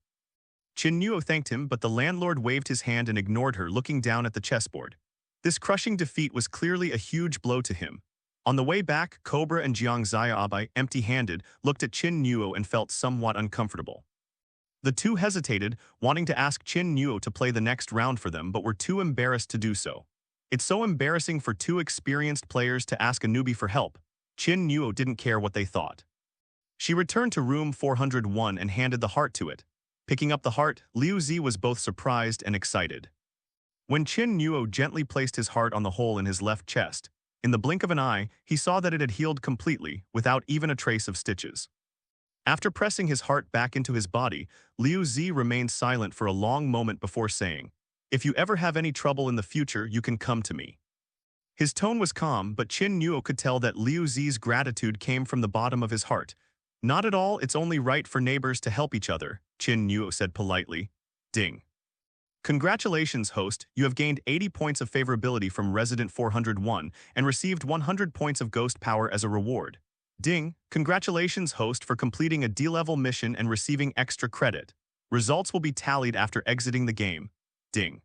Qin Nuo thanked him, but the landlord waved his hand and ignored her, looking down at the chessboard. This crushing defeat was clearly a huge blow to him. On the way back, Cobra and Jiang Xiaobai, empty-handed, looked at Qin Nuo and felt somewhat uncomfortable. The two hesitated, wanting to ask Qin Nuo to play the next round for them, but were too embarrassed to do so. It's so embarrassing for 2 experienced players to ask a newbie for help. Qin Nuo didn't care what they thought. She returned to room 401 and handed the heart to it. Picking up the heart, Liu Zi was both surprised and excited. When Qin Nuo gently placed his heart on the hole in his left chest, in the blink of an eye, he saw that it had healed completely, without even a trace of stitches. After pressing his heart back into his body, Liu Zi remained silent for a long moment before saying, "If you ever have any trouble in the future, you can come to me." His tone was calm, but Qin Nuo could tell that Liu Zi's gratitude came from the bottom of his heart. "Not at all, it's only right for neighbors to help each other," Qin Nuo said politely. Ding. "Congratulations, host, you have gained 80 points of favorability from Resident 401 and received 100 points of ghost power as a reward." Ding. "Congratulations, host, for completing a D-level mission and receiving extra credit. Results will be tallied after exiting the game." Ding.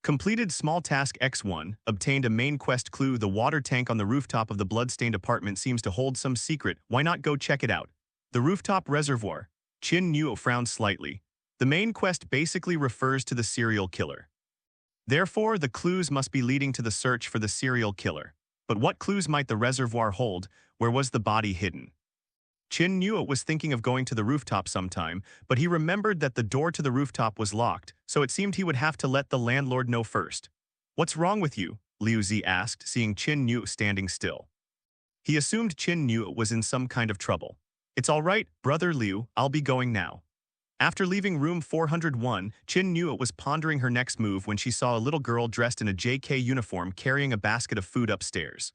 Completed small task X1, obtained a main quest clue. The water tank on the rooftop of the bloodstained apartment seems to hold some secret. Why not go check it out? The rooftop reservoir. Qin Nuo frowned slightly. The main quest basically refers to the serial killer. Therefore, the clues must be leading to the search for the serial killer. But what clues might the reservoir hold? Where was the body hidden? Qin Nuo was thinking of going to the rooftop sometime, but he remembered that the door to the rooftop was locked, so it seemed he would have to let the landlord know first. "What's wrong with you?" Liu Zi asked, seeing Qin Nuo standing still. He assumed Qin Nuo was in some kind of trouble. "It's all right, brother Liu, I'll be going now." After leaving room 401, Qin Nuo was pondering her next move when she saw a little girl dressed in a JK uniform carrying a basket of food upstairs.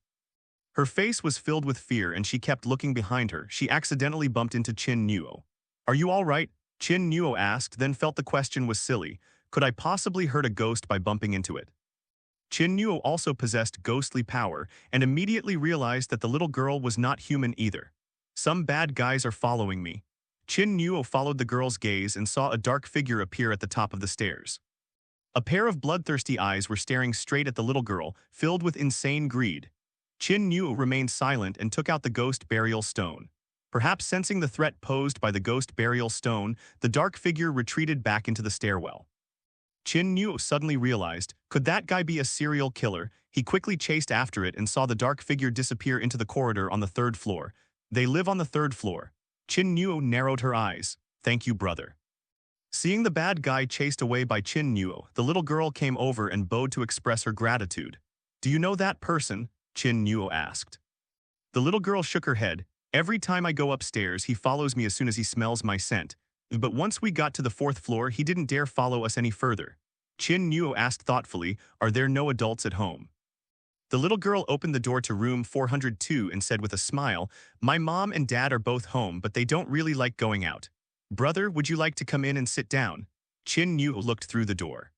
Her face was filled with fear and she kept looking behind her. She accidentally bumped into Qin Nuo. "Are you all right?" Qin Nuo asked, then felt the question was silly. Could I possibly hurt a ghost by bumping into it? Qin Nuo also possessed ghostly power and immediately realized that the little girl was not human either. "Some bad guys are following me." Qin Nuo followed the girl's gaze and saw a dark figure appear at the top of the stairs. A pair of bloodthirsty eyes were staring straight at the little girl, filled with insane greed. Qin Nuo remained silent and took out the ghost burial stone. Perhaps sensing the threat posed by the ghost burial stone, the dark figure retreated back into the stairwell. Qin Nuo suddenly realized, could that guy be a serial killer? He quickly chased after it and saw the dark figure disappear into the corridor on the 3rd floor. "They live on the 3rd floor. Qin Nuo narrowed her eyes. "Thank you, brother." Seeing the bad guy chased away by Qin Nuo, the little girl came over and bowed to express her gratitude. "Do you know that person?" Qin Nuo asked. The little girl shook her head. "Every time I go upstairs, he follows me as soon as he smells my scent. But once we got to the 4th floor, he didn't dare follow us any further." Qin Nuo asked thoughtfully, "Are there no adults at home?" The little girl opened the door to room 402 and said with a smile, "My mom and dad are both home, but they don't really like going out. Brother, would you like to come in and sit down?" Qin Nuo looked through the door.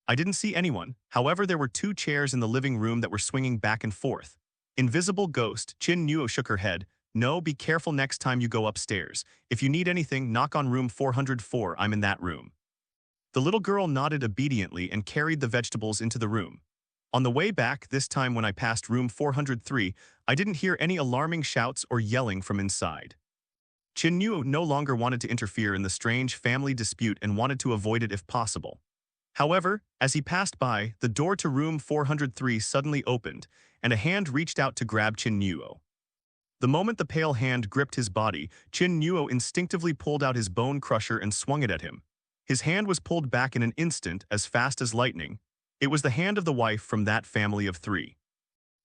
I didn't see anyone. However, there were 2 chairs in the living room that were swinging back and forth. "Invisible ghost." Qin Nuo shook her head. "No, be careful next time you go upstairs. If you need anything, knock on room 404. I'm in that room." The little girl nodded obediently and carried the vegetables into the room. On the way back, this time when I passed room 403, I didn't hear any alarming shouts or yelling from inside. Qin Nuo no longer wanted to interfere in the strange family dispute and wanted to avoid it if possible. However, as he passed by, the door to room 403 suddenly opened, and a hand reached out to grab Qin Nuo. The moment the pale hand gripped his body, Qin Nuo instinctively pulled out his bone crusher and swung it at him. His hand was pulled back in an instant, as fast as lightning. It was the hand of the wife from that family of 3.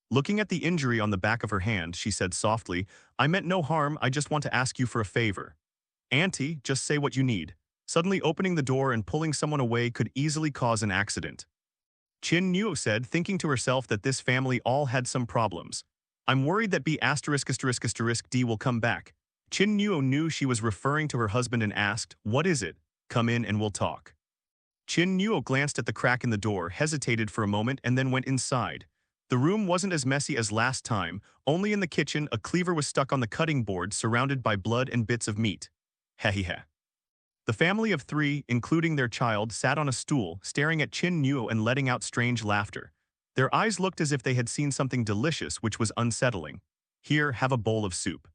Looking at the injury on the back of her hand, she said softly, "I meant no harm, I just want to ask you for a favor." "Auntie, just say what you need." Suddenly opening the door and pulling someone away could easily cause an accident. Qin Nuo said, thinking to herself that this family all had some problems. "I'm worried that B******D will come back." Qin Nuo knew she was referring to her husband and asked, "What is it? Come in and we'll talk." Qin Nuo glanced at the crack in the door, hesitated for a moment, and then went inside. The room wasn't as messy as last time. Only in the kitchen, a cleaver was stuck on the cutting board, surrounded by blood and bits of meat. Hehehe. The family of 3, including their child, sat on a stool, staring at Qin Nuo and letting out strange laughter. Their eyes looked as if they had seen something delicious, which was unsettling. "Here, have a bowl of soup."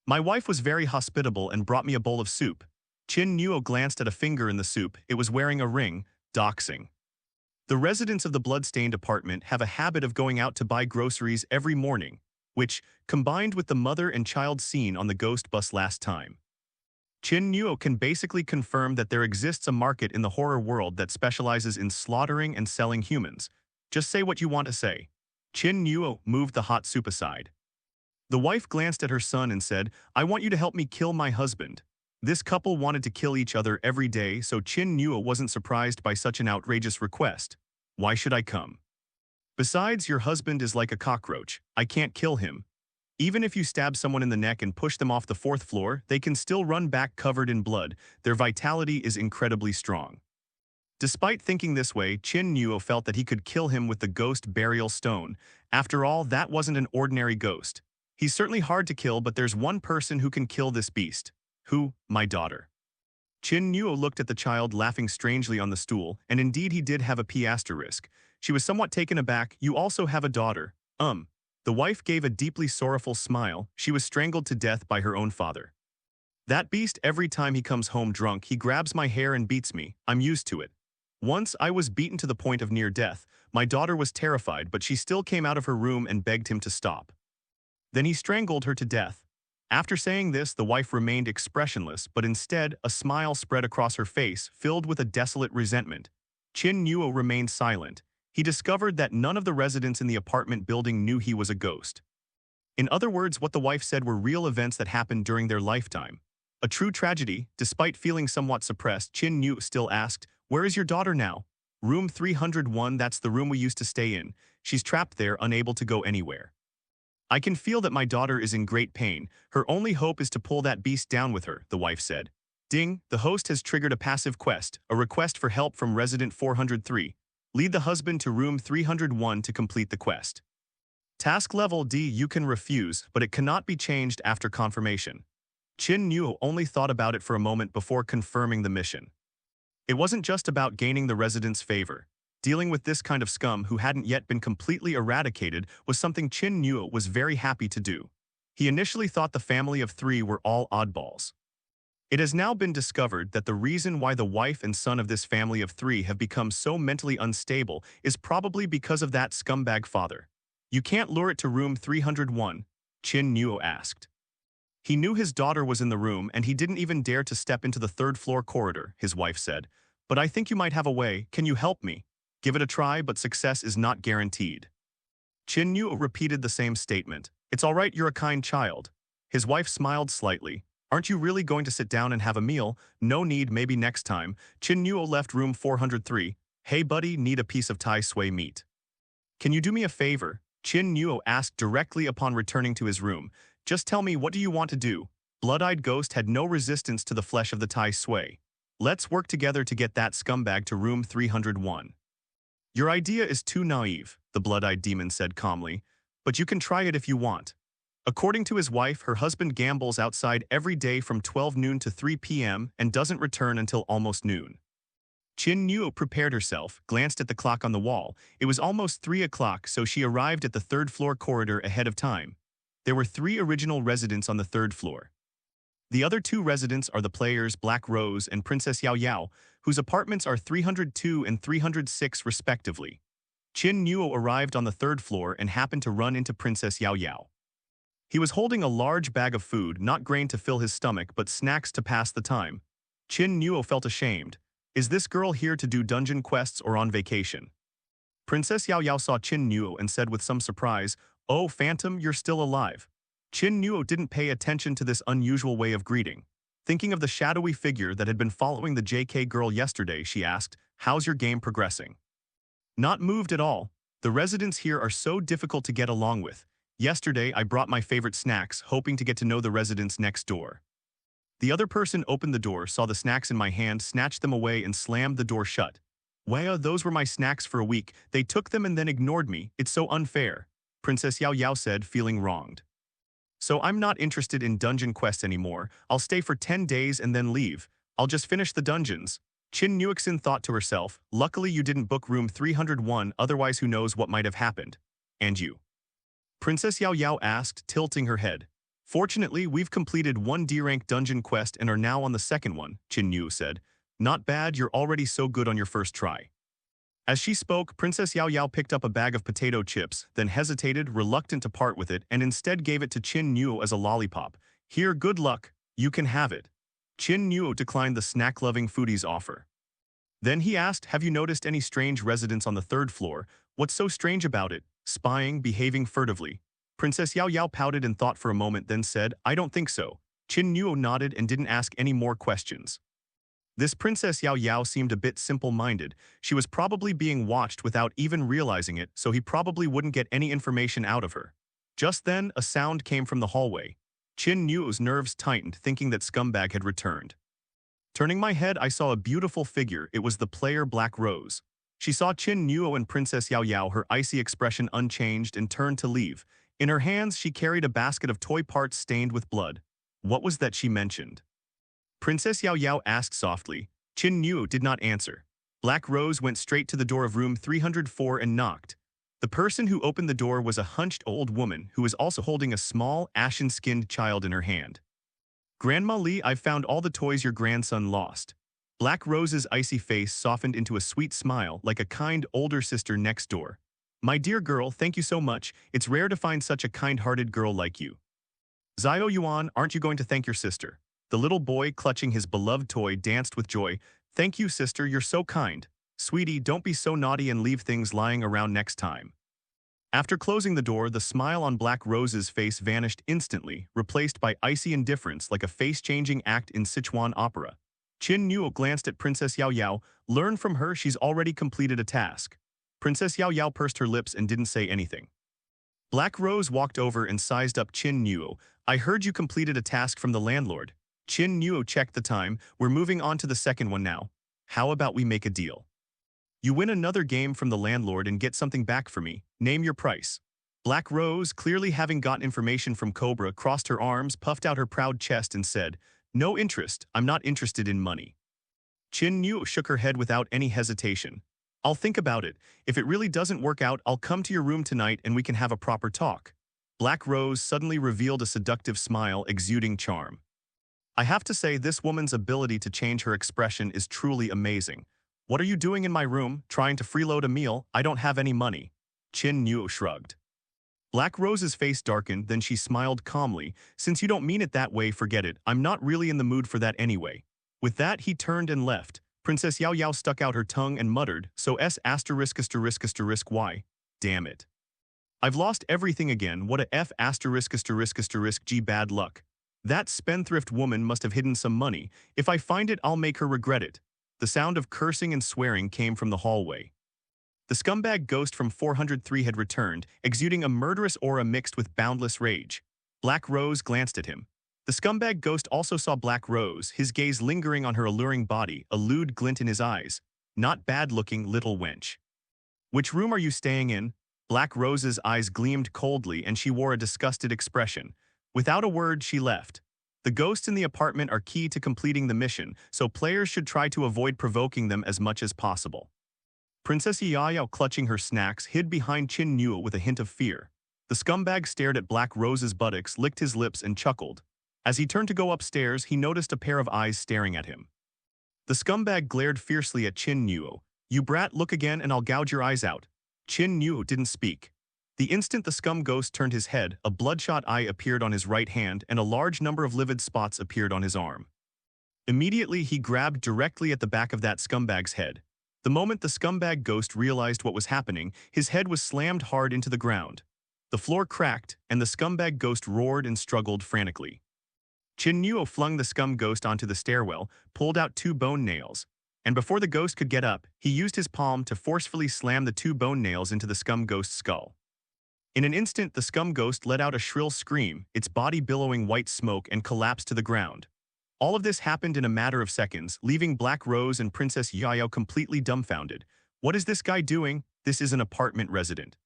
"My wife was very hospitable and brought me a bowl of soup." Qin Nuo glanced at a finger in the soup. It was wearing a ring. Doxing. The residents of the blood-stained apartment have a habit of going out to buy groceries every morning, which, combined with the mother and child scene on the ghost bus last time, Qin Nuo can basically confirm that there exists a market in the horror world that specializes in slaughtering and selling humans. Just say what you want to say. Qin Nuo moved the hot soup aside. The wife glanced at her son and said, "I want you to help me kill my husband." This couple wanted to kill each other every day, so Qin Nuo wasn't surprised by such an outrageous request. "Why should I come? Besides, your husband is like a cockroach. I can't kill him. Even if you stab someone in the neck and push them off the 4th floor, they can still run back covered in blood. Their vitality is incredibly strong." Despite thinking this way, Qin Nuo felt that he could kill him with the ghost burial stone. After all, that wasn't an ordinary ghost. He's certainly hard to kill, but there's one person who can kill this beast. "Who? My daughter." Qin Nuo looked at the child laughing strangely on the stool, and indeed he did have a P***. She was somewhat taken aback. "You also have a daughter." The wife gave a deeply sorrowful smile. She was strangled to death by her own father. "That beast, every time he comes home drunk, he grabs my hair and beats me. I'm used to it. Once I was beaten to the point of near death. My daughter was terrified, but she still came out of her room and begged him to stop. Then he strangled her to death." After saying this, the wife remained expressionless, but instead, a smile spread across her face, filled with a desolate resentment. Qin Nuo remained silent. He discovered that none of the residents in the apartment building knew he was a ghost. In other words, what the wife said were real events that happened during their lifetime. A true tragedy. Despite feeling somewhat suppressed, Qin Nuo still asked, "Where is your daughter now?" "Room 301, that's the room we used to stay in. She's trapped there, unable to go anywhere. I can feel that my daughter is in great pain. Her only hope is to pull that beast down with her," the wife said. Ding, the host has triggered a passive quest, a request for help from resident 403. Lead the husband to room 301 to complete the quest. Task level D. You can refuse, but it cannot be changed after confirmation. Qin Nuo only thought about it for a moment before confirming the mission. It wasn't just about gaining the residents' favor. Dealing with this kind of scum who hadn't yet been completely eradicated was something Qin Nuo was very happy to do. He initially thought the family of three were all oddballs. It has now been discovered that the reason why the wife and son of this family of three have become so mentally unstable is probably because of that scumbag father. "You can't lure it to room 301, Qin Nuo asked. He knew his daughter was in the room and he didn't even dare to step into the third-floor corridor, his wife said. "But I think you might have a way. Can you help me? Give it a try, but success is not guaranteed." Qin Nuo repeated the same statement. "It's all right, you're a kind child." His wife smiled slightly. "Aren't you really going to sit down and have a meal?" "No need, maybe next time." Qin Nuo left room 403. "Hey buddy, need a piece of Thai sui meat." "Can you do me a favor?" Qin Nuo asked directly upon returning to his room. "Just tell me, what do you want to do?" Blood-eyed Ghost had no resistance to the flesh of the Thai sui. "Let's work together to get that scumbag to room 301. "Your idea is too naive," the blood-eyed demon said calmly, "but you can try it if you want." According to his wife, her husband gambles outside every day from 12 noon to 3 p.m. and doesn't return until almost noon. Qin Nuo prepared herself, glanced at the clock on the wall. It was almost 3 o'clock, so she arrived at the third-floor corridor ahead of time. There were 3 original residents on the third floor. The other 2 residents are the players Black Rose and Princess Yao Yao, whose apartments are 302 and 306 respectively. Qin Nuo arrived on the third floor and happened to run into Princess Yao Yao. He was holding a large bag of food, not grain to fill his stomach, but snacks to pass the time. Qin Nuo felt ashamed. Is this girl here to do dungeon quests or on vacation? Princess Yao Yao saw Qin Nuo and said with some surprise, "Oh, Phantom, you're still alive." Qin Nuo didn't pay attention to this unusual way of greeting. Thinking of the shadowy figure that had been following the JK girl yesterday, she asked, "How's your game progressing?" "Not moved at all. The residents here are so difficult to get along with. Yesterday, I brought my favorite snacks, hoping to get to know the residents next door." The other person opened the door, saw the snacks in my hand, snatched them away, and slammed the door shut. "Wow, those were my snacks for a week. They took them and then ignored me. It's so unfair," Princess Yao Yao said, feeling wronged. "So I'm not interested in dungeon quests anymore. I'll stay for 10 days and then leave. I'll just finish the dungeons." Qin Nuixin thought to herself, "Luckily you didn't book room 301, otherwise who knows what might have happened." "And you?" Princess Yao Yao asked, tilting her head. "Fortunately, we've completed 1 D-rank dungeon quest and are now on the second one," Qin Nuo said. "Not bad, you're already so good on your first try." As she spoke, Princess Yao Yao picked up a bag of potato chips, then hesitated, reluctant to part with it, and instead gave it to Qin Nuo as a lollipop. "Here, good luck. You can have it." Qin Nuo declined the snack-loving foodie's offer. Then he asked, "Have you noticed any strange residents on the third floor? What's so strange about it? Spying, behaving furtively?" Princess Yao Yao pouted and thought for a moment, then said, "I don't think so." Qin Nuo nodded and didn't ask any more questions. This Princess Yao Yao seemed a bit simple-minded. She was probably being watched without even realizing it, so he probably wouldn't get any information out of her. Just then, a sound came from the hallway. Qin Nuo's nerves tightened, thinking that Scumbag had returned. Turning my head, I saw a beautiful figure. It was the player Black Rose. She saw Qin Nuo and Princess Yao Yao, her icy expression unchanged, and turned to leave. In her hands, she carried a basket of toy parts stained with blood. What was that she mentioned? Princess Yao Yao asked softly. Qin Nuo did not answer. Black Rose went straight to the door of room 304 and knocked. The person who opened the door was a hunched old woman who was also holding a small, ashen-skinned child in her hand. "Grandma Li, I've found all the toys your grandson lost." Black Rose's icy face softened into a sweet smile, like a kind older sister next door. "My dear girl, thank you so much. It's rare to find such a kind-hearted girl like you." Zio Yuan, aren't you going to thank your sister? The little boy clutching his beloved toy danced with joy. Thank you, sister, you're so kind. Sweetie, don't be so naughty and leave things lying around next time. After closing the door, the smile on Black Rose's face vanished instantly, replaced by icy indifference like a face-changing act in Sichuan opera. Qin Nuo glanced at Princess Yao Yao. Learn from her, she's already completed a task. Princess Yao Yao pursed her lips and didn't say anything. Black Rose walked over and sized up Qin Nuo. I heard you completed a task from the landlord. Qin Nuo checked the time. We're moving on to the second one now. How about we make a deal? You win another game from the landlord and get something back for me. Name your price. Black Rose, clearly having got information from Cobra, crossed her arms, puffed out her proud chest and said, No interest, I'm not interested in money. Qin Nuo shook her head without any hesitation. I'll think about it. If it really doesn't work out, I'll come to your room tonight and we can have a proper talk. Black Rose suddenly revealed a seductive smile exuding charm. I have to say, this woman's ability to change her expression is truly amazing. What are you doing in my room, trying to freeload a meal? I don't have any money. Qin Nuo shrugged. Black Rose's face darkened, then she smiled calmly. Since you don't mean it that way, forget it. I'm not really in the mood for that anyway. With that, he turned and left. Princess Yao Yao stuck out her tongue and muttered, so S******y. Damn it. I've lost everything again. What a F******G bad luck. That spendthrift woman must have hidden some money. If I find it, I'll make her regret it. The sound of cursing and swearing came from the hallway. The scumbag ghost from 403 had returned, exuding a murderous aura mixed with boundless rage. Black Rose glanced at him. The scumbag ghost also saw Black Rose, his gaze lingering on her alluring body, a lewd glint in his eyes. Not bad-looking, little wench. Which room are you staying in? Black Rose's eyes gleamed coldly and she wore a disgusted expression. Without a word, she left. The ghosts in the apartment are key to completing the mission, so players should try to avoid provoking them as much as possible. Princess Yao Yao, clutching her snacks, hid behind Qin Nuo with a hint of fear. The scumbag stared at Black Rose's buttocks, licked his lips, and chuckled. As he turned to go upstairs, he noticed a pair of eyes staring at him. The scumbag glared fiercely at Qin Nuo. You brat, look again and I'll gouge your eyes out. Qin Nuo didn't speak. The instant the scum ghost turned his head, a bloodshot eye appeared on his right hand and a large number of livid spots appeared on his arm. Immediately, he grabbed directly at the back of that scumbag's head. The moment the scumbag ghost realized what was happening, his head was slammed hard into the ground. The floor cracked, and the scumbag ghost roared and struggled frantically. Qin Nuo flung the scum ghost onto the stairwell, pulled out 2 bone nails, and before the ghost could get up, he used his palm to forcefully slam the 2 bone nails into the scum ghost's skull. In an instant, the scum ghost let out a shrill scream, its body billowing white smoke, and collapsed to the ground. All of this happened in a matter of seconds, leaving Black Rose and Princess Yao Yao completely dumbfounded. What is this guy doing? This is an apartment resident.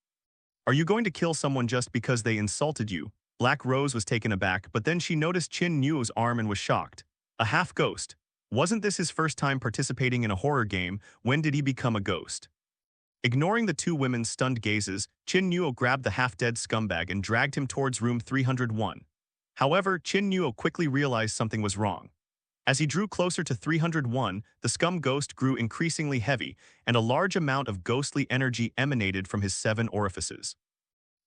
Are you going to kill someone just because they insulted you? Black Rose was taken aback, but then she noticed Qin Nuo's arm and was shocked. A half-ghost. Wasn't this his first time participating in a horror game? When did he become a ghost? Ignoring the 2 women's stunned gazes, Qin Nuo grabbed the half-dead scumbag and dragged him towards room 301. However, Qin Nuo quickly realized something was wrong. As he drew closer to 301, the scum ghost grew increasingly heavy, and a large amount of ghostly energy emanated from his 7 orifices.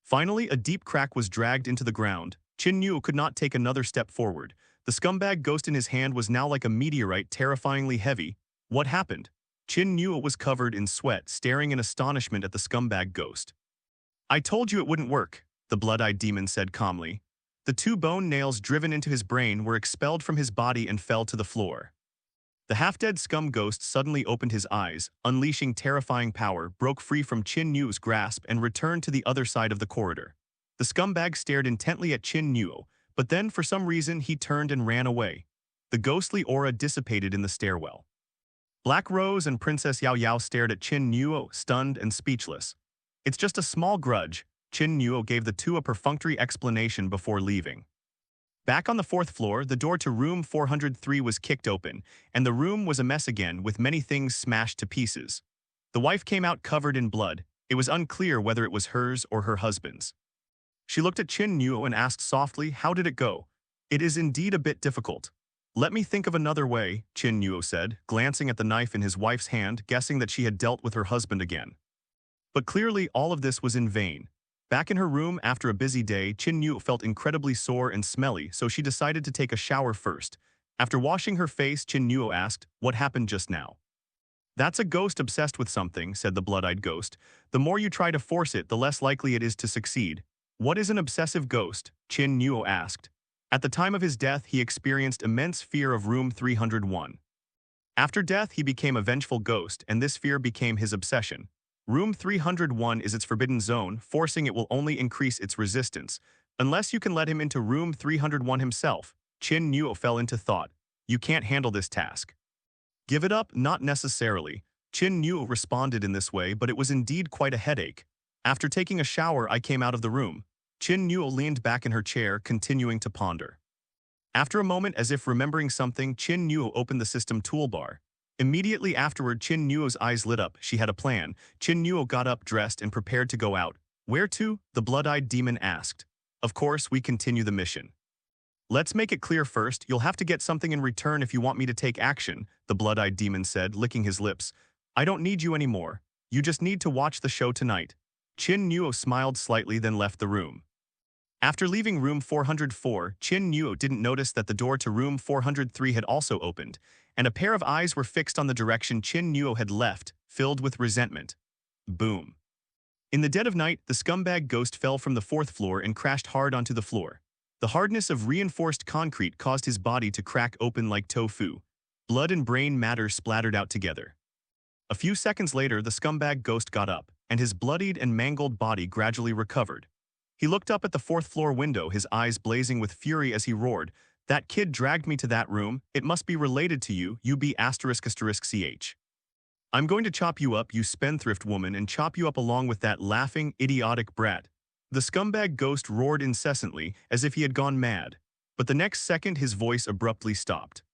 Finally, a deep crack was dragged into the ground. Qin Nuo could not take another step forward. The scumbag ghost in his hand was now like a meteorite, terrifyingly heavy. What happened? Qin Nuo was covered in sweat, staring in astonishment at the scumbag ghost. I told you it wouldn't work, the blood-eyed demon said calmly. The 2 bone nails driven into his brain were expelled from his body and fell to the floor. The half-dead scum ghost suddenly opened his eyes, unleashing terrifying power, broke free from Qin Nuo's grasp and returned to the other side of the corridor. The scumbag stared intently at Qin Nuo, but then for some reason he turned and ran away. The ghostly aura dissipated in the stairwell. Black Rose and Princess Yao Yao stared at Qin Nuo, stunned and speechless. It's just a small grudge. Qin Nuo gave the 2 a perfunctory explanation before leaving. Back on the 4th floor, the door to room 403 was kicked open, and the room was a mess again with many things smashed to pieces. The wife came out covered in blood. It was unclear whether it was hers or her husband's. She looked at Qin Nuo and asked softly, how did it go? It is indeed a bit difficult. Let me think of another way, Qin Nuo said, glancing at the knife in his wife's hand, guessing that she had dealt with her husband again. But clearly all of this was in vain. Back in her room after a busy day, Qin Nuo felt incredibly sore and smelly, so she decided to take a shower first. After washing her face, Qin Nuo asked, "What happened just now?" "That's a ghost obsessed with something," said the blood-eyed ghost. "The more you try to force it, the less likely it is to succeed." "What is an obsessive ghost?" Qin Nuo asked. At the time of his death, he experienced immense fear of room 301. After death, he became a vengeful ghost, and this fear became his obsession. Room 301 is its forbidden zone, forcing it will only increase its resistance. Unless you can let him into room 301 himself. Qin Nuo fell into thought. "You can't handle this task." "Give it up, not necessarily." Qin Nuo responded in this way, but it was indeed quite a headache. "After taking a shower, I came out of the room." Qin Nuo leaned back in her chair, continuing to ponder. After a moment, as if remembering something, Qin Nuo opened the system toolbar. Immediately afterward, Qin Nuo's eyes lit up. She had a plan. Qin Nuo got up, dressed, and prepared to go out. "Where to?" the blood-eyed demon asked. "Of course, we continue the mission." "Let's make it clear first, you'll have to get something in return if you want me to take action," the blood-eyed demon said, licking his lips. "I don't need you anymore. You just need to watch the show tonight." Qin Nuo smiled slightly, then left the room. After leaving room 404, Qin Nuo didn't notice that the door to room 403 had also opened, and a pair of eyes were fixed on the direction Qin Nuo had left, filled with resentment. Boom. In the dead of night, the scumbag ghost fell from the fourth floor and crashed hard onto the floor. The hardness of reinforced concrete caused his body to crack open like tofu. Blood and brain matter splattered out together. A few seconds later, the scumbag ghost got up, and his bloodied and mangled body gradually recovered. He looked up at the fourth-floor window, his eyes blazing with fury as he roared, "That kid dragged me to that room. It must be related to you, UB***ch. I'm going to chop you up, you spendthrift woman, and chop you up along with that laughing, idiotic brat." The scumbag ghost roared incessantly, as if he had gone mad. But the next second, his voice abruptly stopped.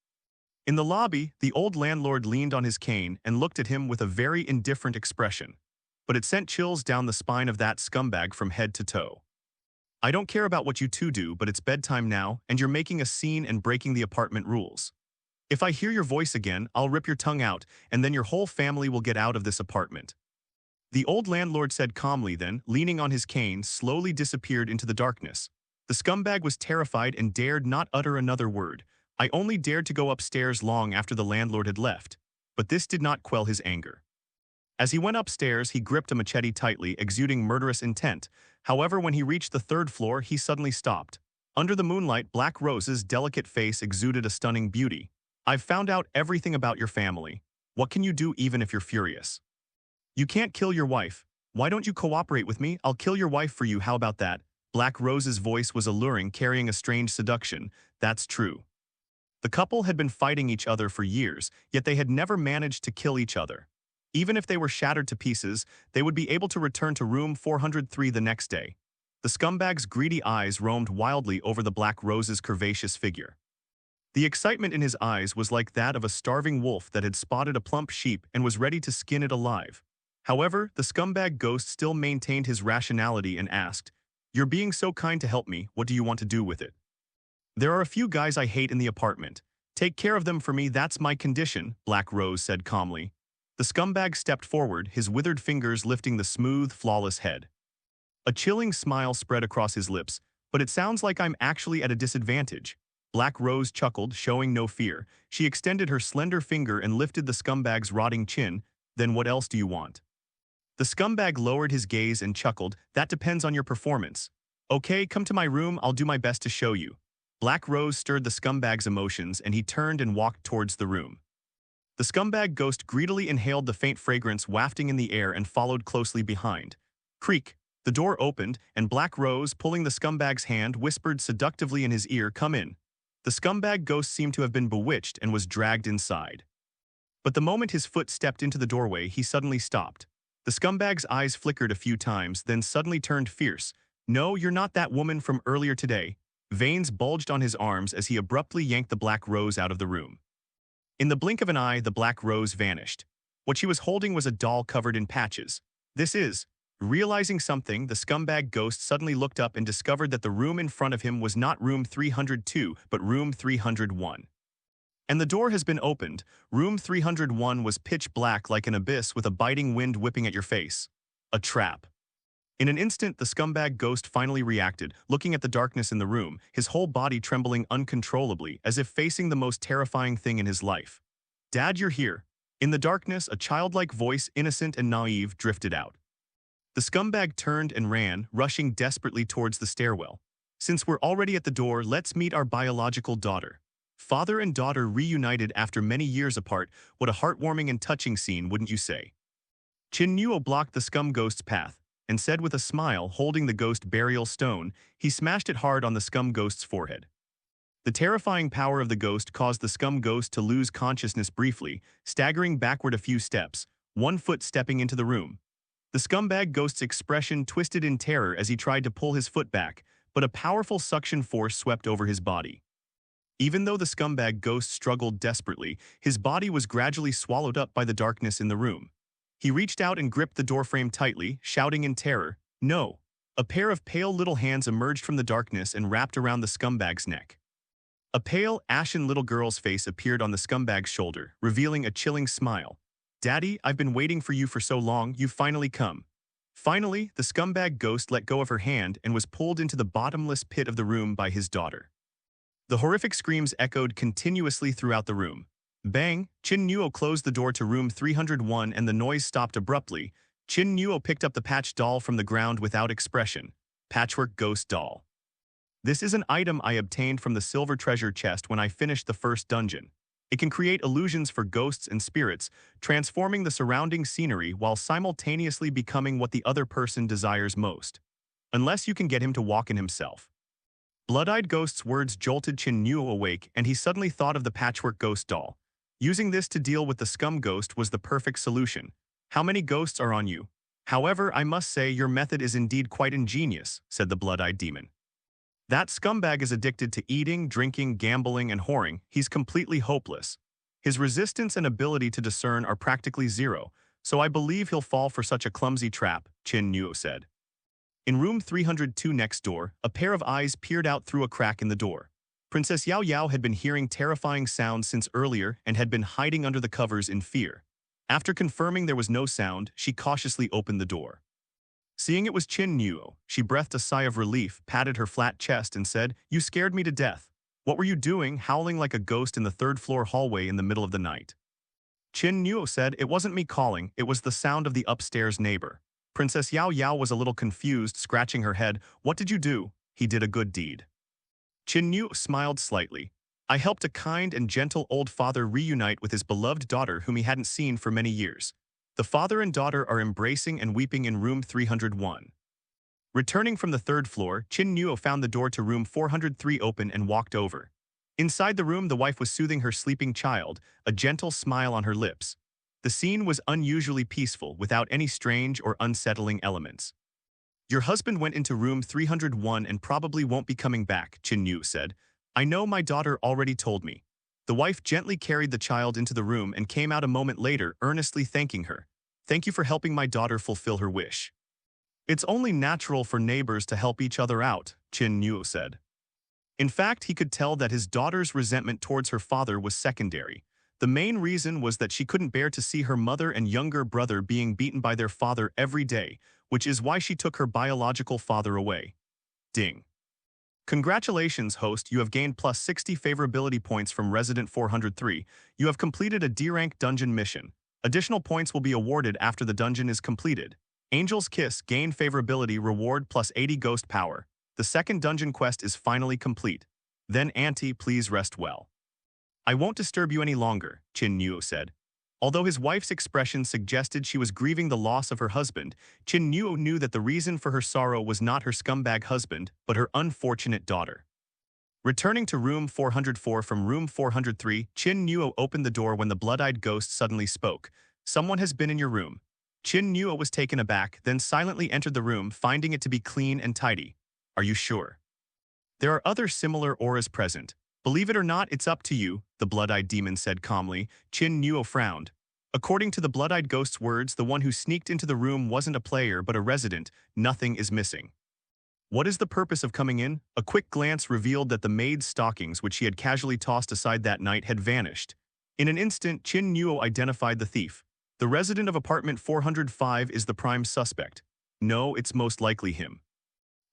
In the lobby, the old landlord leaned on his cane and looked at him with a very indifferent expression. But it sent chills down the spine of that scumbag from head to toe. "I don't care about what you two do, but it's bedtime now, and you're making a scene and breaking the apartment rules. If I hear your voice again, I'll rip your tongue out, and then your whole family will get out of this apartment." The old landlord said calmly, then, leaning on his cane, slowly disappeared into the darkness. The scumbag was terrified and dared not utter another word. I only dared to go upstairs long after the landlord had left. But this did not quell his anger. As he went upstairs, he gripped a machete tightly, exuding murderous intent. However, when he reached the third floor, he suddenly stopped. Under the moonlight, Black Rose's delicate face exuded a stunning beauty. "I've found out everything about your family. What can you do even if you're furious? You can't kill your wife. Why don't you cooperate with me? I'll kill your wife for you, how about that?" Black Rose's voice was alluring, carrying a strange seduction. That's true. The couple had been fighting each other for years, yet they had never managed to kill each other. Even if they were shattered to pieces, they would be able to return to room 403 the next day. The scumbag's greedy eyes roamed wildly over the Black Rose's curvaceous figure. The excitement in his eyes was like that of a starving wolf that had spotted a plump sheep and was ready to skin it alive. However, the scumbag ghost still maintained his rationality and asked, "You're being so kind to help me, what do you want to do with it?" "There are a few guys I hate in the apartment. Take care of them for me, that's my condition," Black Rose said calmly. The scumbag stepped forward, his withered fingers lifting the smooth, flawless head. A chilling smile spread across his lips. "But it sounds like I'm actually at a disadvantage." Black Rose chuckled, showing no fear. She extended her slender finger and lifted the scumbag's rotting chin. "Then what else do you want?" The scumbag lowered his gaze and chuckled. "That depends on your performance." "Okay, come to my room, I'll do my best to show you." Black Rose stirred the scumbag's emotions, and he turned and walked towards the room. The scumbag ghost greedily inhaled the faint fragrance wafting in the air and followed closely behind. Creak! The door opened, and Black Rose, pulling the scumbag's hand, whispered seductively in his ear, "Come in." The scumbag ghost seemed to have been bewitched and was dragged inside. But the moment his foot stepped into the doorway, he suddenly stopped. The scumbag's eyes flickered a few times, then suddenly turned fierce. "No, you're not that woman from earlier today." Veins bulged on his arms as he abruptly yanked the Black Rose out of the room. In the blink of an eye, the Black Rose vanished. What she was holding was a doll covered in patches. Realizing something, the scumbag ghost suddenly looked up and discovered that the room in front of him was not room 302, but room 301. "And the door has been opened." Room 301 was pitch black like an abyss with a biting wind whipping at your face. A trap. In an instant, the scumbag ghost finally reacted, looking at the darkness in the room, his whole body trembling uncontrollably, as if facing the most terrifying thing in his life. "Dad, you're here." In the darkness, a childlike voice, innocent and naive, drifted out. The scumbag turned and ran, rushing desperately towards the stairwell. "Since we're already at the door, let's meet our biological daughter." Father and daughter reunited after many years apart. What a heartwarming and touching scene, wouldn't you say? Qin Nuo blocked the scum ghost's path, and said with a smile, holding the ghost burial stone, he smashed it hard on the scum ghost's forehead. The terrifying power of the ghost caused the scum ghost to lose consciousness briefly, staggering backward a few steps, one foot stepping into the room. The scumbag ghost's expression twisted in terror as he tried to pull his foot back, but a powerful suction force swept over his body. Even though the scumbag ghost struggled desperately, his body was gradually swallowed up by the darkness in the room. He reached out and gripped the doorframe tightly, shouting in terror, "No!" A pair of pale little hands emerged from the darkness and wrapped around the scumbag's neck. A pale, ashen little girl's face appeared on the scumbag's shoulder, revealing a chilling smile. "Daddy, I've been waiting for you for so long, you've finally come." Finally, the scumbag ghost let go of her hand and was pulled into the bottomless pit of the room by his daughter. The horrific screams echoed continuously throughout the room. Bang! Qin Nuo closed the door to room 301 and the noise stopped abruptly. Qin Nuo picked up the patch doll from the ground without expression. Patchwork ghost doll. "This is an item I obtained from the silver treasure chest when I finished the first dungeon. It can create illusions for ghosts and spirits, transforming the surrounding scenery while simultaneously becoming what the other person desires most. Unless you can get him to walk in himself." Blood-eyed Ghost's words jolted Qin Nuo awake, and he suddenly thought of the patchwork ghost doll. Using this to deal with the scum ghost was the perfect solution. "How many ghosts are on you? However, I must say your method is indeed quite ingenious," said the blood-eyed demon. "That scumbag is addicted to eating, drinking, gambling, and whoring. He's completely hopeless. His resistance and ability to discern are practically zero, so I believe he'll fall for such a clumsy trap," Qin Nuo said. In room 302 next door, a pair of eyes peered out through a crack in the door. Princess Yao Yao had been hearing terrifying sounds since earlier and had been hiding under the covers in fear. After confirming there was no sound, she cautiously opened the door. Seeing it was Qin Nuo, she breathed a sigh of relief, patted her flat chest, and said, "You scared me to death. What were you doing, howling like a ghost in the third-floor hallway in the middle of the night?" Qin Nuo said, "It wasn't me calling, it was the sound of the upstairs neighbor." Princess Yao Yao was a little confused, scratching her head. "What did you do?" "He did a good deed." Qin Nuo smiled slightly. "I helped a kind and gentle old father reunite with his beloved daughter whom he hadn't seen for many years. The father and daughter are embracing and weeping in room 301. Returning from the third floor, Qin Nuo found the door to room 403 open and walked over. Inside the room, the wife was soothing her sleeping child, a gentle smile on her lips. The scene was unusually peaceful, without any strange or unsettling elements. "Your husband went into room 301 and probably won't be coming back," Qin Nuo said. "I know, my daughter already told me." The wife gently carried the child into the room and came out a moment later, earnestly thanking her. "Thank you for helping my daughter fulfill her wish." "It's only natural for neighbors to help each other out," Qin Nuo said. In fact, he could tell that his daughter's resentment towards her father was secondary. The main reason was that she couldn't bear to see her mother and younger brother being beaten by their father every day, which is why she took her biological father away. Ding. "Congratulations, host, you have gained plus 60 favorability points from Resident 403. You have completed a D-rank dungeon mission. Additional points will be awarded after the dungeon is completed. Angel's Kiss, gain favorability reward plus 80 ghost power. The second dungeon quest is finally complete. Then Auntie, please rest well." "I won't disturb you any longer," Qin Nuo said. Although his wife's expression suggested she was grieving the loss of her husband, Qin Nuo knew that the reason for her sorrow was not her scumbag husband, but her unfortunate daughter. Returning to room 404 from room 403, Qin Nuo opened the door when the blood-eyed ghost suddenly spoke. "Someone has been in your room." Qin Nuo was taken aback, then silently entered the room, finding it to be clean and tidy. "Are you sure?" "There are other similar auras present. Believe it or not, it's up to you," the blood-eyed demon said calmly. Qin Nuo frowned. According to the blood-eyed ghost's words, the one who sneaked into the room wasn't a player but a resident. Nothing is missing. "What is the purpose of coming in?" A quick glance revealed that the maid's stockings, which she had casually tossed aside that night, had vanished. In an instant, Qin Nuo identified the thief. "The resident of apartment 405 is the prime suspect." No, it's most likely him.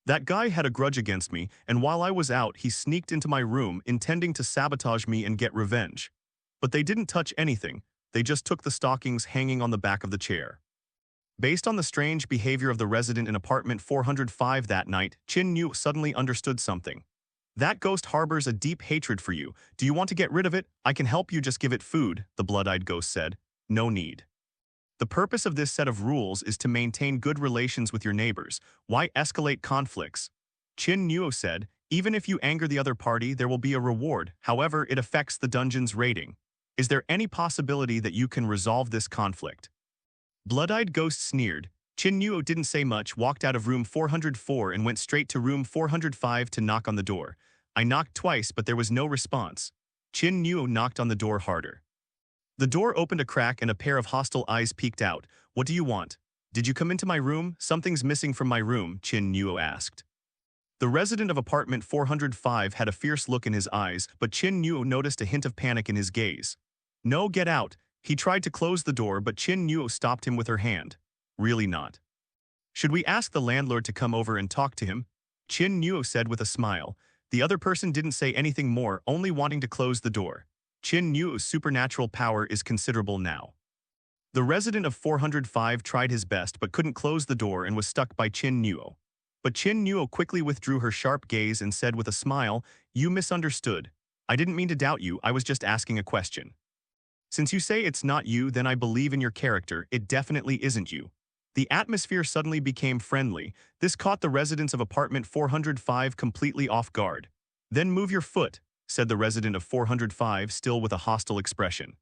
That guy had a grudge against me, and while I was out, he sneaked into my room intending to sabotage me and get revenge. But they didn't touch anything, they just took the stockings hanging on the back of the chair. Based on the strange behavior of the resident in apartment 405 that night, Qin Nuo suddenly understood something. That ghost harbors a deep hatred for you. Do you want to get rid of it? I can help you, just give it food, the blood-eyed ghost said. No need. The purpose of this set of rules is to maintain good relations with your neighbors. Why escalate conflicts? Qin Nuo said, even if you anger the other party, there will be a reward. However, it affects the dungeon's rating. Is there any possibility that you can resolve this conflict? Blood-eyed ghost sneered. Qin Nuo didn't say much, walked out of room 404 and went straight to room 405 to knock on the door. I knocked twice, but there was no response. Qin Nuo knocked on the door harder. The door opened a crack and a pair of hostile eyes peeked out. What do you want? Did you come into my room? Something's missing from my room, Qin Nuo asked. The resident of apartment 405 had a fierce look in his eyes, but Qin Nuo noticed a hint of panic in his gaze. No, get out. He tried to close the door, but Qin Nuo stopped him with her hand. Really not. Should we ask the landlord to come over and talk to him? Qin Nuo said with a smile. The other person didn't say anything more, only wanting to close the door. Qin Nuo's supernatural power is considerable now. The resident of 405 tried his best but couldn't close the door and was stuck by Qin Nuo. But Qin Nuo quickly withdrew her sharp gaze and said with a smile, you misunderstood. I didn't mean to doubt you, I was just asking a question. Since you say it's not you, then I believe in your character, it definitely isn't you. The atmosphere suddenly became friendly. This caught the residents of apartment 405 completely off guard. Then move your foot, said the resident of 405, still with a hostile expression.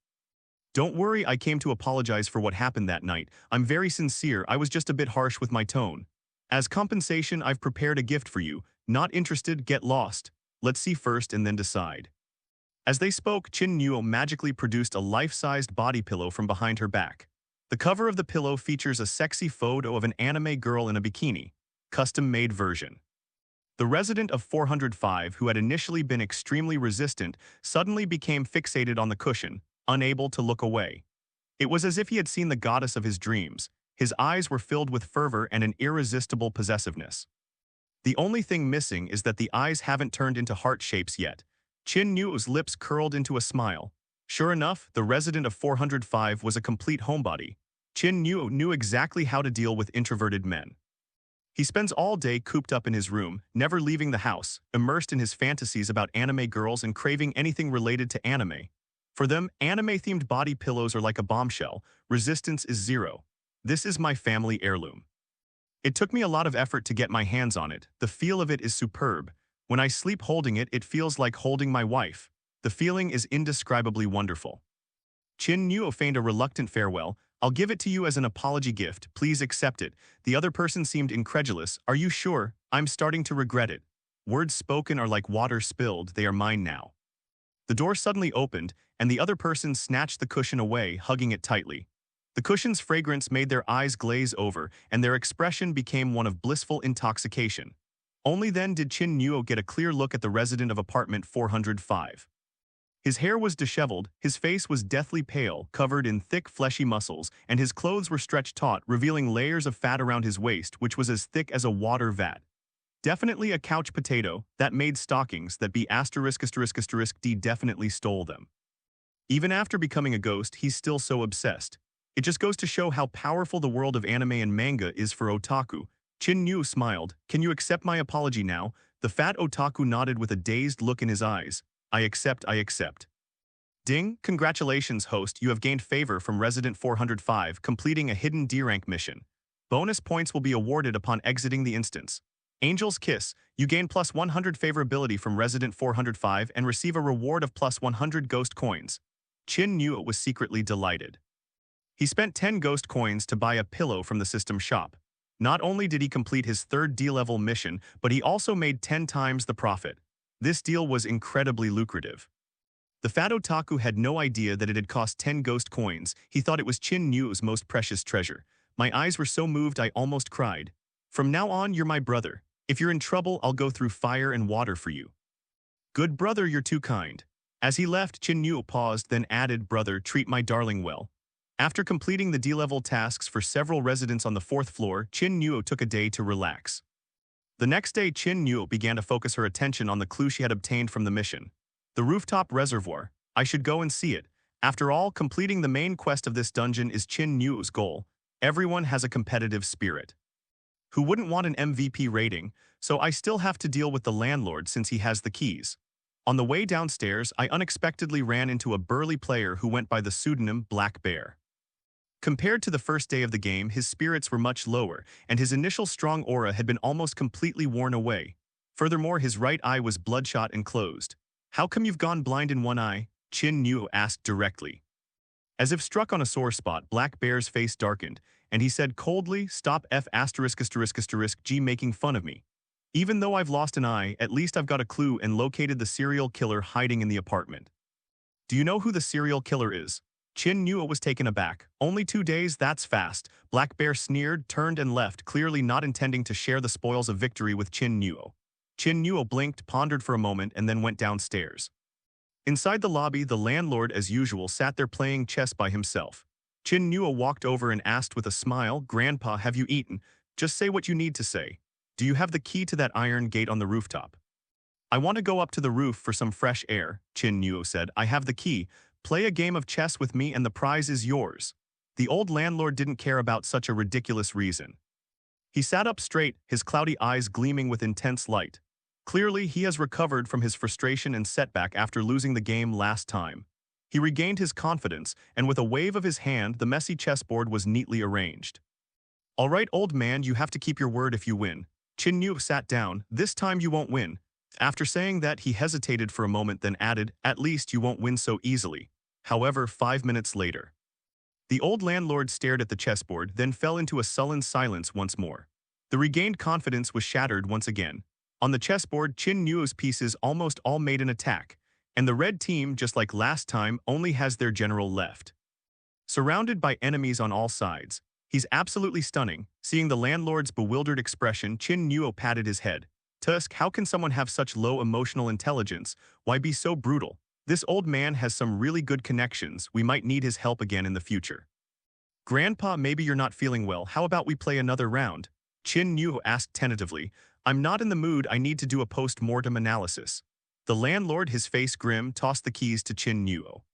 Don't worry, I came to apologize for what happened that night. I'm very sincere, I was just a bit harsh with my tone. As compensation, I've prepared a gift for you. Not interested, get lost. Let's see first and then decide. As they spoke, Qin Nuo magically produced a life-sized body pillow from behind her back. The cover of the pillow features a sexy photo of an anime girl in a bikini, custom-made version. The resident of 405, who had initially been extremely resistant, suddenly became fixated on the cushion, unable to look away. It was as if he had seen the goddess of his dreams. His eyes were filled with fervor and an irresistible possessiveness. The only thing missing is that the eyes haven't turned into heart shapes yet. Qin Nuo's lips curled into a smile. Sure enough, the resident of 405 was a complete homebody. Qin Nuo knew exactly how to deal with introverted men. He spends all day cooped up in his room, never leaving the house, immersed in his fantasies about anime girls and craving anything related to anime. For them, anime-themed body pillows are like a bombshell. Resistance is zero. This is my family heirloom. It took me a lot of effort to get my hands on it. The feel of it is superb. When I sleep holding it, it feels like holding my wife. The feeling is indescribably wonderful. Qin Nuo feigned a reluctant farewell. I'll give it to you as an apology gift. Please accept it. The other person seemed incredulous. Are you sure? I'm starting to regret it. Words spoken are like water spilled. They are mine now. The door suddenly opened, and the other person snatched the cushion away, hugging it tightly. The cushion's fragrance made their eyes glaze over, and their expression became one of blissful intoxication. Only then did Qin Nuo get a clear look at the resident of apartment 405. His hair was disheveled, his face was deathly pale, covered in thick fleshy muscles, and his clothes were stretched taut, revealing layers of fat around his waist, which was as thick as a water vat. Definitely a couch potato, that made stockings, that B******** D definitely stole them. Even after becoming a ghost, he's still so obsessed. It just goes to show how powerful the world of anime and manga is for otaku. Qin Nuo smiled. Can you accept my apology now? The fat otaku nodded with a dazed look in his eyes. I accept, I accept. Ding, congratulations host, you have gained favor from Resident 405, completing a hidden D-rank mission. Bonus points will be awarded upon exiting the instance. Angel's Kiss, you gain plus 100 favorability from Resident 405 and receive a reward of plus 100 ghost coins. Qin Nuo was secretly delighted. He spent 10 ghost coins to buy a pillow from the system shop. Not only did he complete his third D-level mission, but he also made 10 times the profit. This deal was incredibly lucrative. The fat otaku had no idea that it had cost 10 ghost coins. He thought it was Qin Nuo's most precious treasure. My eyes were so moved I almost cried. From now on, you're my brother. If you're in trouble, I'll go through fire and water for you. Good brother, you're too kind. As he left, Qin Nuo paused, then added, brother, treat my darling well. After completing the D-level tasks for several residents on the fourth floor, Qin Nuo took a day to relax. The next day, Qin Nuo began to focus her attention on the clue she had obtained from the mission. The rooftop reservoir. I should go and see it. After all, completing the main quest of this dungeon is Qin Nuo's goal. Everyone has a competitive spirit. Who wouldn't want an MVP rating, so I still have to deal with the landlord since he has the keys. On the way downstairs, I unexpectedly ran into a burly player who went by the pseudonym Black Bear. Compared to the first day of the game, his spirits were much lower, and his initial strong aura had been almost completely worn away. Furthermore, his right eye was bloodshot and closed. How come you've gone blind in one eye? Qin Nuo asked directly. As if struck on a sore spot, Black Bear's face darkened, and he said coldly, "Stop G making fun of me. Even though I've lost an eye, at least I've got a clue and located the serial killer hiding in the apartment." Do you know who the serial killer is? Qin Nuo was taken aback. Only 2 days, that's fast. Black Bear sneered, turned and left, clearly not intending to share the spoils of victory with Qin Nuo. Qin Nuo blinked, pondered for a moment, and then went downstairs. Inside the lobby, the landlord, as usual, sat there playing chess by himself. Qin Nuo walked over and asked with a smile, "Grandpa, have you eaten? Just say what you need to say. Do you have the key to that iron gate on the rooftop?" "I want to go up to the roof for some fresh air," Qin Nuo said. "I have the key. Play a game of chess with me and the prize is yours." The old landlord didn't care about such a ridiculous reason. He sat up straight, his cloudy eyes gleaming with intense light. Clearly, he has recovered from his frustration and setback after losing the game last time. He regained his confidence, and with a wave of his hand, the messy chessboard was neatly arranged. "All right, old man, you have to keep your word if you win." Qin Nuo sat down. "This time you won't win." After saying that, he hesitated for a moment, then added, "At least you won't win so easily." However, 5 minutes later, the old landlord stared at the chessboard, then fell into a sullen silence once more. The regained confidence was shattered once again. On the chessboard, Qin Nuo's pieces almost all made an attack, and the red team, just like last time, only has their general left. Surrounded by enemies on all sides, he's absolutely stunning. Seeing the landlord's bewildered expression, Qin Nuo patted his head. "Tusk, how can someone have such low emotional intelligence? Why be so brutal? This old man has some really good connections. We might need his help again in the future." "Grandpa, maybe you're not feeling well. How about we play another round?" Qin Nuo asked tentatively. "I'm not in the mood. I need to do a post-mortem analysis." The landlord, his face grim, tossed the keys to Qin Nuo.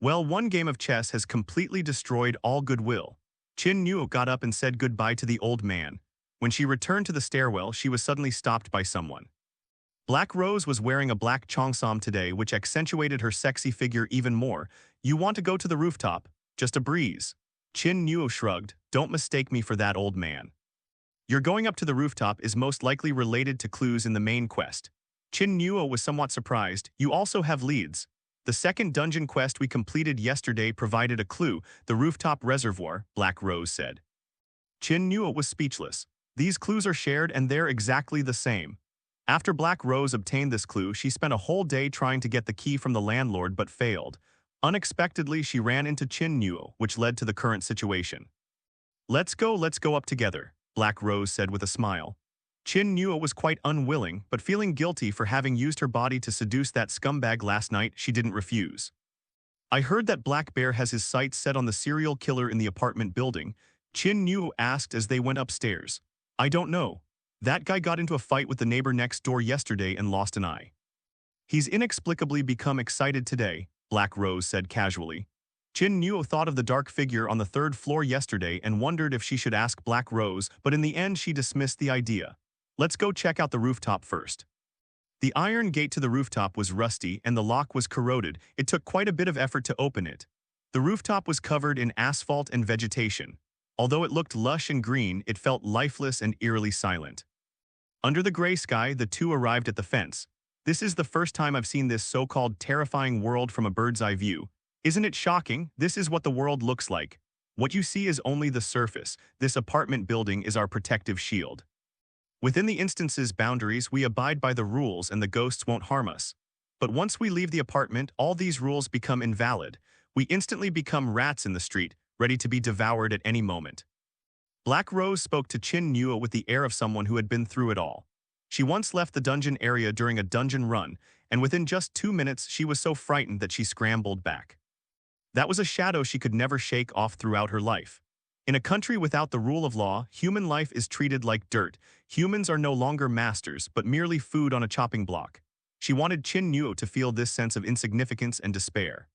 "Well, one game of chess has completely destroyed all goodwill." Qin Nuo got up and said goodbye to the old man. When she returned to the stairwell, she was suddenly stopped by someone. Black Rose was wearing a black cheongsam today, which accentuated her sexy figure even more. "You want to go to the rooftop? Just a breeze." Qin Nuo shrugged. "Don't mistake me for that old man. Your going up to the rooftop is most likely related to clues in the main quest." Qin Nuo was somewhat surprised. "You also have leads. The second dungeon quest we completed yesterday provided a clue, the rooftop reservoir," Black Rose said. Qin Nuo was speechless. These clues are shared and they're exactly the same. After Black Rose obtained this clue, she spent a whole day trying to get the key from the landlord but failed. Unexpectedly, she ran into Qin Nuo, which led to the current situation. Let's go up together," Black Rose said with a smile. Qin Nuo was quite unwilling, but feeling guilty for having used her body to seduce that scumbag last night, she didn't refuse. "I heard that Black Bear has his sights set on the serial killer in the apartment building," Qin Nuo asked as they went upstairs. "I don't know. That guy got into a fight with the neighbor next door yesterday and lost an eye. He's inexplicably become excited today," Black Rose said casually. Qin Nuo thought of the dark figure on the third floor yesterday and wondered if she should ask Black Rose, but in the end she dismissed the idea. "Let's go check out the rooftop first." The iron gate to the rooftop was rusty and the lock was corroded. It took quite a bit of effort to open it. The rooftop was covered in asphalt and vegetation. Although it looked lush and green, it felt lifeless and eerily silent. Under the gray sky, the two arrived at the fence. "This is the first time I've seen this so-called terrifying world from a bird's-eye view. Isn't it shocking? This is what the world looks like. What you see is only the surface. This apartment building is our protective shield. Within the instance's boundaries, we abide by the rules and the ghosts won't harm us. But once we leave the apartment, all these rules become invalid. We instantly become rats in the street, ready to be devoured at any moment." Black Rose spoke to Qin Nuo with the air of someone who had been through it all. She once left the dungeon area during a dungeon run, and within just 2 minutes she was so frightened that she scrambled back. That was a shadow she could never shake off throughout her life. In a country without the rule of law, human life is treated like dirt. Humans are no longer masters, but merely food on a chopping block. She wanted Qin Nuo to feel this sense of insignificance and despair.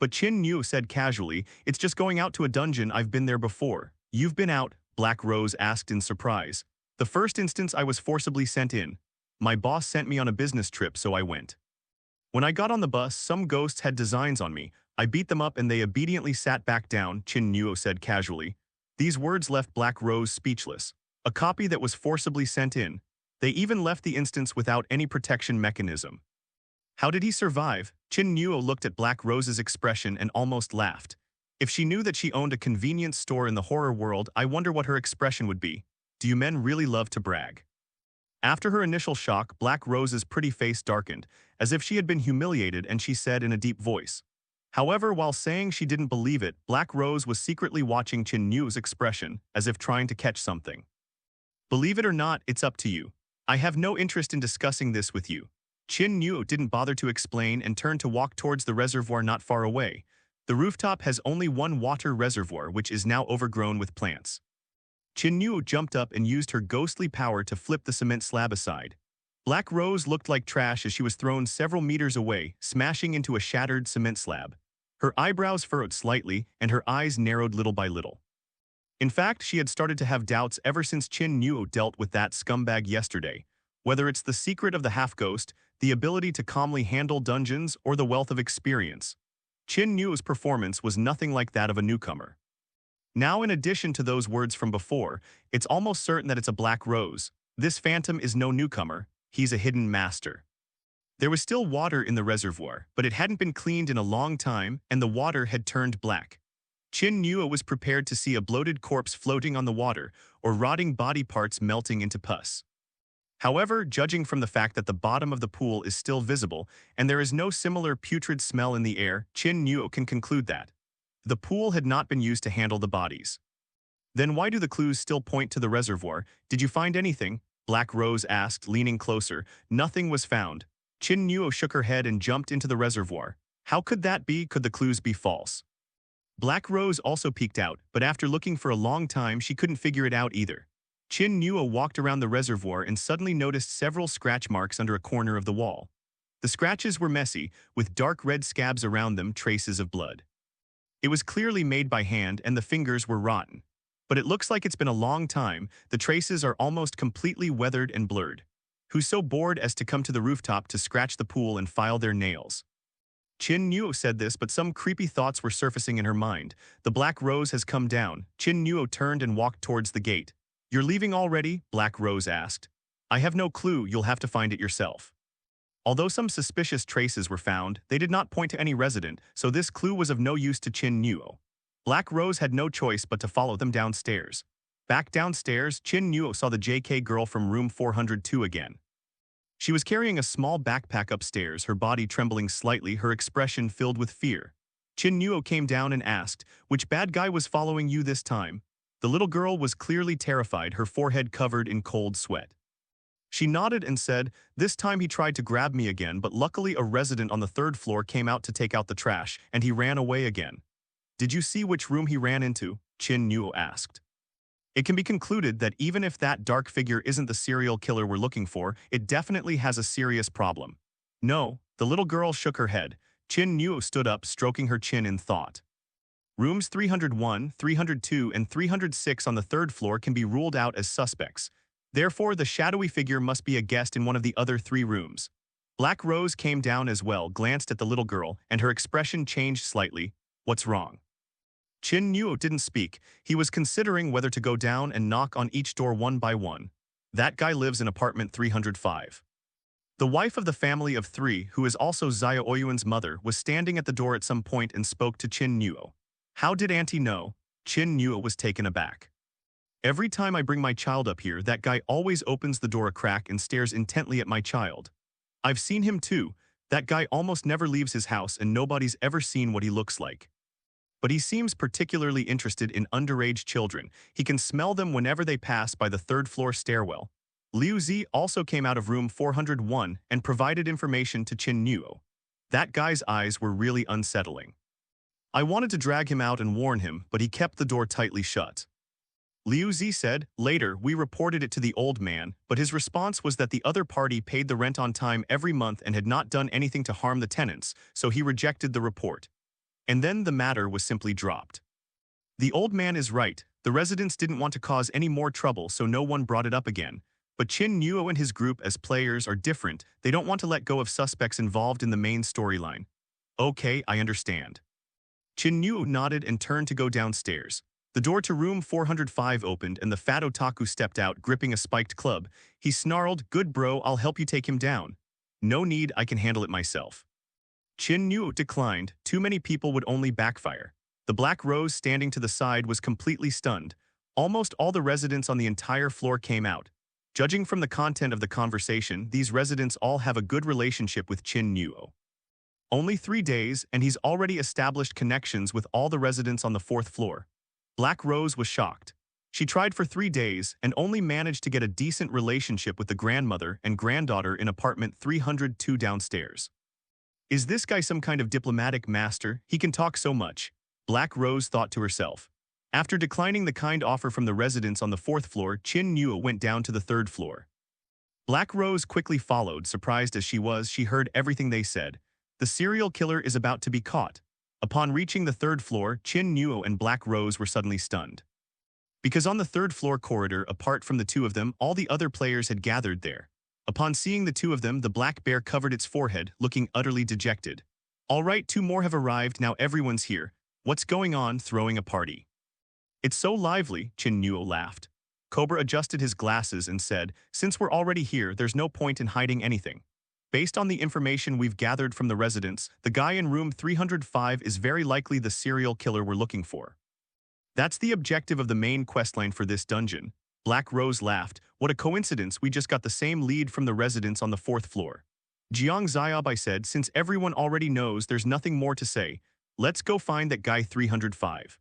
But Qin Nuo said casually, "It's just going out to a dungeon. I've been there before." "You've been out?" Black Rose asked in surprise. "The first instance I was forcibly sent in. My boss sent me on a business trip, so I went. When I got on the bus, some ghosts had designs on me. I beat them up and they obediently sat back down," Qin Nuo said casually. These words left Black Rose speechless. A copy that was forcibly sent in. They even left the instance without any protection mechanism. How did he survive? Qin Nuo looked at Black Rose's expression and almost laughed. If she knew that she owned a convenience store in the horror world, I wonder what her expression would be. Do you men really love to brag? After her initial shock, Black Rose's pretty face darkened, as if she had been humiliated, and she said in a deep voice. However, while saying she didn't believe it, Black Rose was secretly watching Qin Nuo's expression, as if trying to catch something. "Believe it or not, it's up to you. I have no interest in discussing this with you." Qin Nuo didn't bother to explain and turned to walk towards the reservoir not far away. The rooftop has only one water reservoir, which is now overgrown with plants. Qin Nuo jumped up and used her ghostly power to flip the cement slab aside. Black Rose looked like trash as she was thrown several meters away, smashing into a shattered cement slab. Her eyebrows furrowed slightly, and her eyes narrowed little by little. In fact, she had started to have doubts ever since Qin Nuo dealt with that scumbag yesterday. Whether it's the secret of the half-ghost, the ability to calmly handle dungeons, or the wealth of experience, Qin Nuo's performance was nothing like that of a newcomer. Now, in addition to those words from before, it's almost certain that it's a Black Rose. This phantom is no newcomer, he's a hidden master. There was still water in the reservoir, but it hadn't been cleaned in a long time, and the water had turned black. Qin Nuo was prepared to see a bloated corpse floating on the water, or rotting body parts melting into pus. However, judging from the fact that the bottom of the pool is still visible, and there is no similar putrid smell in the air, Qin Nuo can conclude that the pool had not been used to handle the bodies. Then why do the clues still point to the reservoir? Did you find anything? Black Rose asked, leaning closer. Nothing was found. Qin Nuo shook her head and jumped into the reservoir. How could that be? Could the clues be false? Black Rose also peeked out, but after looking for a long time, she couldn't figure it out either. Qin Nuo walked around the reservoir and suddenly noticed several scratch marks under a corner of the wall. The scratches were messy, with dark red scabs around them, traces of blood. It was clearly made by hand and the fingers were rotten. But it looks like it's been a long time. The traces are almost completely weathered and blurred. Who's so bored as to come to the rooftop to scratch the pool and file their nails? Qin Nuo said this, but some creepy thoughts were surfacing in her mind. The Black Rose has come down. Qin Nuo turned and walked towards the gate. "You're leaving already?" Black Rose asked. "I have no clue, you'll have to find it yourself." Although some suspicious traces were found, they did not point to any resident, so this clue was of no use to Qin Nuo. Black Rose had no choice but to follow them downstairs. Back downstairs, Qin Nuo saw the JK girl from room 402 again. She was carrying a small backpack upstairs, her body trembling slightly, her expression filled with fear. Qin Nuo came down and asked, "Which bad guy was following you this time?" The little girl was clearly terrified, her forehead covered in cold sweat. She nodded and said, "This time he tried to grab me again, but luckily a resident on the third floor came out to take out the trash, and he ran away again." "Did you see which room he ran into?" Qin Nuo asked. It can be concluded that even if that dark figure isn't the serial killer we're looking for, it definitely has a serious problem. "No," the little girl shook her head. Qin Nuo stood up, stroking her chin in thought. Rooms 301, 302, and 306 on the third floor can be ruled out as suspects. Therefore, the shadowy figure must be a guest in one of the other 3 rooms. Black Rose came down as well, glanced at the little girl, and her expression changed slightly. "What's wrong?" Qin Nuo didn't speak. He was considering whether to go down and knock on each door one by one. That guy lives in apartment 305. The wife of the family of 3, who is also Xia Oyuan's mother, was standing at the door at some point and spoke to Qin Nuo. "How did Auntie know?" Qin Nuo was taken aback. "Every time I bring my child up here, that guy always opens the door a crack and stares intently at my child. I've seen him too. That guy almost never leaves his house and nobody's ever seen what he looks like. But he seems particularly interested in underage children. He can smell them whenever they pass by the third-floor stairwell." Liu Zi also came out of room 401 and provided information to Qin Nuo. That guy's eyes were really unsettling. I wanted to drag him out and warn him, but he kept the door tightly shut. Liu Zi said, later, we reported it to the old man, but his response was that the other party paid the rent on time every month and had not done anything to harm the tenants, so he rejected the report. And then the matter was simply dropped. The old man is right, the residents didn't want to cause any more trouble so no one brought it up again. But Qin Nuo and his group as players are different, they don't want to let go of suspects involved in the main storyline. Okay, I understand. Qin Nuo nodded and turned to go downstairs. The door to room 405 opened and the fat otaku stepped out gripping a spiked club. He snarled, "Good bro, I'll help you take him down." "No need, I can handle it myself." Qin Nuo declined, too many people would only backfire. The Black Rose standing to the side was completely stunned. Almost all the residents on the entire floor came out. Judging from the content of the conversation, these residents all have a good relationship with Qin Nuo. Only 3 days, and he's already established connections with all the residents on the 4th floor. Black Rose was shocked. She tried for 3 days and only managed to get a decent relationship with the grandmother and granddaughter in apartment 302 downstairs. Is this guy some kind of diplomatic master? He can talk so much, Black Rose thought to herself. After declining the kind offer from the residents on the 4th floor, Qin Nuo went down to the 3rd floor. Black Rose quickly followed, surprised as she was, she heard everything they said. The serial killer is about to be caught. Upon reaching the 3rd floor, Qin Nuo and Black Rose were suddenly stunned. Because on the 3rd floor corridor, apart from the two of them, all the other players had gathered there. Upon seeing the two of them, the black bear covered its forehead, looking utterly dejected. All right, 2 more have arrived, now everyone's here. What's going on, throwing a party? It's so lively, Qin Nuo laughed. Cobra adjusted his glasses and said, since we're already here, there's no point in hiding anything. Based on the information we've gathered from the residents, the guy in room 305 is very likely the serial killer we're looking for. That's the objective of the main questline for this dungeon. Black Rose laughed. What a coincidence, we just got the same lead from the residents on the 4th floor. Jiang Xiaobai said, since everyone already knows there's nothing more to say, let's go find that guy 305.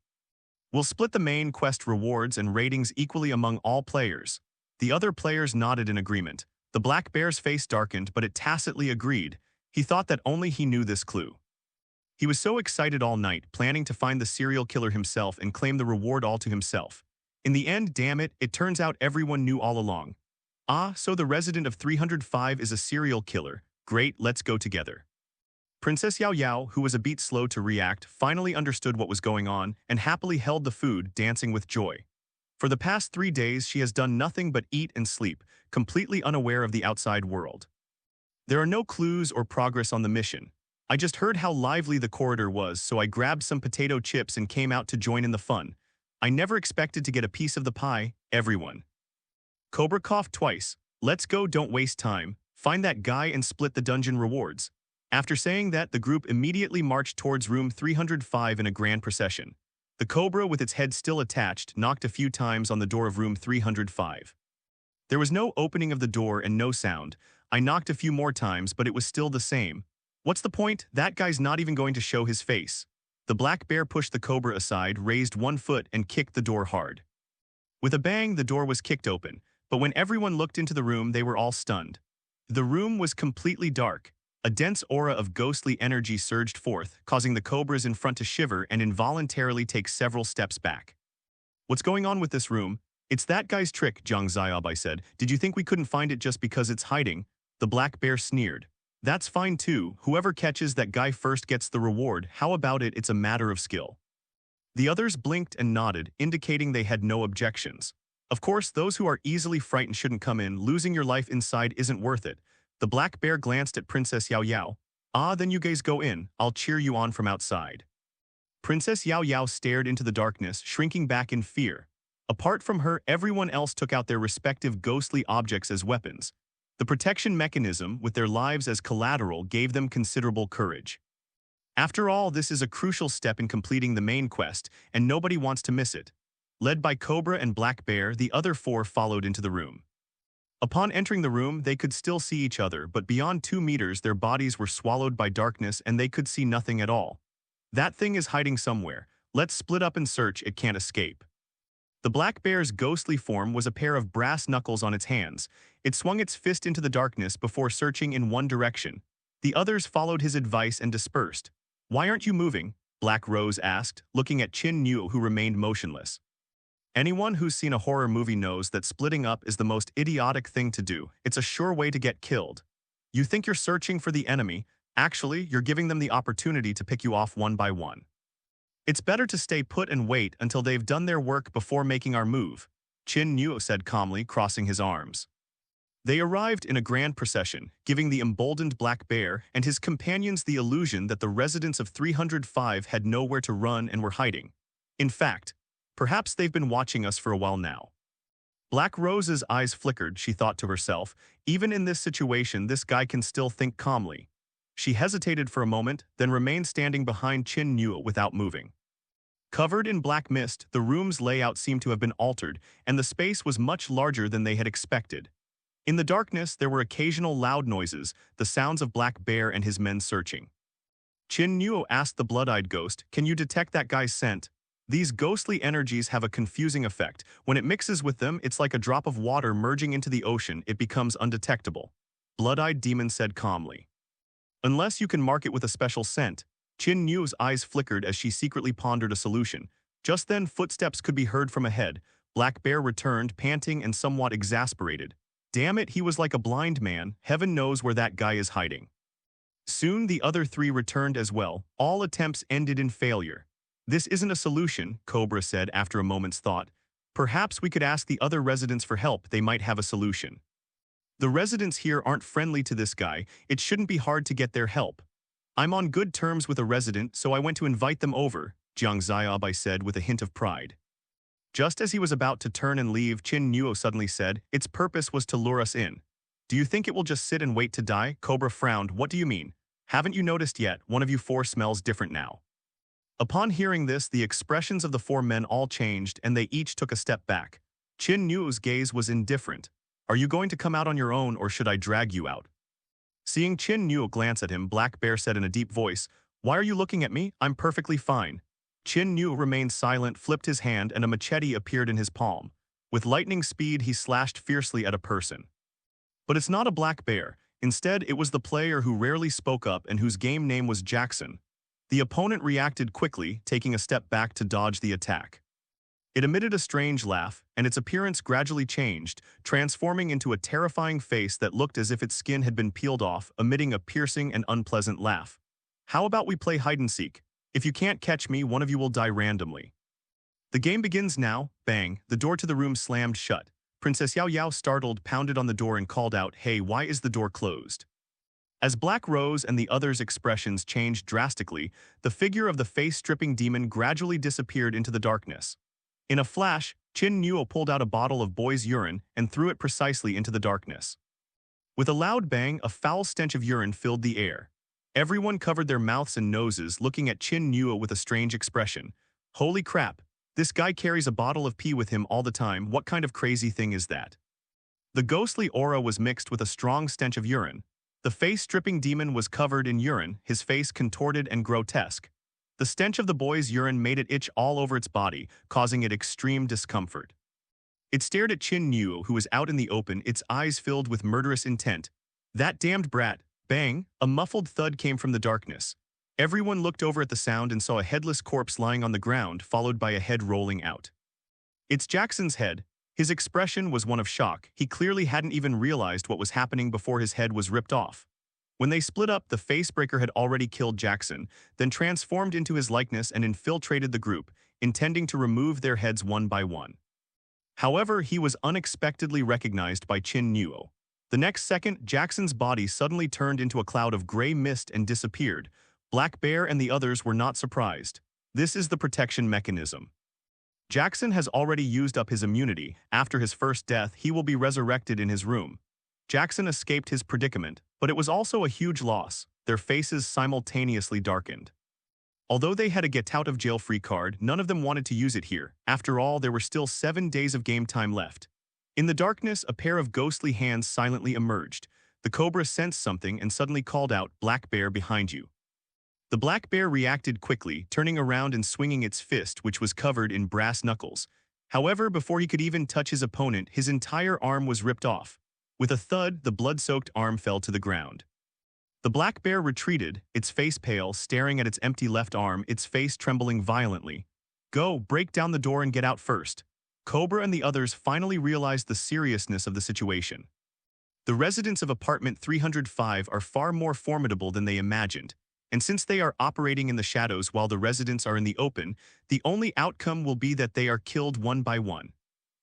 We'll split the main quest rewards and ratings equally among all players. The other players nodded in agreement. The black bear's face darkened, but it tacitly agreed. He thought that only he knew this clue. He was so excited all night, planning to find the serial killer himself and claim the reward all to himself. In the end, damn it, it turns out everyone knew all along. Ah, so the resident of 305 is a serial killer. Great, let's go together. Princess Yao Yao, who was a bit slow to react, finally understood what was going on and happily held the food, dancing with joy. For the past 3 days, she has done nothing but eat and sleep, completely unaware of the outside world. There are no clues or progress on the mission. I just heard how lively the corridor was, so I grabbed some potato chips and came out to join in the fun. I never expected to get a piece of the pie, everyone. Cobra coughed twice. Let's go, don't waste time. Find that guy and split the dungeon rewards. After saying that, the group immediately marched towards room 305 in a grand procession. The cobra, with its head still attached, knocked a few times on the door of room 305. There was no opening of the door and no sound. I knocked a few more times, but it was still the same. What's the point? That guy's not even going to show his face. The black bear pushed the cobra aside, raised one foot, and kicked the door hard. With a bang, the door was kicked open, but when everyone looked into the room, they were all stunned. The room was completely dark. A dense aura of ghostly energy surged forth, causing the cobras in front to shiver and involuntarily take several steps back. What's going on with this room? It's that guy's trick, Jiang Xiaobai said. Did you think we couldn't find it just because it's hiding? The black bear sneered. That's fine too. Whoever catches that guy first gets the reward. How about it? It's a matter of skill. The others blinked and nodded, indicating they had no objections. Of course, those who are easily frightened shouldn't come in. Losing your life inside isn't worth it. The black bear glanced at Princess Yao Yao. Ah, then you guys go in. I'll cheer you on from outside. Princess Yao Yao stared into the darkness, shrinking back in fear. Apart from her, everyone else took out their respective ghostly objects as weapons. The protection mechanism, with their lives as collateral, gave them considerable courage. After all, this is a crucial step in completing the main quest, and nobody wants to miss it. Led by Cobra and Black Bear, the other 4 followed into the room. Upon entering the room, they could still see each other, but beyond 2 meters, their bodies were swallowed by darkness and they could see nothing at all. That thing is hiding somewhere. Let's split up and search, it can't escape. The black bear's ghostly form was a pair of brass knuckles on its hands. It swung its fist into the darkness before searching in one direction. The others followed his advice and dispersed. Why aren't you moving? Black Rose asked, looking at Qin Nuo, who remained motionless. Anyone who's seen a horror movie knows that splitting up is the most idiotic thing to do. It's a sure way to get killed. You think you're searching for the enemy, actually, you're giving them the opportunity to pick you off one by one. It's better to stay put and wait until they've done their work before making our move, Qin Nuo said calmly, crossing his arms. They arrived in a grand procession, giving the emboldened Black Bear and his companions the illusion that the residents of 305 had nowhere to run and were hiding. In fact, perhaps they've been watching us for a while now. Black Rose's eyes flickered, she thought to herself. Even in this situation, this guy can still think calmly. She hesitated for a moment, then remained standing behind Qin Nuo without moving. Covered in black mist, the room's layout seemed to have been altered, and the space was much larger than they had expected. In the darkness, there were occasional loud noises, the sounds of Black Bear and his men searching. Qin Nuo asked the blood-eyed ghost, "Can you detect that guy's scent?" These ghostly energies have a confusing effect. When it mixes with them, it's like a drop of water merging into the ocean. It becomes undetectable. Blood-eyed demon said calmly. Unless you can mark it with a special scent. Qin Nuo's eyes flickered as she secretly pondered a solution. Just then, footsteps could be heard from ahead. Black Bear returned, panting and somewhat exasperated. Damn it, he was like a blind man. Heaven knows where that guy is hiding. Soon the other three returned as well. All attempts ended in failure. This isn't a solution, Cobra said after a moment's thought. Perhaps we could ask the other residents for help. They might have a solution. The residents here aren't friendly to this guy. It shouldn't be hard to get their help. I'm on good terms with a resident, so I went to invite them over, Jiang Xiaobai said with a hint of pride. Just as he was about to turn and leave, Qin Nuo suddenly said, "Its purpose was to lure us in. Do you think it will just sit and wait to die?" Cobra frowned. "What do you mean? Haven't you noticed yet? One of you four smells different now." Upon hearing this, the expressions of the four men all changed, and they each took a step back. Qin Nuo's gaze was indifferent. "Are you going to come out on your own, or should I drag you out?" Seeing Qin Nuo glance at him, Black Bear said in a deep voice, "Why are you looking at me? I'm perfectly fine." Qin Nuo remained silent, flipped his hand, and a machete appeared in his palm. With lightning speed, he slashed fiercely at a person. But it's not a Black Bear. Instead, it was the player who rarely spoke up and whose game name was Jackson. The opponent reacted quickly, taking a step back to dodge the attack. It emitted a strange laugh, and its appearance gradually changed, transforming into a terrifying face that looked as if its skin had been peeled off, emitting a piercing and unpleasant laugh. "How about we play hide-and-seek? If you can't catch me, one of you will die randomly." "The game begins now." Bang, the door to the room slammed shut. Princess Yao Yao, startled, pounded on the door and called out, "Hey, why is the door closed?" As Black Rose and the others' expressions changed drastically, the figure of the face-stripping demon gradually disappeared into the darkness. In a flash, Qin Nuo pulled out a bottle of boy's urine and threw it precisely into the darkness. With a loud bang, a foul stench of urine filled the air. Everyone covered their mouths and noses, looking at Qin Nuo with a strange expression. "Holy crap, this guy carries a bottle of pee with him all the time. What kind of crazy thing is that?" The ghostly aura was mixed with a strong stench of urine. The face-stripping demon was covered in urine, his face contorted and grotesque. The stench of the boy's urine made it itch all over its body, causing it extreme discomfort. It stared at Qin Nuo, who was out in the open, its eyes filled with murderous intent. "That damned brat!" Bang! A muffled thud came from the darkness. Everyone looked over at the sound and saw a headless corpse lying on the ground, followed by a head rolling out. "It's Jackson's head." His expression was one of shock. He clearly hadn't even realized what was happening before his head was ripped off. When they split up, the Facebreaker had already killed Jackson, then transformed into his likeness and infiltrated the group, intending to remove their heads one by one. However, he was unexpectedly recognized by Qin Nuo. The next second, Jackson's body suddenly turned into a cloud of gray mist and disappeared. Black Bear and the others were not surprised. This is the protection mechanism. Jackson has already used up his immunity. After his first death, he will be resurrected in his room. Jackson escaped his predicament, but it was also a huge loss. Their faces simultaneously darkened. Although they had a get-out-of-jail-free card, none of them wanted to use it here. After all, there were still 7 days of game time left. In the darkness, a pair of ghostly hands silently emerged. The cobra sensed something and suddenly called out, "Black Bear, behind you." The Black Bear reacted quickly, turning around and swinging its fist, which was covered in brass knuckles. However, before he could even touch his opponent, his entire arm was ripped off. With a thud, the blood-soaked arm fell to the ground. The black bear retreated, its face pale, staring at its empty left arm, its face trembling violently. Go, break down the door and get out first. Cobra and the others finally realized the seriousness of the situation. The residents of apartment 305 are far more formidable than they imagined, and since they are operating in the shadows while the residents are in the open, the only outcome will be that they are killed one by one.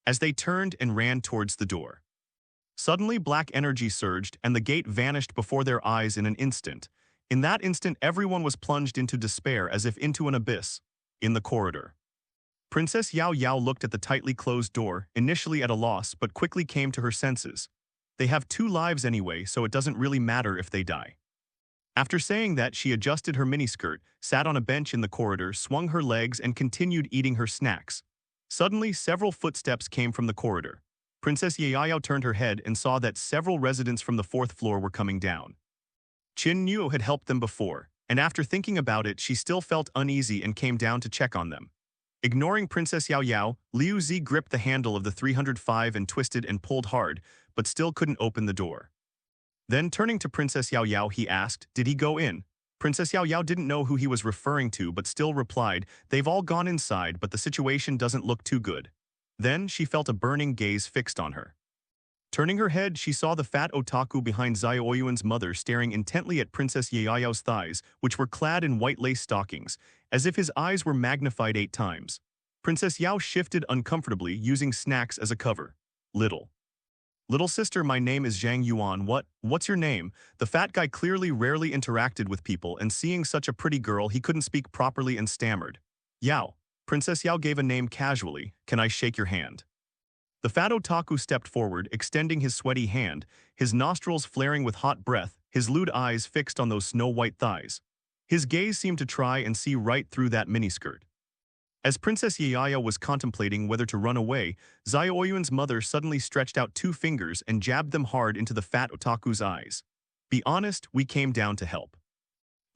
As they turned and ran towards the door, suddenly black energy surged and the gate vanished before their eyes in an instant. In that instant, everyone was plunged into despair as if into an abyss. In the corridor, Princess Yao Yao looked at the tightly closed door, initially at a loss but quickly came to her senses. They have 2 lives anyway, so it doesn't really matter if they die. After saying that, she adjusted her miniskirt, sat on a bench in the corridor, swung her legs, and continued eating her snacks. Suddenly, several footsteps came from the corridor. Princess Yao turned her head and saw that several residents from the 4th floor were coming down. Qin Nuo had helped them before, and after thinking about it, she still felt uneasy and came down to check on them. Ignoring Princess Yao, Liu Zi gripped the handle of the 305 and twisted and pulled hard, but still couldn't open the door. Then, turning to Princess Yao, he asked, "Did he go in?" Princess Yao didn't know who he was referring to but still replied, "They've all gone inside, but the situation doesn't look too good." Then, she felt a burning gaze fixed on her. Turning her head, she saw the fat otaku behind Xiao Yuan's mother staring intently at Princess Yao's thighs, which were clad in white lace stockings, as if his eyes were magnified 8 times. Princess Yao shifted uncomfortably, using snacks as a cover. Little sister, my name is Zhang Yuan. What's your name?" The fat guy clearly rarely interacted with people, and seeing such a pretty girl, he couldn't speak properly and stammered. "Yao." Princess Yao gave a name casually. "Can I shake your hand?" The fat otaku stepped forward, extending his sweaty hand, his nostrils flaring with hot breath, his lewd eyes fixed on those snow-white thighs. His gaze seemed to try and see right through that miniskirt. As Princess Yaya was contemplating whether to run away, Xiao Yuan's mother suddenly stretched out 2 fingers and jabbed them hard into the fat otaku's eyes. "Be honest, we came down to help."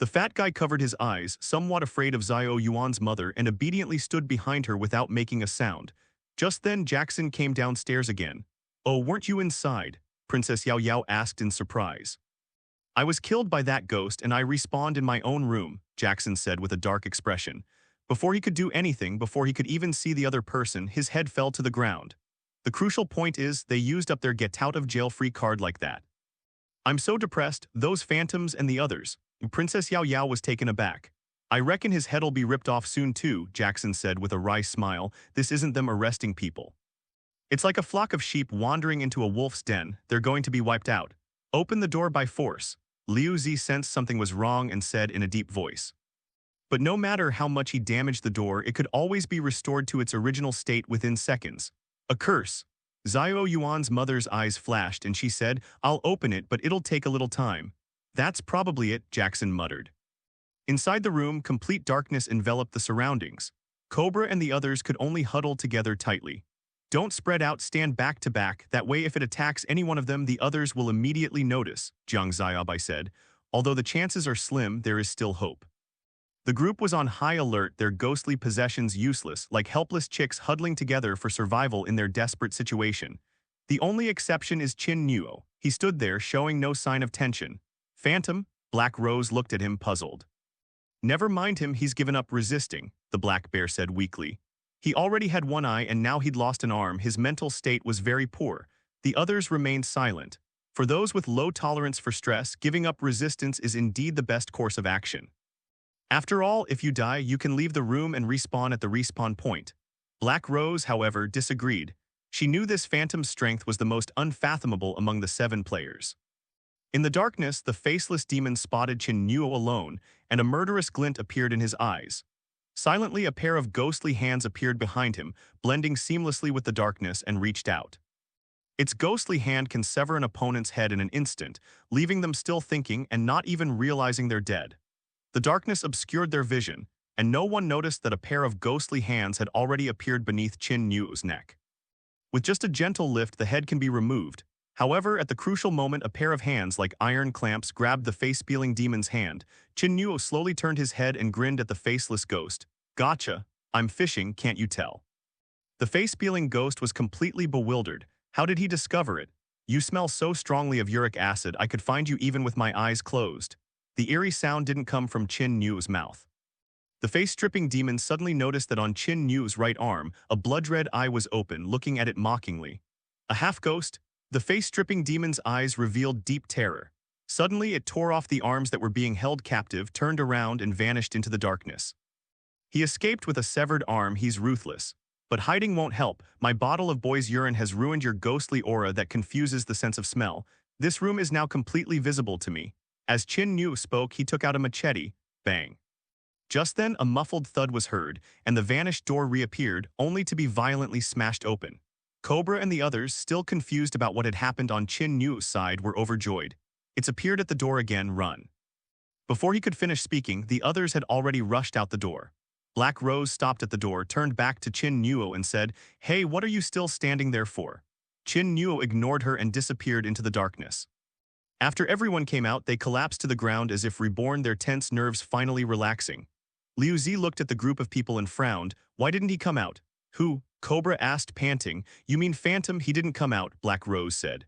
The fat guy covered his eyes, somewhat afraid of Xiao Yuan's mother, and obediently stood behind her without making a sound. Just then, Jackson came downstairs again. "Oh, weren't you inside?" Princess Yao asked in surprise. "I was killed by that ghost and I respawned in my own room," Jackson said with a dark expression. Before he could do anything, before he could even see the other person, his head fell to the ground. The crucial point is, they used up their get-out-of-jail-free card like that. "I'm so depressed, those phantoms and the others." Princess Yao was taken aback. "I reckon his head'll be ripped off soon too," Jackson said with a wry smile. "This isn't them arresting people. It's like a flock of sheep wandering into a wolf's den. They're going to be wiped out. Open the door by force." Liu Zi sensed something was wrong and said in a deep voice. But no matter how much he damaged the door, it could always be restored to its original state within seconds. "A curse." Xiao Yuan's mother's eyes flashed and she said, "I'll open it, but it'll take a little time." "That's probably it," Jackson muttered. Inside the room, complete darkness enveloped the surroundings. Cobra and the others could only huddle together tightly. "Don't spread out, stand back to back, that way if it attacks any one of them, the others will immediately notice," Jiang Xiaobai said. "Although the chances are slim, there is still hope." The group was on high alert, their ghostly possessions useless, like helpless chicks huddling together for survival in their desperate situation. The only exception is Qin Nuo. He stood there, showing no sign of tension. "Phantom?" Black Rose looked at him, puzzled. "Never mind him, he's given up resisting," the black bear said weakly. He already had one eye and now he'd lost an arm. His mental state was very poor. The others remained silent. For those with low tolerance for stress, giving up resistance is indeed the best course of action. "After all, if you die, you can leave the room and respawn at the respawn point." Black Rose, however, disagreed. She knew this phantom's strength was the most unfathomable among the 7 players. In the darkness, the faceless demon spotted Qin Nuo alone, and a murderous glint appeared in his eyes. Silently, a pair of ghostly hands appeared behind him, blending seamlessly with the darkness, and reached out. Its ghostly hand can sever an opponent's head in an instant, leaving them still thinking and not even realizing they're dead. The darkness obscured their vision, and no one noticed that a pair of ghostly hands had already appeared beneath Qin Nuo's neck. With just a gentle lift, the head can be removed. However, at the crucial moment, a pair of hands like iron clamps grabbed the face-peeling demon's hand. Qin Nuo slowly turned his head and grinned at the faceless ghost. "Gotcha. I'm fishing, can't you tell?" The face-peeling ghost was completely bewildered. How did he discover it? You smell so strongly of uric acid I could find you even with my eyes closed. The eerie sound didn't come from Qin Nuo's mouth. The face-stripping demon suddenly noticed that on Qin Nuo's right arm, a blood-red eye was open, looking at it mockingly. A half-ghost, the face-stripping demon's eyes revealed deep terror. Suddenly, it tore off the arms that were being held captive, turned around, and vanished into the darkness. He escaped with a severed arm. He's ruthless. But hiding won't help. My bottle of boy's urine has ruined your ghostly aura that confuses the sense of smell. This room is now completely visible to me. As Qin Nuo spoke, he took out a machete. Bang. Just then, a muffled thud was heard, and the vanished door reappeared, only to be violently smashed open. Cobra and the others, still confused about what had happened on Qin Nuo's side, were overjoyed. It's appeared at the door again. Run. Before he could finish speaking, the others had already rushed out the door. Black Rose stopped at the door, turned back to Qin Nuo and said, "Hey, what are you still standing there for?" Qin Nuo ignored her and disappeared into the darkness. After everyone came out, they collapsed to the ground as if reborn, their tense nerves finally relaxing. Liu Zi looked at the group of people and frowned. Why didn't he come out? Who? Cobra asked, panting. You mean Phantom? He didn't come out, Black Rose said.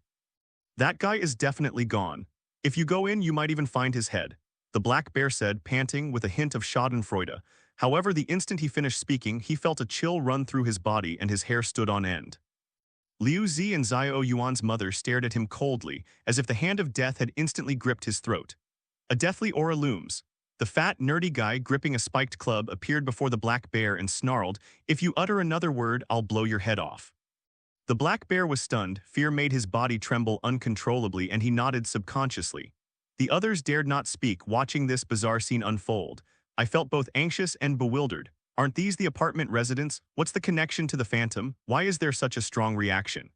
That guy is definitely gone. If you go in, you might even find his head, the Black Bear said, panting with a hint of schadenfreude. However, the instant he finished speaking, he felt a chill run through his body and his hair stood on end. Liu Zi and Xiao Yuan's mother stared at him coldly, as if the hand of death had instantly gripped his throat. A deathly aura looms. The fat, nerdy guy gripping a spiked club appeared before the Black Bear and snarled, "If you utter another word, I'll blow your head off." The Black Bear was stunned, fear made his body tremble uncontrollably, and he nodded subconsciously. The others dared not speak, watching this bizarre scene unfold. I felt both anxious and bewildered. Aren't these the apartment residents? What's the connection to the Phantom? Why is there such a strong reaction?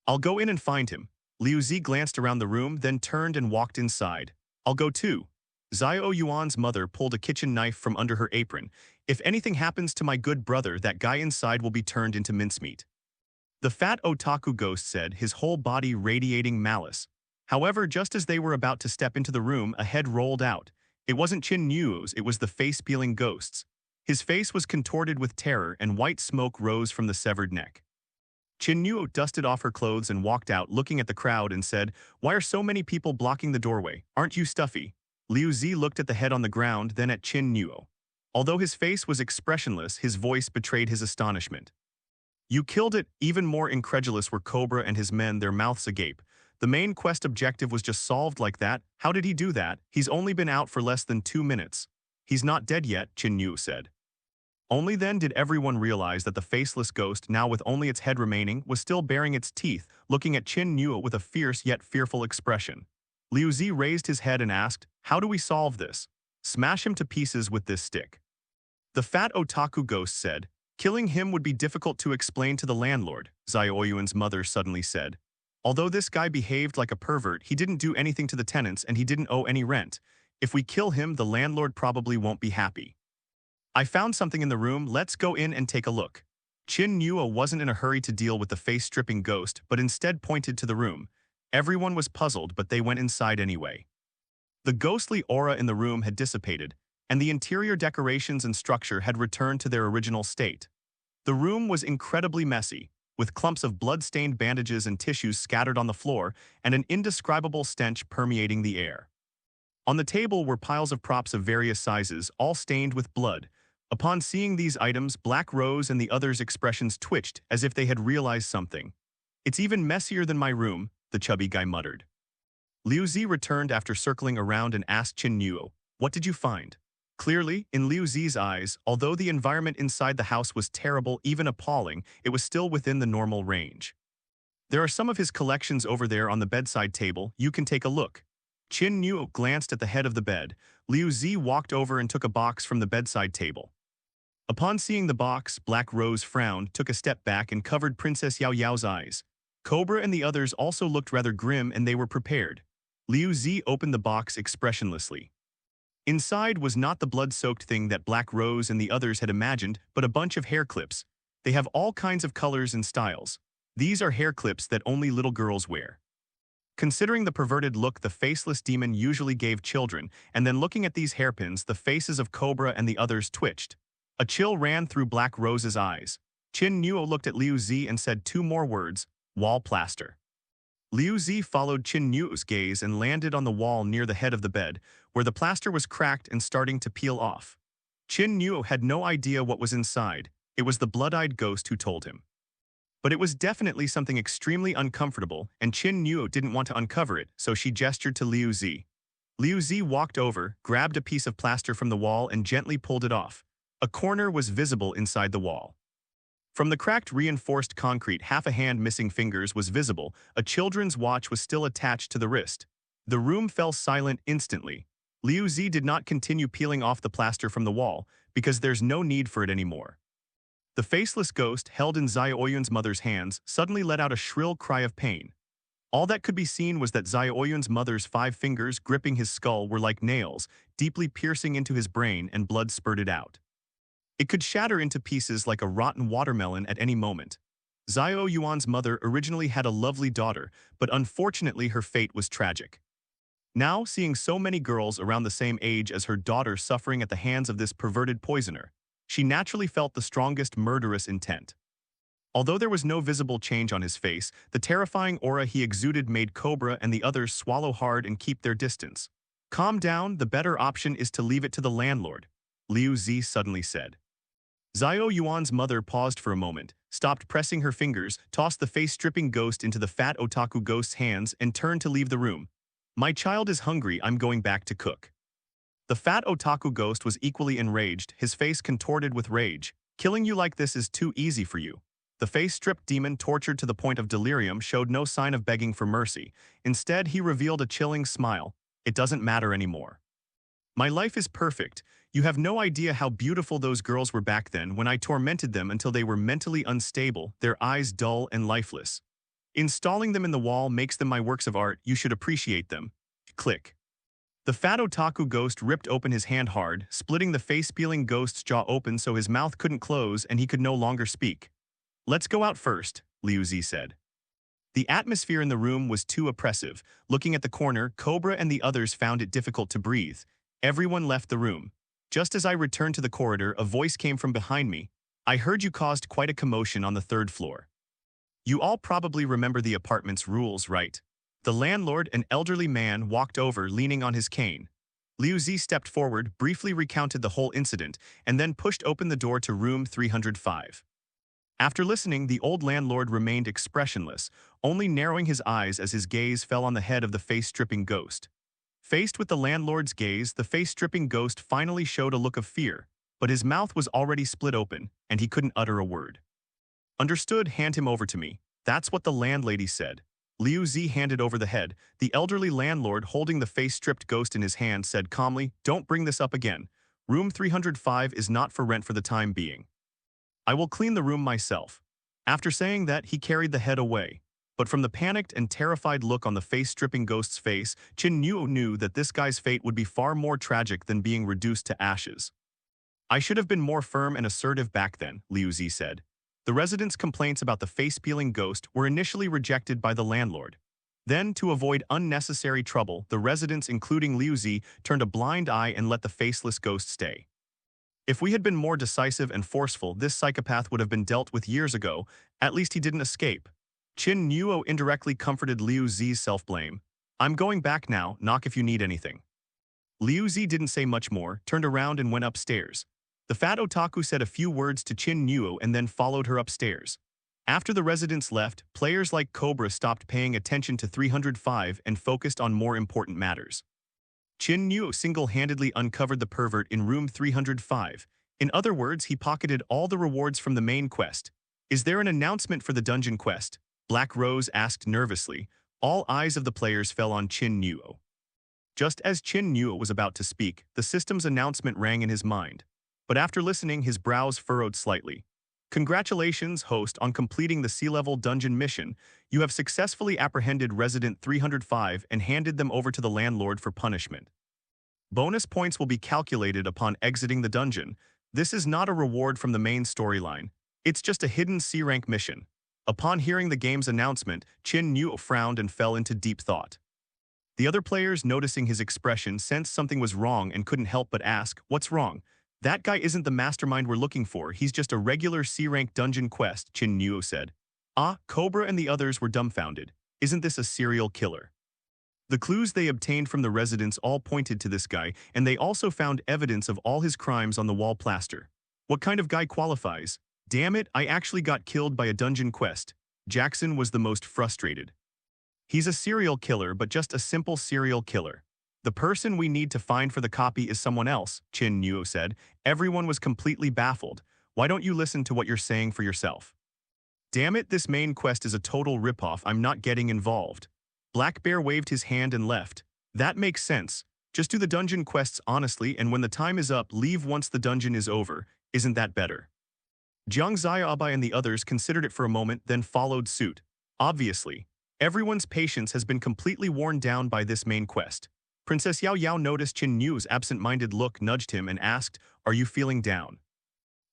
I'll go in and find him. Liu Zi glanced around the room, then turned and walked inside. I'll go too. Xiao Yuan's mother pulled a kitchen knife from under her apron. If anything happens to my good brother, that guy inside will be turned into mincemeat. The fat otaku ghost said, his whole body radiating malice. However, just as they were about to step into the room, a head rolled out. It wasn't Qin Nuo's, it was the face-peeling ghost's. His face was contorted with terror, and white smoke rose from the severed neck. Qin Nuo dusted off her clothes and walked out, looking at the crowd and said, "Why are so many people blocking the doorway? Aren't you stuffy?" Liu Zi looked at the head on the ground, then at Qin Nuo. Although his face was expressionless, his voice betrayed his astonishment. "You killed it." Even more incredulous were Cobra and his men, their mouths agape. The main quest objective was just solved like that? How did he do that? He's only been out for less than 2 minutes. He's not dead yet, Qin Nuo said. Only then did everyone realize that the faceless ghost, now with only its head remaining, was still baring its teeth, looking at Qin Nuo with a fierce yet fearful expression. Liu Zi raised his head and asked, "How do we solve this?" "Smash him to pieces with this stick." The fat otaku ghost said, "Killing him would be difficult to explain to the landlord," Xiao Yuan's mother suddenly said. "Although this guy behaved like a pervert, he didn't do anything to the tenants and he didn't owe any rent. If we kill him, the landlord probably won't be happy." "I found something in the room, let's go in and take a look." Qin Nuo wasn't in a hurry to deal with the face-stripping ghost, but instead pointed to the room. Everyone was puzzled, but they went inside anyway. The ghostly aura in the room had dissipated, and the interior decorations and structure had returned to their original state. The room was incredibly messy, with clumps of blood-stained bandages and tissues scattered on the floor, and an indescribable stench permeating the air. On the table were piles of props of various sizes, all stained with blood. Upon seeing these items, Black Rose and the others' expressions twitched as if they had realized something. "It's even messier than my room," the chubby guy muttered. Liu Zi returned after circling around and asked Qin Nuo, "What did you find?" Clearly, in Liu Zi's eyes, although the environment inside the house was terrible, even appalling, it was still within the normal range. "There are some of his collections over there on the bedside table, you can take a look." Qin Nuo glanced at the head of the bed. Liu Zi walked over and took a box from the bedside table. Upon seeing the box, Black Rose frowned, took a step back and covered Princess Yao Yao's eyes. Cobra and the others also looked rather grim, and they were prepared. Liu Zi opened the box expressionlessly. Inside was not the blood-soaked thing that Black Rose and the others had imagined, but a bunch of hair clips. They have all kinds of colors and styles. These are hair clips that only little girls wear. Considering the perverted look the faceless demon usually gave children, and then looking at these hairpins, the faces of Cobra and the others twitched. A chill ran through Black Rose's eyes. Qin Nuo looked at Liu Zi and said 2 more words, "Wall plaster." Liu Zi followed Qin Nuo's gaze and landed on the wall near the head of the bed, where the plaster was cracked and starting to peel off. Qin Nuo had no idea what was inside. It was the blood-eyed ghost who told him. But it was definitely something extremely uncomfortable, and Qin Nuo didn't want to uncover it, so she gestured to Liu Zi. Liu Zi walked over, grabbed a piece of plaster from the wall and gently pulled it off. A corner was visible inside the wall. From the cracked reinforced concrete, half a hand missing fingers was visible. A children's watch was still attached to the wrist. The room fell silent instantly. Liu Zi did not continue peeling off the plaster from the wall, because there's no need for it anymore. The faceless ghost, held in Xiaoyun's mother's hands, suddenly let out a shrill cry of pain. All that could be seen was that Xiaoyun's mother's 5 fingers gripping his skull were like nails, deeply piercing into his brain, and blood spurted out. It could shatter into pieces like a rotten watermelon at any moment. Xiao Yuan's mother originally had a lovely daughter, but unfortunately her fate was tragic. Now, seeing so many girls around the same age as her daughter suffering at the hands of this perverted poisoner, she naturally felt the strongest murderous intent. Although there was no visible change on his face, the terrifying aura he exuded made Cobra and the others swallow hard and keep their distance. "Calm down, the better option is to leave it to the landlord," Liu Zi suddenly said. Xiao Yuan's mother paused for a moment, stopped pressing her fingers, tossed the face-stripping ghost into the fat otaku ghost's hands, and turned to leave the room. "My child is hungry, I'm going back to cook." The fat otaku ghost was equally enraged, his face contorted with rage. "Killing you like this is too easy for you." The face-stripped demon, tortured to the point of delirium, showed no sign of begging for mercy. Instead, he revealed a chilling smile. "It doesn't matter anymore. My life is perfect. You have no idea how beautiful those girls were back then when I tormented them until they were mentally unstable, their eyes dull and lifeless. Installing them in the wall makes them my works of art, you should appreciate them." Click. The fat otaku ghost ripped open his hand hard, splitting the face-peeling ghost's jaw open so his mouth couldn't close and he could no longer speak. "Let's go out first," Liu Zi said. The atmosphere in the room was too oppressive. Looking at the corner, Cobra and the others found it difficult to breathe. Everyone left the room. Just as I returned to the corridor, a voice came from behind me. "I heard you caused quite a commotion on the 3rd floor. You all probably remember the apartment's rules, right?" The landlord, an elderly man, walked over, leaning on his cane. Liu Zi stepped forward, briefly recounted the whole incident, and then pushed open the door to room 305. After listening, the old landlord remained expressionless, only narrowing his eyes as his gaze fell on the head of the face-stripping ghost. Faced with the landlord's gaze, the face-stripping ghost finally showed a look of fear, but his mouth was already split open, and he couldn't utter a word. "Understood, hand him over to me." That's what the landlady said. Liu Zi handed over the head. The elderly landlord, holding the face-stripped ghost in his hand, said calmly, "Don't bring this up again. Room 305 is not for rent for the time being. I will clean the room myself." After saying that, he carried the head away. But from the panicked and terrified look on the face-stripping ghost's face, Qin Nuo knew that this guy's fate would be far more tragic than being reduced to ashes. "I should have been more firm and assertive back then," Liu Zi said. The residents' complaints about the face-peeling ghost were initially rejected by the landlord. Then, to avoid unnecessary trouble, the residents, including Liu Zi, turned a blind eye and let the faceless ghost stay. "If we had been more decisive and forceful, this psychopath would have been dealt with years ago. At least he didn't escape." Qin Nuo indirectly comforted Liu Zi's self-blame. "I'm going back now, knock if you need anything." Liu Zi didn't say much more, turned around and went upstairs. The fat otaku said a few words to Qin Nuo and then followed her upstairs. After the residents left, players like Cobra stopped paying attention to 305 and focused on more important matters. Qin Nuo single-handedly uncovered the pervert in room 305. In other words, he pocketed all the rewards from the main quest. "Is there an announcement for the dungeon quest?" Black Rose asked nervously. All eyes of the players fell on Qin Nuo. Just as Qin Nuo was about to speak, the system's announcement rang in his mind. But after listening, his brows furrowed slightly. "Congratulations, host, on completing the sea-level dungeon mission. You have successfully apprehended Resident 305 and handed them over to the landlord for punishment. Bonus points will be calculated upon exiting the dungeon. This is not a reward from the main storyline. It's just a hidden C-rank mission." Upon hearing the game's announcement, Qin Nuo frowned and fell into deep thought. The other players, noticing his expression, sensed something was wrong and couldn't help but ask, "What's wrong?" "That guy isn't the mastermind we're looking for, he's just a regular C-rank dungeon quest," Qin Nuo said. Cobra and the others were dumbfounded. Isn't this a serial killer? The clues they obtained from the residents all pointed to this guy, and they also found evidence of all his crimes on the wall plaster. What kind of guy qualifies? Damn it, I actually got killed by a dungeon quest. Jackson was the most frustrated. He's a serial killer, but just a simple serial killer. The person we need to find for the copy is someone else, Qin Nuo said. Everyone was completely baffled. Why don't you listen to what you're saying for yourself? Damn it, this main quest is a total ripoff. I'm not getting involved. Black Bear waved his hand and left. That makes sense. Just do the dungeon quests honestly, and when the time is up, leave once the dungeon is over. Isn't that better? Jiang Xiaobai and the others considered it for a moment, then followed suit. Obviously, everyone's patience has been completely worn down by this main quest. Princess Yao Yao noticed Qin Nu's absent-minded look, nudged him, and asked, "Are you feeling down?"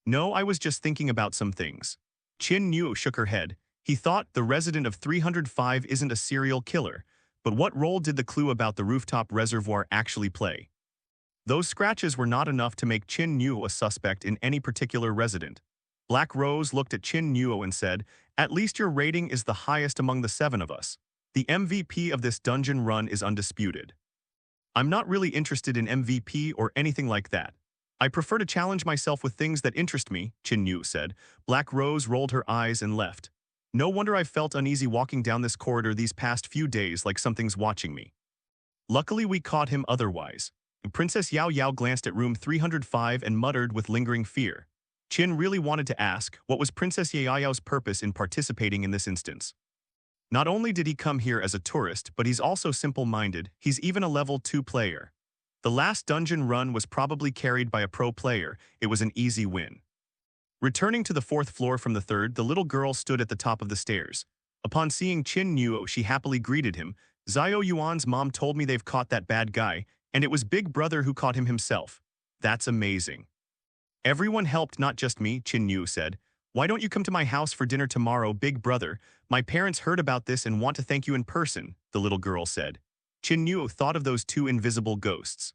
"No, I was just thinking about some things." Qin Nu shook her head. He thought the resident of 305 isn't a serial killer, but what role did the clue about the rooftop reservoir actually play? Those scratches were not enough to make Qin Nu a suspect in any particular resident. Black Rose looked at Qin Nu and said, "At least your rating is the highest among the 7 of us. The MVP of this dungeon run is undisputed." "I'm not really interested in MVP or anything like that. I prefer to challenge myself with things that interest me," Qin Nu said. Black Rose rolled her eyes and left. "No wonder I felt uneasy walking down this corridor these past few days, like something's watching me. Luckily we caught him otherwise." Princess Yao Yao glanced at room 305 and muttered with lingering fear. Qin really wanted to ask, what was Princess Yao Yao's purpose in participating in this instance? Not only did he come here as a tourist, but he's also simple-minded. He's even a level 2 player. The last dungeon run was probably carried by a pro player. It was an easy win. Returning to the 4th floor from the 3rd, the little girl stood at the top of the stairs. Upon seeing Qin Nuo, she happily greeted him. "Xiao Yuan's mom told me they've caught that bad guy, and it was Big Brother who caught him himself. That's amazing." "Everyone helped, not just me," Qin Nuo said. "Why don't you come to my house for dinner tomorrow, Big Brother? My parents heard about this and want to thank you in person," the little girl said. Qin Nuo thought of those 2 invisible ghosts.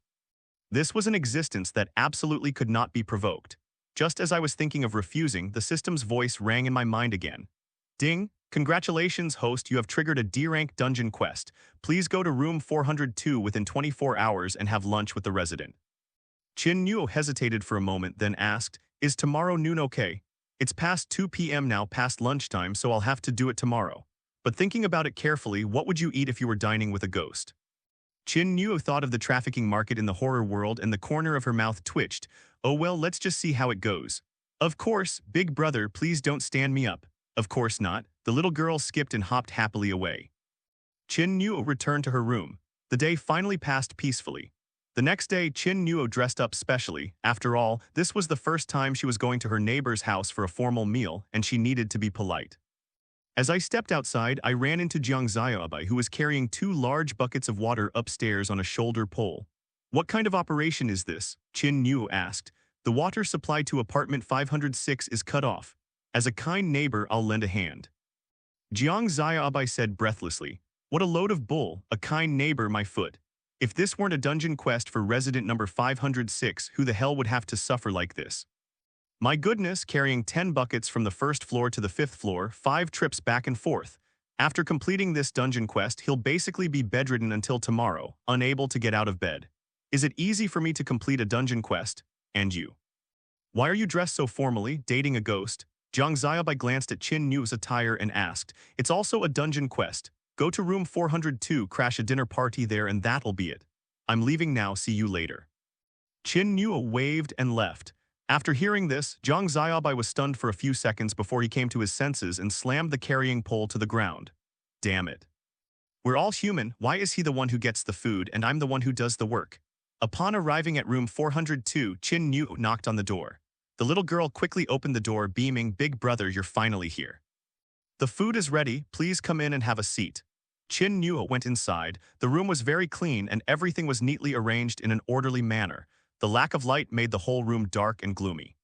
This was an existence that absolutely could not be provoked. Just as I was thinking of refusing, the system's voice rang in my mind again. "Ding! Congratulations, host, you have triggered a D-rank dungeon quest. Please go to room 402 within 24 hours and have lunch with the resident." Qin Nuo hesitated for a moment, then asked, "Is tomorrow noon okay? It's past 2 p.m. now, past lunchtime, so I'll have to do it tomorrow. But thinking about it carefully, what would you eat if you were dining with a ghost?" Qin Nuo thought of the trafficking market in the horror world and the corner of her mouth twitched. "Oh well, let's just see how it goes." "Of course, Big Brother, please don't stand me up." "Of course not." The little girl skipped and hopped happily away. Qin Nuo returned to her room. The day finally passed peacefully. The next day, Qin Nuo dressed up specially. After all, this was the first time she was going to her neighbor's house for a formal meal, and she needed to be polite. As I stepped outside, I ran into Jiang Xiaobai, who was carrying 2 large buckets of water upstairs on a shoulder pole. "What kind of operation is this?" Qin Nuo asked. "The water supply to apartment 506 is cut off. As a kind neighbor, I'll lend a hand." Jiang Xiaobai said breathlessly. "What a load of bull, a kind neighbor, my foot. If this weren't a dungeon quest for resident number 506, who the hell would have to suffer like this? My goodness, carrying 10 buckets from the 1st floor to the 5th floor, 5 trips back and forth. After completing this dungeon quest, he'll basically be bedridden until tomorrow, unable to get out of bed. Is it easy for me to complete a dungeon quest? And you? Why are you dressed so formally, dating a ghost?" Jiang Xiaobai glanced at Qin Nu's attire and asked, "It's also a dungeon quest. Go to room 402, crash a dinner party there, and that'll be it. I'm leaving now, see you later." Qin Nu waved and left. After hearing this, Jiang Xiaobai was stunned for a few seconds before he came to his senses and slammed the carrying pole to the ground. Damn it. We're all human, why is he the one who gets the food and I'm the one who does the work? Upon arriving at room 402, Qin Nu knocked on the door. The little girl quickly opened the door, beaming, "Big Brother, you're finally here. The food is ready, please come in and have a seat." Qin Nu went inside. The room was very clean and everything was neatly arranged in an orderly manner. The lack of light made the whole room dark and gloomy.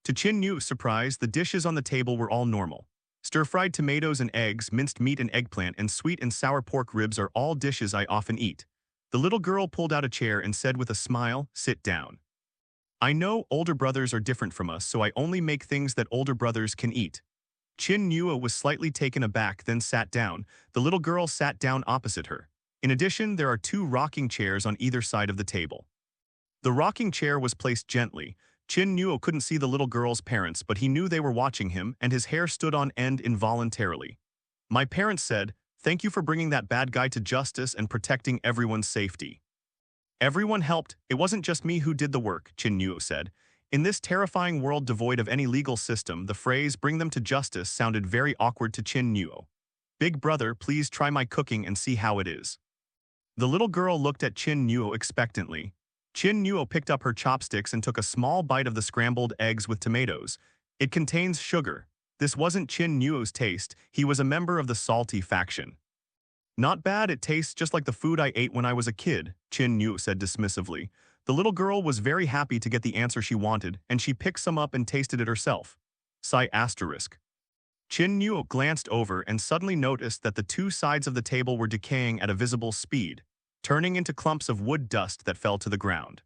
To Qin Nu's surprise, the dishes on the table were all normal. Stir-fried tomatoes and eggs, minced meat and eggplant, and sweet and sour pork ribs are all dishes I often eat. The little girl pulled out a chair and said with a smile, "Sit down. I know older brothers are different from us, so I only make things that older brothers can eat." Qin Nuo was slightly taken aback, then sat down. The little girl sat down opposite her. In addition, there are two rocking chairs on either side of the table. The rocking chair was placed gently. Qin Nuo couldn't see the little girl's parents, but he knew they were watching him, and his hair stood on end involuntarily. My parents said, "Thank you for bringing that bad guy to justice and protecting everyone's safety." Everyone helped. It wasn't just me who did the work, Qin Nuo said. In this terrifying world devoid of any legal system, the phrase "bring them to justice" sounded very awkward to Qin Nuo. "Big brother, please try my cooking and see how it is." The little girl looked at Qin Nuo expectantly. Qin Nuo picked up her chopsticks and took a small bite of the scrambled eggs with tomatoes. "It contains sugar." This wasn't Qin Nuo's taste. He was a member of the salty faction. "Not bad, it tastes just like the food I ate when I was a kid," Qin Nuo said dismissively. The little girl was very happy to get the answer she wanted, and she picked some up and tasted it herself. Sigh asterisk. Qin Nuo glanced over and suddenly noticed that the two sides of the table were decaying at a visible speed, turning into clumps of wood dust that fell to the ground.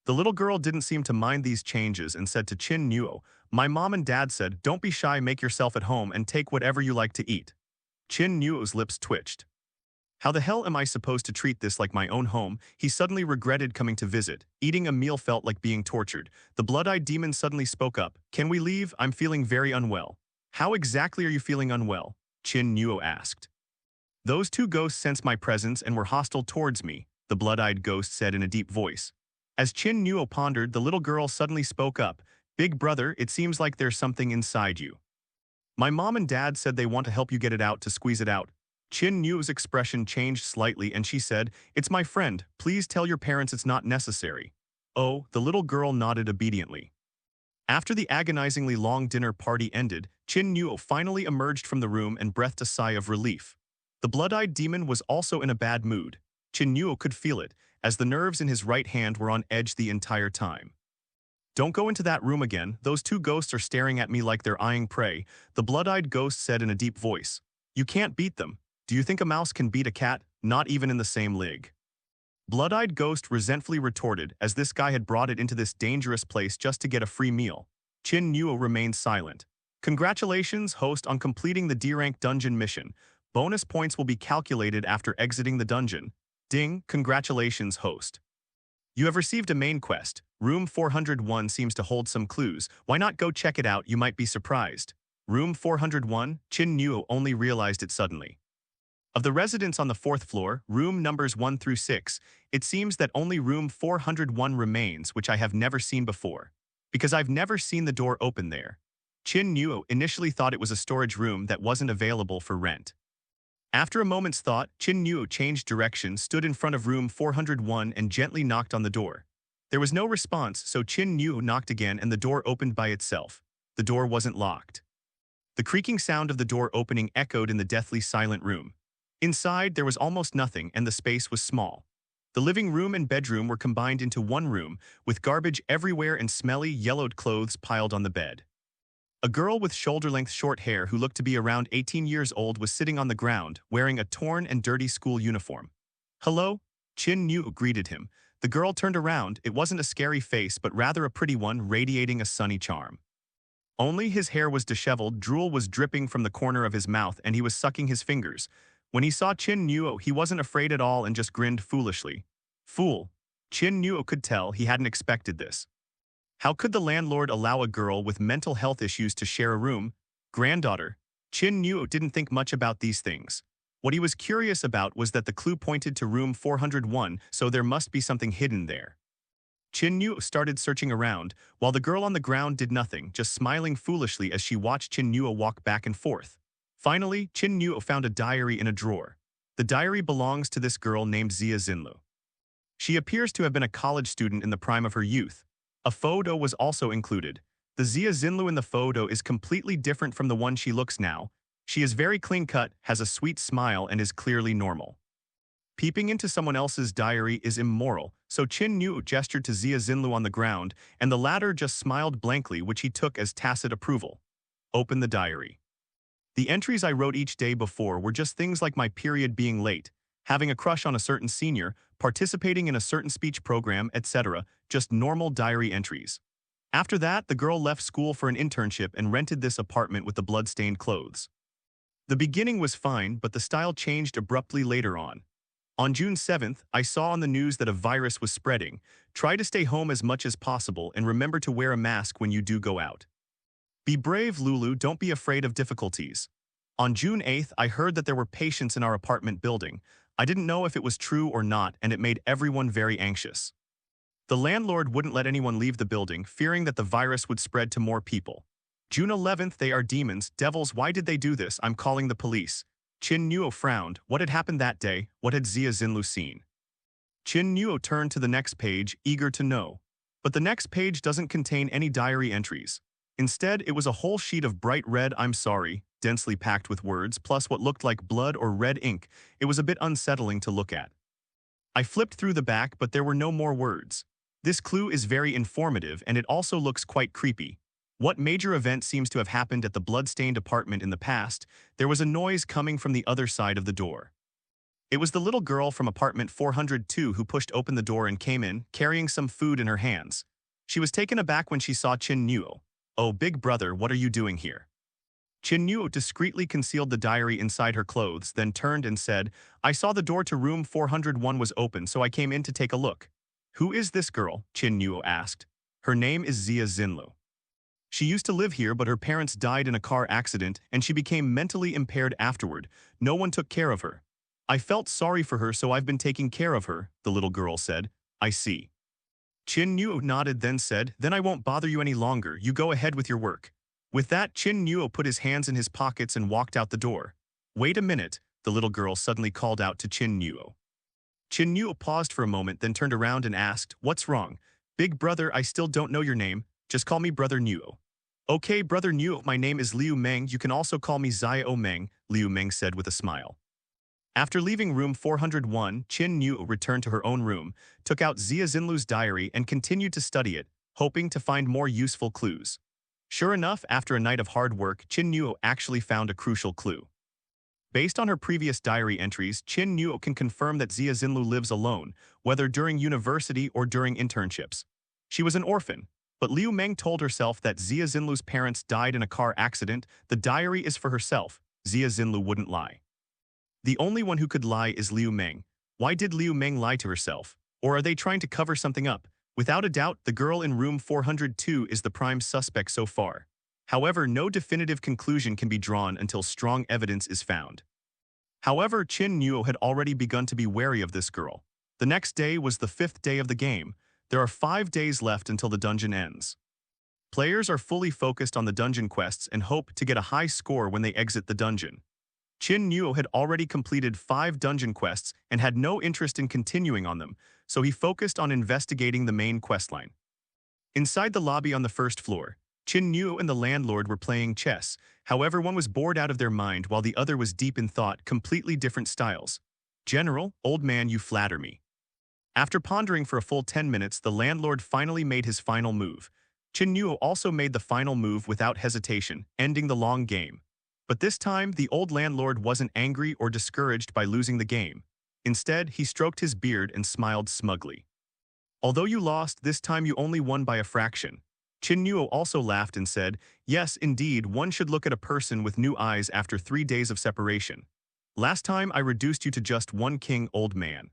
The little girl didn't seem to mind these changes and said to Qin Nuo, "My mom and dad said, don't be shy, make yourself at home and take whatever you like to eat." Qin Nuo's lips twitched. How the hell am I supposed to treat this like my own home? He suddenly regretted coming to visit. Eating a meal felt like being tortured. The blood-eyed demon suddenly spoke up. "Can we leave? I'm feeling very unwell." "How exactly are you feeling unwell?" Qin Nuo asked. "Those two ghosts sensed my presence and were hostile towards me," the blood-eyed ghost said in a deep voice. As Qin Nuo pondered, the little girl suddenly spoke up. "Big brother, it seems like there's something inside you. My mom and dad said they want to help you get it out, to squeeze it out." Qin Nuo's expression changed slightly and she said, "It's my friend. Please tell your parents it's not necessary." "Oh," the little girl nodded obediently. After the agonizingly long dinner party ended, Qin Nuo finally emerged from the room and breathed a sigh of relief. The blood-eyed demon was also in a bad mood. Qin Nuo could feel it, as the nerves in his right hand were on edge the entire time. "Don't go into that room again. Those two ghosts are staring at me like they're eyeing prey," the blood-eyed ghost said in a deep voice. "You can't beat them. Do you think a mouse can beat a cat? Not even in the same league." Blood-eyed ghost resentfully retorted, as this guy had brought it into this dangerous place just to get a free meal. Qin Nuo remained silent. "Congratulations, host, on completing the D-rank dungeon mission. Bonus points will be calculated after exiting the dungeon." "Ding, congratulations, host. You have received a main quest. Room 401 seems to hold some clues. Why not go check it out? You might be surprised." Room 401, Qin Nuo only realized it suddenly. Of the residents on the fourth floor, room numbers 1 through 6, it seems that only room 401 remains, which I have never seen before. Because I've never seen the door open there. Qin Nuo initially thought it was a storage room that wasn't available for rent. After a moment's thought, Qin Nuo changed direction, stood in front of room 401 and gently knocked on the door. There was no response, so Qin Nuo knocked again and the door opened by itself. The door wasn't locked. The creaking sound of the door opening echoed in the deathly silent room. Inside, there was almost nothing and the space was small. The living room and bedroom were combined into one room, with garbage everywhere and smelly, yellowed clothes piled on the bed. A girl with shoulder-length short hair who looked to be around 18 years old was sitting on the ground, wearing a torn and dirty school uniform. "Hello?" Qin Nuo greeted him. The girl turned around. It wasn't a scary face, but rather a pretty one, radiating a sunny charm. Only his hair was disheveled, drool was dripping from the corner of his mouth, and he was sucking his fingers. When he saw Qin Nuo, he wasn't afraid at all and just grinned foolishly. Fool. Qin Nuo could tell he hadn't expected this. How could the landlord allow a girl with mental health issues to share a room? Granddaughter. Qin Nuo didn't think much about these things. What he was curious about was that the clue pointed to room 401, so there must be something hidden there. Qin Nuo started searching around, while the girl on the ground did nothing, just smiling foolishly as she watched Qin Nuo walk back and forth. Finally, Qin Nuo found a diary in a drawer. The diary belongs to this girl named Xia Xinlu. She appears to have been a college student in the prime of her youth. A photo was also included. The Xia Xinlu in the photo is completely different from the one she looks now. She is very clean-cut, has a sweet smile, and is clearly normal. Peeping into someone else's diary is immoral, so Qin Nuo gestured to Xia Xinlu on the ground, and the latter just smiled blankly, which he took as tacit approval. Open the diary. The entries I wrote each day before were just things like my period being late, having a crush on a certain senior, participating in a certain speech program, etc., just normal diary entries. After that, the girl left school for an internship and rented this apartment with the blood-stained clothes. The beginning was fine, but the style changed abruptly later on. On June 7th, I saw on the news that a virus was spreading. Try to stay home as much as possible and remember to wear a mask when you do go out. Be brave, Lulu, don't be afraid of difficulties. On June 8th, I heard that there were patients in our apartment building. I didn't know if it was true or not, and it made everyone very anxious. The landlord wouldn't let anyone leave the building, fearing that the virus would spread to more people. June 11th, they are demons, devils, why did they do this? I'm calling the police. Qin Nuo frowned. What had happened that day? What had Xia Xinlu seen? Qin Nuo turned to the next page, eager to know. But the next page doesn't contain any diary entries. Instead, it was a whole sheet of bright red "I'm sorry," densely packed with words, plus what looked like blood or red ink. It was a bit unsettling to look at. I flipped through the back, but there were no more words. This clue is very informative, and it also looks quite creepy. What major event seems to have happened at the blood-stained apartment in the past? There was a noise coming from the other side of the door. It was the little girl from apartment 402 who pushed open the door and came in, carrying some food in her hands. She was taken aback when she saw Qin Nuo. Oh, big brother, what are you doing here? Qin Nuo discreetly concealed the diary inside her clothes, then turned and said, I saw the door to room 401 was open, so I came in to take a look. Who is this girl? Qin Nuo asked. Her name is Xia Xinlu. She used to live here, but her parents died in a car accident, and she became mentally impaired afterward. No one took care of her. I felt sorry for her, so I've been taking care of her, the little girl said. I see. Qin Nuo nodded, then said, Then I won't bother you any longer. You go ahead with your work. With that, Qin Nuo put his hands in his pockets and walked out the door. Wait a minute, the little girl suddenly called out to Qin Nuo. Qin Nuo paused for a moment, then turned around and asked, What's wrong? Big brother, I still don't know your name. Just call me Brother Nuo. Okay, Brother Nuo, my name is Liu Meng. You can also call me Xiao Meng, Liu Meng said with a smile. After leaving room 401, Qin Nuo returned to her own room, took out Xia Xinlu's diary and continued to study it, hoping to find more useful clues. Sure enough, after a night of hard work, Qin Nuo actually found a crucial clue. Based on her previous diary entries, Qin Nuo can confirm that Xia Xinlu lives alone, whether during university or during internships. She was an orphan, but Liu Meng told herself that Xia Xinlu's parents died in a car accident. The diary is for herself. Xia Xinlu wouldn't lie. The only one who could lie is Liu Meng. Why did Liu Meng lie to herself? Or are they trying to cover something up? Without a doubt, the girl in room 402 is the prime suspect so far. However, no definitive conclusion can be drawn until strong evidence is found. However, Qin Nuo had already begun to be wary of this girl. The next day was the 5th day of the game. There are 5 days left until the dungeon ends. Players are fully focused on the dungeon quests and hope to get a high score when they exit the dungeon. Qin Nuo had already completed 5 dungeon quests and had no interest in continuing on them, so he focused on investigating the main questline. Inside the lobby on the first floor, Qin Nuo and the landlord were playing chess. However, one was bored out of their mind while the other was deep in thought, completely different styles. General, old man, you flatter me. After pondering for a full 10 minutes, the landlord finally made his final move. Qin Nuo also made the final move without hesitation, ending the long game. But this time, the old landlord wasn't angry or discouraged by losing the game. Instead, he stroked his beard and smiled smugly. Although you lost, this time you only won by a fraction. Qin Nuo also laughed and said, Yes, indeed, one should look at a person with new eyes after 3 days of separation. Last time I reduced you to just 1 king, old man.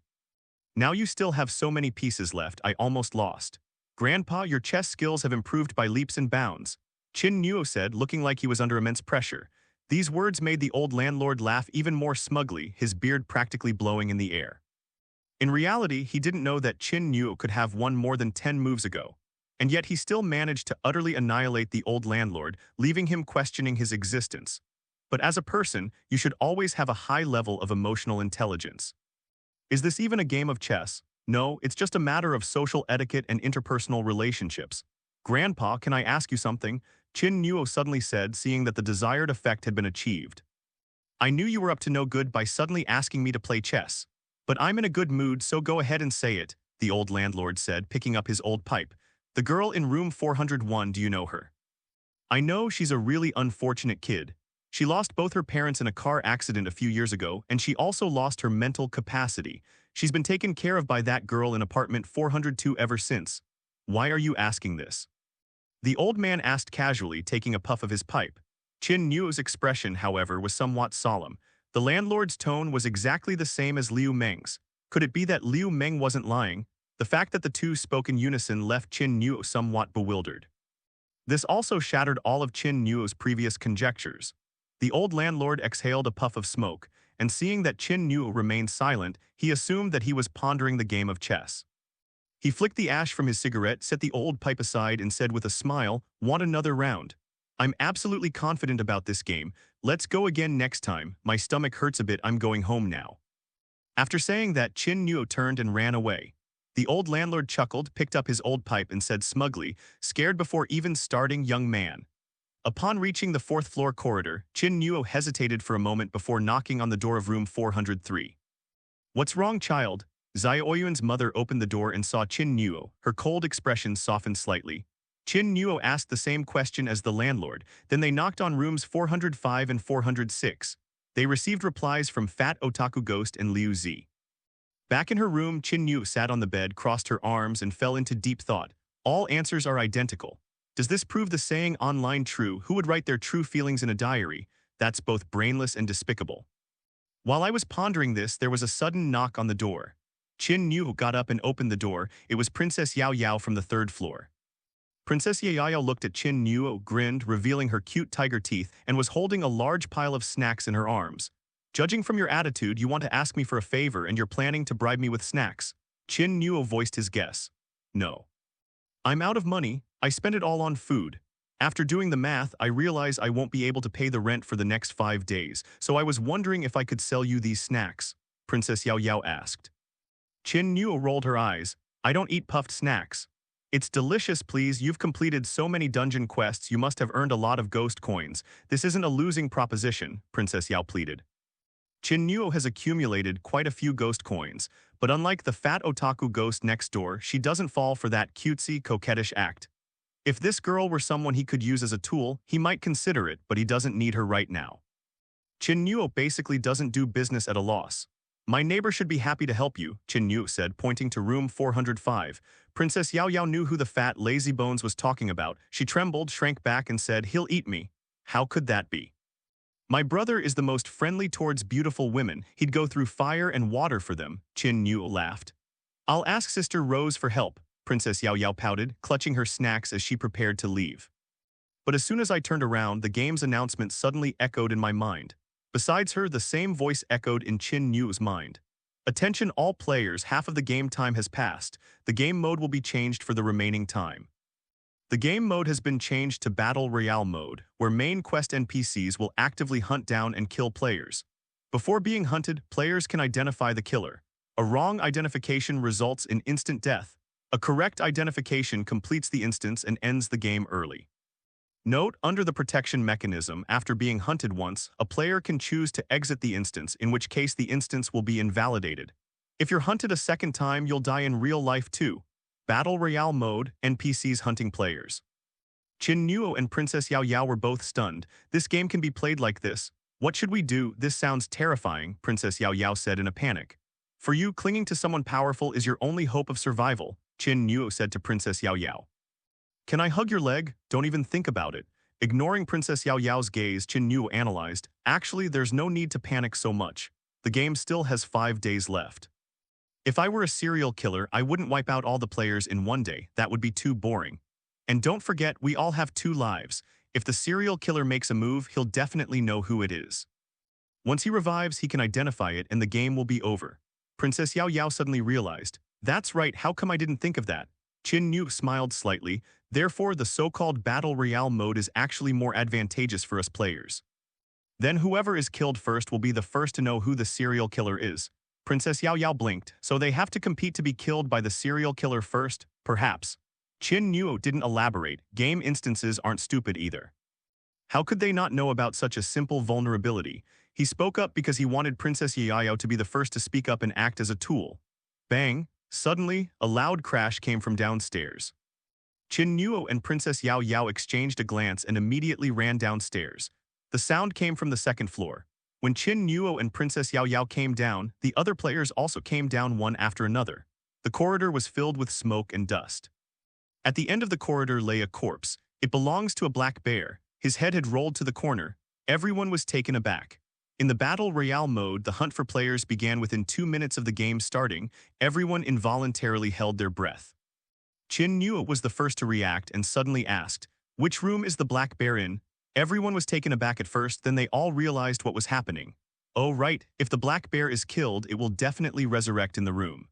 Now you still have so many pieces left, I almost lost. Grandpa, your chess skills have improved by leaps and bounds, Qin Nuo said, looking like he was under immense pressure. These words made the old landlord laugh even more smugly, his beard practically blowing in the air. In reality, he didn't know that Qin Nuo could have won more than 10 moves ago, and yet he still managed to utterly annihilate the old landlord, leaving him questioning his existence. But as a person, you should always have a high level of emotional intelligence. Is this even a game of chess? No, it's just a matter of social etiquette and interpersonal relationships. Grandpa, can I ask you something? Qin Nuo suddenly said, seeing that the desired effect had been achieved. I knew you were up to no good by suddenly asking me to play chess. But I'm in a good mood, so go ahead and say it, the old landlord said, picking up his old pipe. The girl in room 401, do you know her? I know, she's a really unfortunate kid. She lost both her parents in a car accident a few years ago, and she also lost her mental capacity. She's been taken care of by that girl in apartment 402 ever since. Why are you asking this? The old man asked casually, taking a puff of his pipe. Qin Nuo's expression, however, was somewhat solemn. The landlord's tone was exactly the same as Liu Meng's. Could it be that Liu Meng wasn't lying? The fact that the two spoke in unison left Qin Nuo somewhat bewildered. This also shattered all of Qin Nuo's previous conjectures. The old landlord exhaled a puff of smoke, and seeing that Qin Nuo remained silent, he assumed that he was pondering the game of chess. He flicked the ash from his cigarette, set the old pipe aside, and said with a smile, "Want another round? I'm absolutely confident about this game. Let's go again next time. My stomach hurts a bit. I'm going home now." After saying that, Qin Nuo turned and ran away. The old landlord chuckled, picked up his old pipe, and said smugly, "Scared before even starting, young man." Upon reaching the fourth-floor corridor, Qin Nuo hesitated for a moment before knocking on the door of room 403. "What's wrong, child?" Zai Oyuan's mother opened the door and saw Qin Nuo. Her cold expression softened slightly. Qin Nuo asked the same question as the landlord. Then they knocked on rooms 405 and 406. They received replies from Fat Otaku Ghost and Liu Zi. Back in her room, Qin Nuo sat on the bed, crossed her arms, and fell into deep thought. All answers are identical. Does this prove the saying online true? Who would write their true feelings in a diary? That's both brainless and despicable. While I was pondering this, there was a sudden knock on the door. Qin Nuo got up and opened the door. It was Princess Yao Yao from the third floor. Princess Yao Yao looked at Qin Nuo, grinned, revealing her cute tiger teeth, and was holding a large pile of snacks in her arms. "Judging from your attitude, you want to ask me for a favor and you're planning to bribe me with snacks." Qin Nuo voiced his guess. "No. I'm out of money. I spent it all on food. After doing the math, I realize I won't be able to pay the rent for the next 5 days, so I was wondering if I could sell you these snacks," Princess Yao Yao asked. Qin Nuo rolled her eyes. "I don't eat puffed snacks." "It's delicious, please. You've completed so many dungeon quests, you must have earned a lot of ghost coins. This isn't a losing proposition," Princess Yao pleaded. Qin Nuo has accumulated quite a few ghost coins, but unlike the fat otaku ghost next door, she doesn't fall for that cutesy, coquettish act. If this girl were someone he could use as a tool, he might consider it, but he doesn't need her right now. Qin Nuo basically doesn't do business at a loss. "My neighbor should be happy to help you," Qin Nuo said, pointing to room 405. Princess Yao Yao knew who the fat, lazy bones was talking about. She trembled, shrank back, and said, "He'll eat me." "How could that be?" "My brother is the most friendly towards beautiful women. He'd go through fire and water for them," Qin Nuo laughed. "I'll ask Sister Rose for help," Princess Yao Yao pouted, clutching her snacks as she prepared to leave. But as soon as I turned around, the game's announcement suddenly echoed in my mind. Besides her, the same voice echoed in Qin Nuo's mind. "Attention all players, half of the game time has passed. The game mode will be changed for the remaining time." The game mode has been changed to Battle Royale mode, where main quest NPCs will actively hunt down and kill players. Before being hunted, players can identify the killer. A wrong identification results in instant death. A correct identification completes the instance and ends the game early. Note, under the protection mechanism, after being hunted once, a player can choose to exit the instance, in which case the instance will be invalidated. If you're hunted a second time, you'll die in real life too. Battle Royale mode, NPCs hunting players. Qin Nuo and Princess Yao Yao were both stunned. "This game can be played like this. What should we do? This sounds terrifying," Princess Yao Yao said in a panic. "For you, clinging to someone powerful is your only hope of survival," Qin Nuo said to Princess Yao Yao. "Can I hug your leg? Don't even think about it." Ignoring Princess Yao Yao's gaze, Qin Nuo analyzed, "Actually, there's no need to panic so much. The game still has 5 days left. If I were a serial killer, I wouldn't wipe out all the players in one day. That would be too boring. And don't forget, we all have 2 lives. If the serial killer makes a move, he'll definitely know who it is. Once he revives, he can identify it and the game will be over." Princess Yao Yao suddenly realized, "That's right, how come I didn't think of that?" Qin Nuo smiled slightly. "Therefore, the so-called Battle Royale mode is actually more advantageous for us players. Then whoever is killed first will be the first to know who the serial killer is." Princess Yao Yao blinked. "So they have to compete to be killed by the serial killer first, perhaps." Qin Nuo didn't elaborate. Game instances aren't stupid either. How could they not know about such a simple vulnerability? He spoke up because he wanted Princess Yao Yao to be the first to speak up and act as a tool. Bang! Suddenly, a loud crash came from downstairs. Qin Nuo and Princess Yao Yao exchanged a glance and immediately ran downstairs. The sound came from the second floor. When Qin Nuo and Princess Yao Yao came down, the other players also came down one after another. The corridor was filled with smoke and dust. At the end of the corridor lay a corpse. It belongs to a black bear. His head had rolled to the corner. Everyone was taken aback. In the Battle Royale mode, the hunt for players began within 2 minutes of the game starting. Everyone involuntarily held their breath. Qin Nuo was the first to react and suddenly asked, "Which room is the black bear in?" Everyone was taken aback at first, then they all realized what was happening. Oh right, if the black bear is killed, it will definitely resurrect in the room.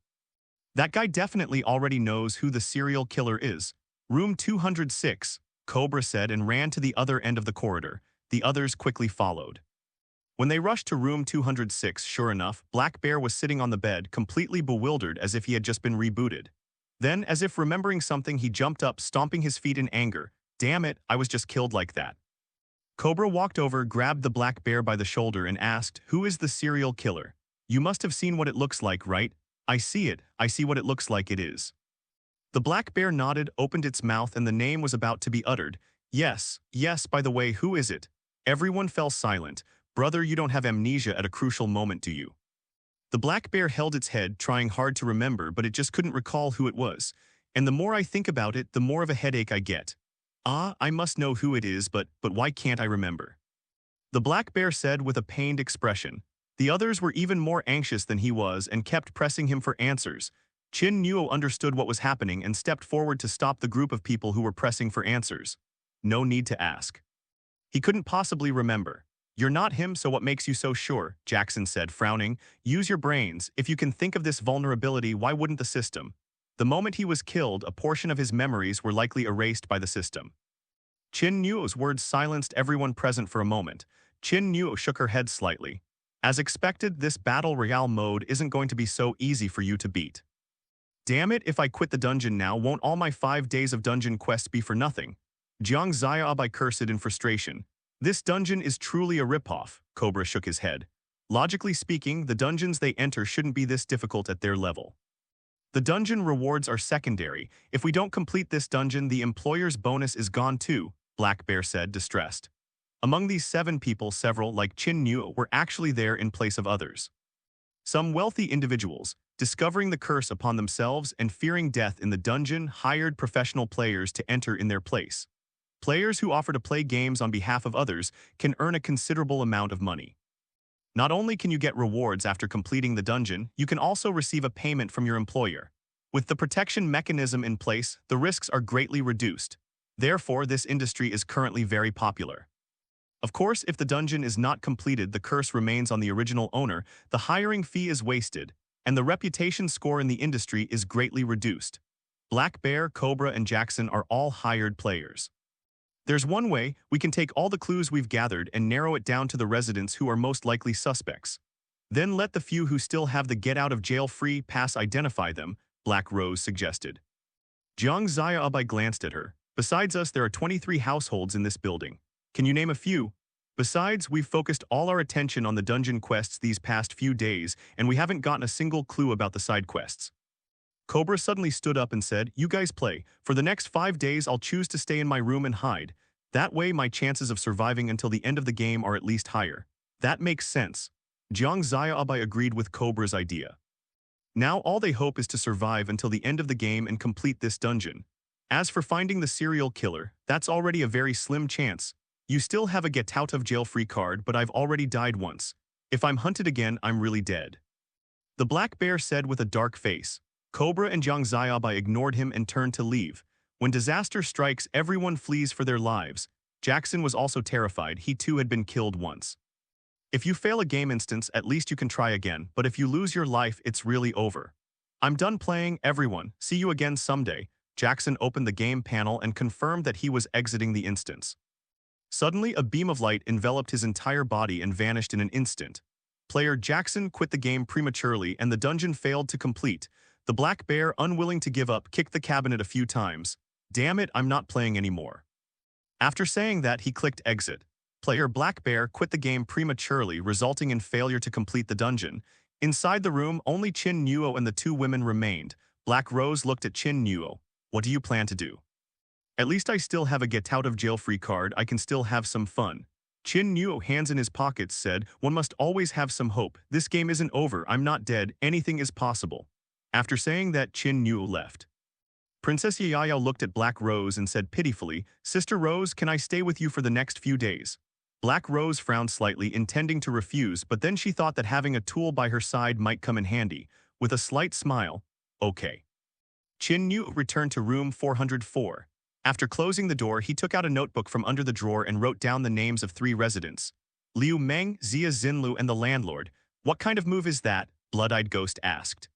That guy definitely already knows who the serial killer is. Room 206, Cobra said and ran to the other end of the corridor. The others quickly followed. When they rushed to room 206, sure enough, Black Bear was sitting on the bed, completely bewildered as if he had just been rebooted. Then, as if remembering something, he jumped up, stomping his feet in anger. "Damn it, I was just killed like that." Cobra walked over, grabbed the Black Bear by the shoulder and asked, "Who is the serial killer? You must have seen what it looks like, right?" "I see it. I see what it looks like it is." The Black Bear nodded, opened its mouth, and the name was about to be uttered. Yes, by the way, who is it?" Everyone fell silent. "Brother, you don't have amnesia at a crucial moment, do you?" The black bear held its head, trying hard to remember, but it just couldn't recall who it was. "And the more I think about it, the more of a headache I get. Ah, I must know who it is, but why can't I remember?" The black bear said with a pained expression. The others were even more anxious than he was and kept pressing him for answers. Qin Nuo understood what was happening and stepped forward to stop the group of people who were pressing for answers. "No need to ask. He couldn't possibly remember." "You're not him, so what makes you so sure?" Jackson said, frowning. "Use your brains. If you can think of this vulnerability, why wouldn't the system?" The moment he was killed, a portion of his memories were likely erased by the system. Qin Nuo's words silenced everyone present for a moment. Qin Nuo shook her head slightly. "As expected, this Battle Royale mode isn't going to be so easy for you to beat. Damn it, if I quit the dungeon now, won't all my 5 days of dungeon quests be for nothing?" Jiang Xiaobai cursed in frustration. "This dungeon is truly a ripoff." Cobra shook his head. "Logically speaking, the dungeons they enter shouldn't be this difficult at their level. The dungeon rewards are secondary. If we don't complete this dungeon, the employer's bonus is gone too," Black Bear said, distressed. Among these 7 people, several, like Qin Nuo, were actually there in place of others. Some wealthy individuals, discovering the curse upon themselves and fearing death in the dungeon, hired professional players to enter in their place. Players who offer to play games on behalf of others can earn a considerable amount of money. Not only can you get rewards after completing the dungeon, you can also receive a payment from your employer. With the protection mechanism in place, the risks are greatly reduced. Therefore, this industry is currently very popular. Of course, if the dungeon is not completed, the curse remains on the original owner, the hiring fee is wasted, and the reputation score in the industry is greatly reduced. Black Bear, Cobra, and Jackson are all hired players. There's one way: we can take all the clues we've gathered and narrow it down to the residents who are most likely suspects. Then let the few who still have the get-out-of-jail-free pass identify them, Black Rose suggested. Jiang Xiaobai glanced at her. "Besides us, there are 23 households in this building. Can you name a few? Besides, we've focused all our attention on the dungeon quests these past few days, and we haven't gotten a single clue about the side quests." Cobra suddenly stood up and said, "You guys play. For the next 5 days, I'll choose to stay in my room and hide. That way, my chances of surviving until the end of the game are at least higher." "That makes sense." Jiang Xiaobai agreed with Cobra's idea. Now all they hope is to survive until the end of the game and complete this dungeon. As for finding the serial killer, that's already a very slim chance. You still have a get-out-of-jail-free card, but I've already died once. If I'm hunted again, I'm really dead." The black bear said with a dark face. Cobra and Jiang Xiaobai ignored him and turned to leave. When disaster strikes, everyone flees for their lives. Jackson was also terrified. He too had been killed once. "If you fail a game instance, at least you can try again, but if you lose your life, it's really over. I'm done playing, everyone. See you again someday." Jackson opened the game panel and confirmed that he was exiting the instance. Suddenly, a beam of light enveloped his entire body and vanished in an instant. Player Jackson quit the game prematurely and the dungeon failed to complete. The black bear, unwilling to give up, kicked the cabinet a few times. "Damn it, I'm not playing anymore." After saying that, he clicked exit. Player Black Bear quit the game prematurely, resulting in failure to complete the dungeon. Inside the room, only Qin Nuo and the 2 women remained. Black Rose looked at Qin Nuo. "What do you plan to do?" "At least I still have a get-out-of-jail-free card. I can still have some fun." Qin Nuo, hands in his pockets, said, "One must always have some hope. This game isn't over. I'm not dead. Anything is possible." After saying that, Qin Nuo left. Princess Yayao looked at Black Rose and said pitifully, "Sister Rose, can I stay with you for the next few days?" Black Rose frowned slightly, intending to refuse, but then she thought that having a tool by her side might come in handy. With a slight smile, "Okay." Qin Nuo returned to room 404. After closing the door, he took out a notebook from under the drawer and wrote down the names of 3 residents. Liu Meng, Xia Xinlu, and the landlord. "What kind of move is that?" Blood-Eyed Ghost asked.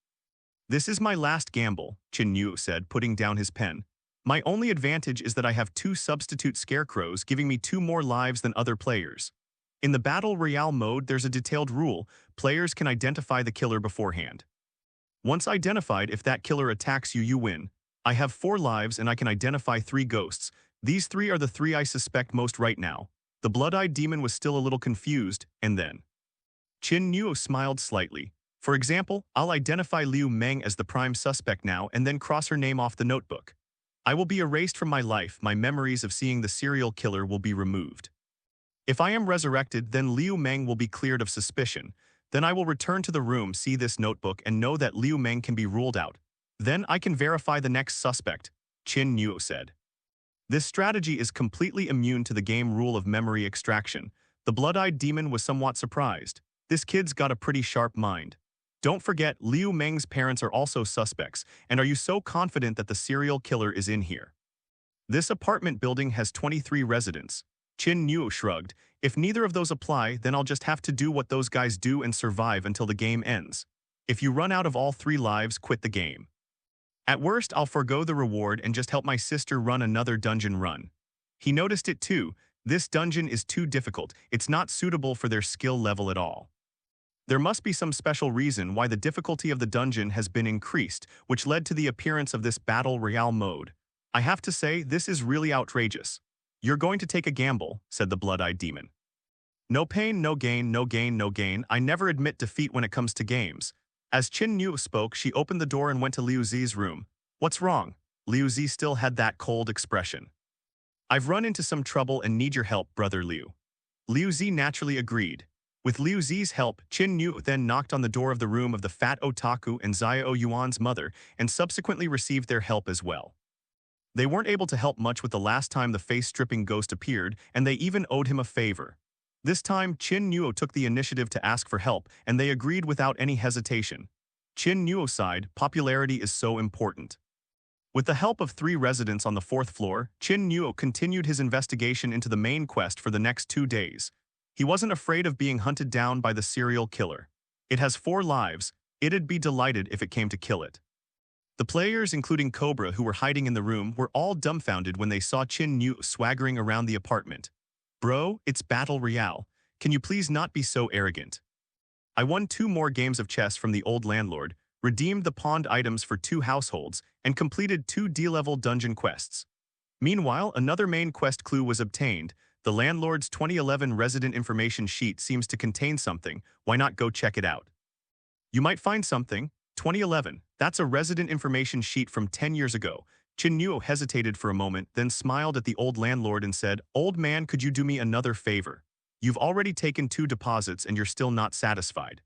"This is my last gamble," Qin Nuo said, putting down his pen. "My only advantage is that I have 2 substitute scarecrows giving me 2 more lives than other players. In the Battle Royale mode, there's a detailed rule. Players can identify the killer beforehand. Once identified, if that killer attacks you, you win. I have 4 lives and I can identify 3 ghosts. These 3 are the 3 I suspect most right now." The blood-eyed demon was still a little confused, and then Qin Nuo smiled slightly. "For example, I'll identify Liu Meng as the prime suspect now and then cross her name off the notebook. I will be erased from my life, my memories of seeing the serial killer will be removed. If I am resurrected, then Liu Meng will be cleared of suspicion. Then I will return to the room, see this notebook, and know that Liu Meng can be ruled out. Then I can verify the next suspect," Qin Nuo said. This strategy is completely immune to the game rule of memory extraction. The blood-eyed demon was somewhat surprised. This kid's got a pretty sharp mind. Don't forget, Liu Meng's parents are also suspects, and are you so confident that the serial killer is in here? This apartment building has 23 residents. Qin Nuo shrugged. "If neither of those apply, then I'll just have to do what those guys do and survive until the game ends. If you run out of all 3 lives, quit the game. At worst, I'll forgo the reward and just help my sister run another dungeon run." He noticed it too. This dungeon is too difficult. It's not suitable for their skill level at all. There must be some special reason why the difficulty of the dungeon has been increased, which led to the appearance of this Battle Royale mode. "I have to say, this is really outrageous." "You're going to take a gamble," said the blood-eyed demon. "No pain, no gain, no gain, no gain. I never admit defeat when it comes to games." As Qin Nuo spoke, she opened the door and went to Liu Zi's room. "What's wrong?" Liu Zi still had that cold expression. "I've run into some trouble and need your help, brother Liu." Liu Zi naturally agreed. With Liu Zi's help, Qin Nuo then knocked on the door of the room of the fat otaku and Xiao Yuan's mother and subsequently received their help as well. They weren't able to help much with the last time the face-stripping ghost appeared, and they even owed him a favor. This time, Qin Nuo took the initiative to ask for help, and they agreed without any hesitation. Qin Nuo sighed, popularity is so important. With the help of 3 residents on the 4th floor, Qin Nuo continued his investigation into the main quest for the next 2 days. He wasn't afraid of being hunted down by the serial killer. It has 4 lives. It'd be delighted if it came to kill it. The players, including Cobra, who were hiding in the room, were all dumbfounded when they saw Qin Nuo swaggering around the apartment. "Bro, it's Battle Royale. Can you please not be so arrogant?" "I won 2 more games of chess from the old landlord, redeemed the pawned items for 2 households, and completed 2 D-level dungeon quests. Meanwhile, another main quest clue was obtained. The landlord's 2011 resident information sheet seems to contain something. Why not go check it out?" "You might find something. 2011, that's a resident information sheet from 10 years ago." Qin Nuo hesitated for a moment, then smiled at the old landlord and said, "Old man, could you do me another favor? You've already taken 2 deposits and you're still not satisfied."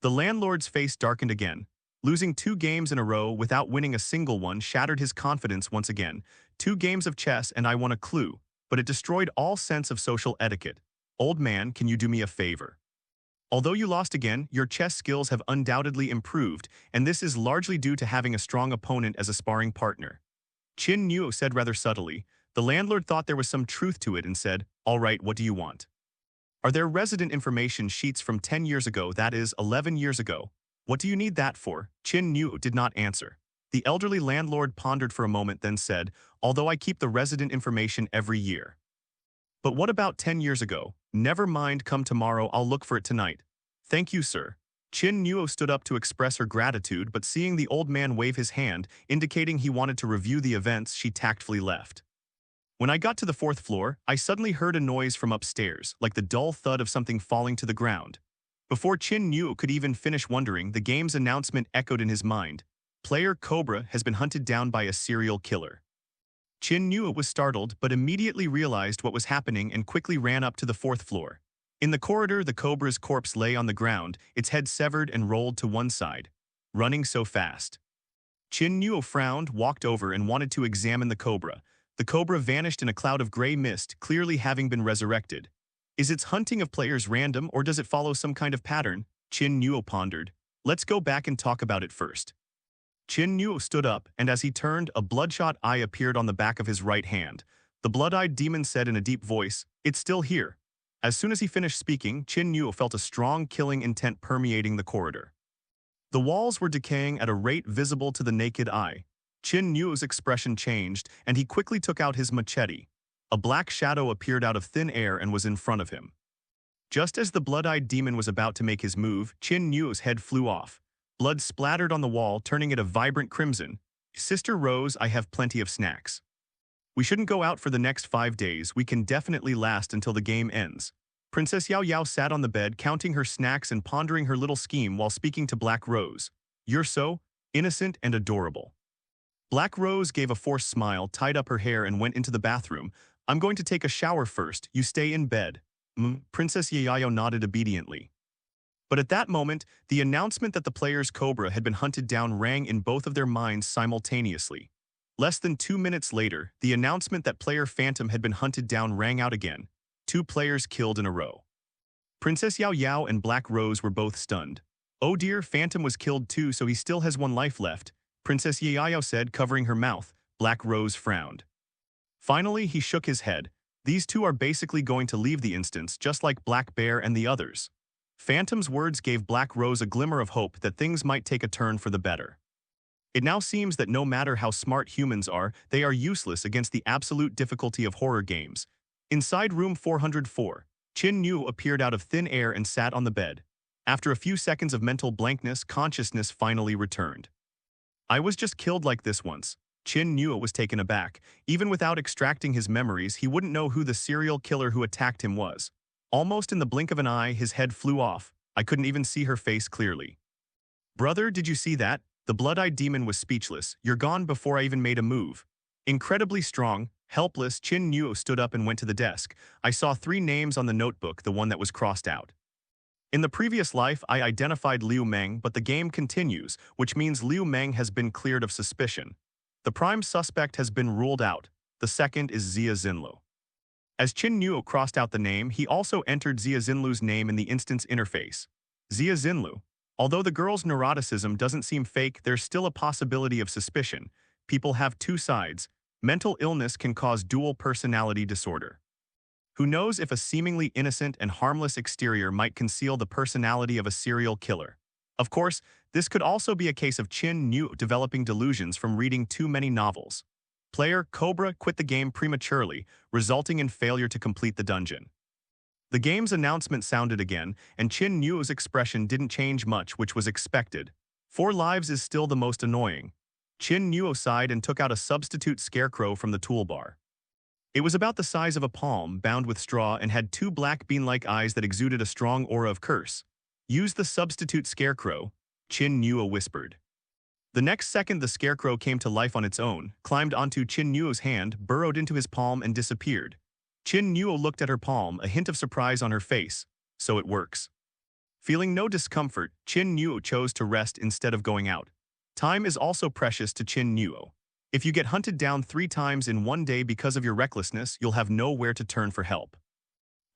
The landlord's face darkened again. Losing 2 games in a row without winning a single one shattered his confidence once again. 2 games of chess and I won a clue, but it destroyed all sense of social etiquette. "Old man, can you do me a favor? Although you lost again, your chess skills have undoubtedly improved, and this is largely due to having a strong opponent as a sparring partner." Qin Nuo said rather subtly. The landlord thought there was some truth to it and said, "All right, what do you want?" "Are there resident information sheets from 10 years ago, that is, 11 years ago? What do you need that for?" Qin Nuo did not answer. The elderly landlord pondered for a moment, then said, "Although I keep the resident information every year." "But what about 10 years ago?" "Never mind, come tomorrow, I'll look for it tonight." "Thank you, sir." Qin Nuo stood up to express her gratitude, but seeing the old man wave his hand, indicating he wanted to review the events, she tactfully left. "When I got to the 4th floor, I suddenly heard a noise from upstairs, like the dull thud of something falling to the ground." Before Qin Nuo could even finish wondering, the game's announcement echoed in his mind. Player Cobra has been hunted down by a serial killer. Qin Nuo was startled, but immediately realized what was happening and quickly ran up to the 4th floor. In the corridor, the cobra's corpse lay on the ground, its head severed and rolled to one side. Running so fast. Qin Nuo frowned, walked over, and wanted to examine the cobra. The cobra vanished in a cloud of gray mist, clearly having been resurrected. Is its hunting of players random, or does it follow some kind of pattern? Qin Nuo pondered. Let's go back and talk about it first. Qin Nuo stood up, and as he turned, a bloodshot eye appeared on the back of his right hand. The blood-eyed demon said in a deep voice, "It's still here." As soon as he finished speaking, Qin Nuo felt a strong killing intent permeating the corridor. The walls were decaying at a rate visible to the naked eye. Qin Nuo's expression changed, and he quickly took out his machete. A black shadow appeared out of thin air and was in front of him. Just as the blood-eyed demon was about to make his move, Qin Nuo's head flew off. Blood splattered on the wall, turning it a vibrant crimson. "Sister Rose, I have plenty of snacks. We shouldn't go out for the next 5 days. We can definitely last until the game ends." Princess Yao Yao sat on the bed, counting her snacks and pondering her little scheme while speaking to Black Rose. "You're so innocent and adorable." Black Rose gave a forced smile, tied up her hair, and went into the bathroom. "I'm going to take a shower first. You stay in bed." Princess Yayayo nodded obediently. But at that moment, the announcement that the player's cobra had been hunted down rang in both of their minds simultaneously. Less than 2 minutes later, the announcement that player Phantom had been hunted down rang out again. 2 players killed in a row. Princess Yao Yao and Black Rose were both stunned. "Oh dear, Phantom was killed too, so he still has 1 life left," Princess Yayayo said, covering her mouth. Black Rose frowned. Finally, he shook his head. "These 2 are basically going to leave the instance, just like Black Bear and the others." Phantom's words gave Black Rose a glimmer of hope that things might take a turn for the better. It now seems that no matter how smart humans are, they are useless against the absolute difficulty of horror games. Inside room 404, Qin Nuo appeared out of thin air and sat on the bed. After a few seconds of mental blankness, consciousness finally returned. "I was just killed like this once." Qin Nuo was taken aback. Even without extracting his memories, he wouldn't know who the serial killer who attacked him was. Almost in the blink of an eye, his head flew off. I couldn't even see her face clearly. "Brother, did you see that?" The blood-eyed demon was speechless. "You're gone before I even made a move." Incredibly strong, helpless, Qin Nuo stood up and went to the desk. "I saw 3 names on the notebook, the one that was crossed out. In the previous life, I identified Liu Meng, but the game continues, which means Liu Meng has been cleared of suspicion. The prime suspect has been ruled out. The second is Xia Xinlu." As Qin Nuo crossed out the name, he also entered Xia Xinlu's name in the instance interface. Xia Xinlu. Although the girl's neuroticism doesn't seem fake, there's still a possibility of suspicion. People have 2 sides. Mental illness can cause dual personality disorder. Who knows if a seemingly innocent and harmless exterior might conceal the personality of a serial killer? Of course, this could also be a case of Qin Nuo developing delusions from reading too many novels. Player Cobra quit the game prematurely, resulting in failure to complete the dungeon. The game's announcement sounded again, and Qin Nuo's expression didn't change much, which was expected. 4 lives is still the most annoying. Qin Nuo sighed and took out a substitute scarecrow from the toolbar. It was about the size of a palm, bound with straw, and had 2 black bean-like eyes that exuded a strong aura of curse. "Use the substitute scarecrow," Qin Nuo whispered. The next second, the scarecrow came to life on its own, climbed onto Qin Nuo's hand, burrowed into his palm, and disappeared. Qin Nuo looked at her palm, a hint of surprise on her face. "So it works." Feeling no discomfort, Qin Nuo chose to rest instead of going out. Time is also precious to Qin Nuo. If you get hunted down 3 times in 1 day because of your recklessness, you'll have nowhere to turn for help.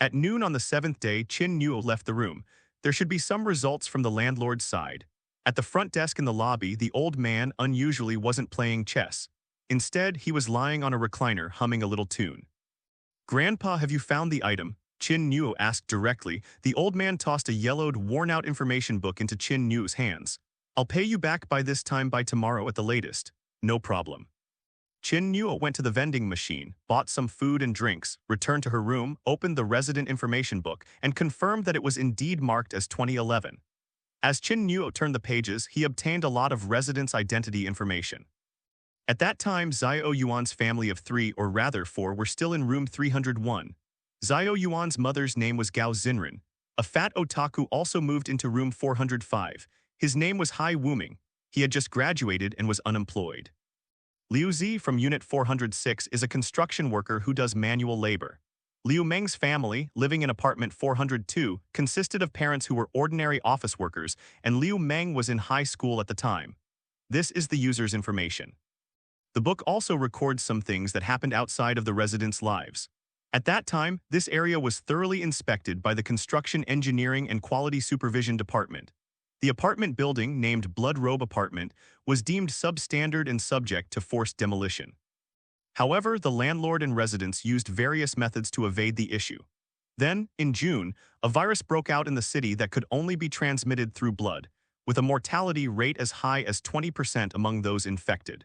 At noon on the 7th day, Qin Nuo left the room. There should be some results from the landlord's side. At the front desk in the lobby, the old man unusually wasn't playing chess. Instead, he was lying on a recliner, humming a little tune. "Grandpa, have you found the item?" Qin Nuo asked directly. The old man tossed a yellowed, worn-out information book into Qin Nuo's hands. "I'll pay you back by this time by tomorrow at the latest." "No problem." Qin Nuo went to the vending machine, bought some food and drinks, returned to her room, opened the resident information book, and confirmed that it was indeed marked as 2011. As Qin Nuo turned the pages, he obtained a lot of residents' identity information. At that time, Xiao Yuan's family of 3, or rather 4, were still in room 301. Xiao Yuan's mother's name was Gao Xinren. A fat otaku also moved into room 405. His name was Hai Wuming. He had just graduated and was unemployed. Liu Zi from Unit 406 is a construction worker who does manual labor. Liu Meng's family, living in apartment 402, consisted of parents who were ordinary office workers, and Liu Meng was in high school at the time. This is the user's information. The book also records some things that happened outside of the residents' lives. At that time, this area was thoroughly inspected by the Construction Engineering and Quality Supervision Department. The apartment building, named Blood Robe Apartment, was deemed substandard and subject to forced demolition. However, the landlord and residents used various methods to evade the issue. Then, in June, a virus broke out in the city that could only be transmitted through blood, with a mortality rate as high as 20% among those infected.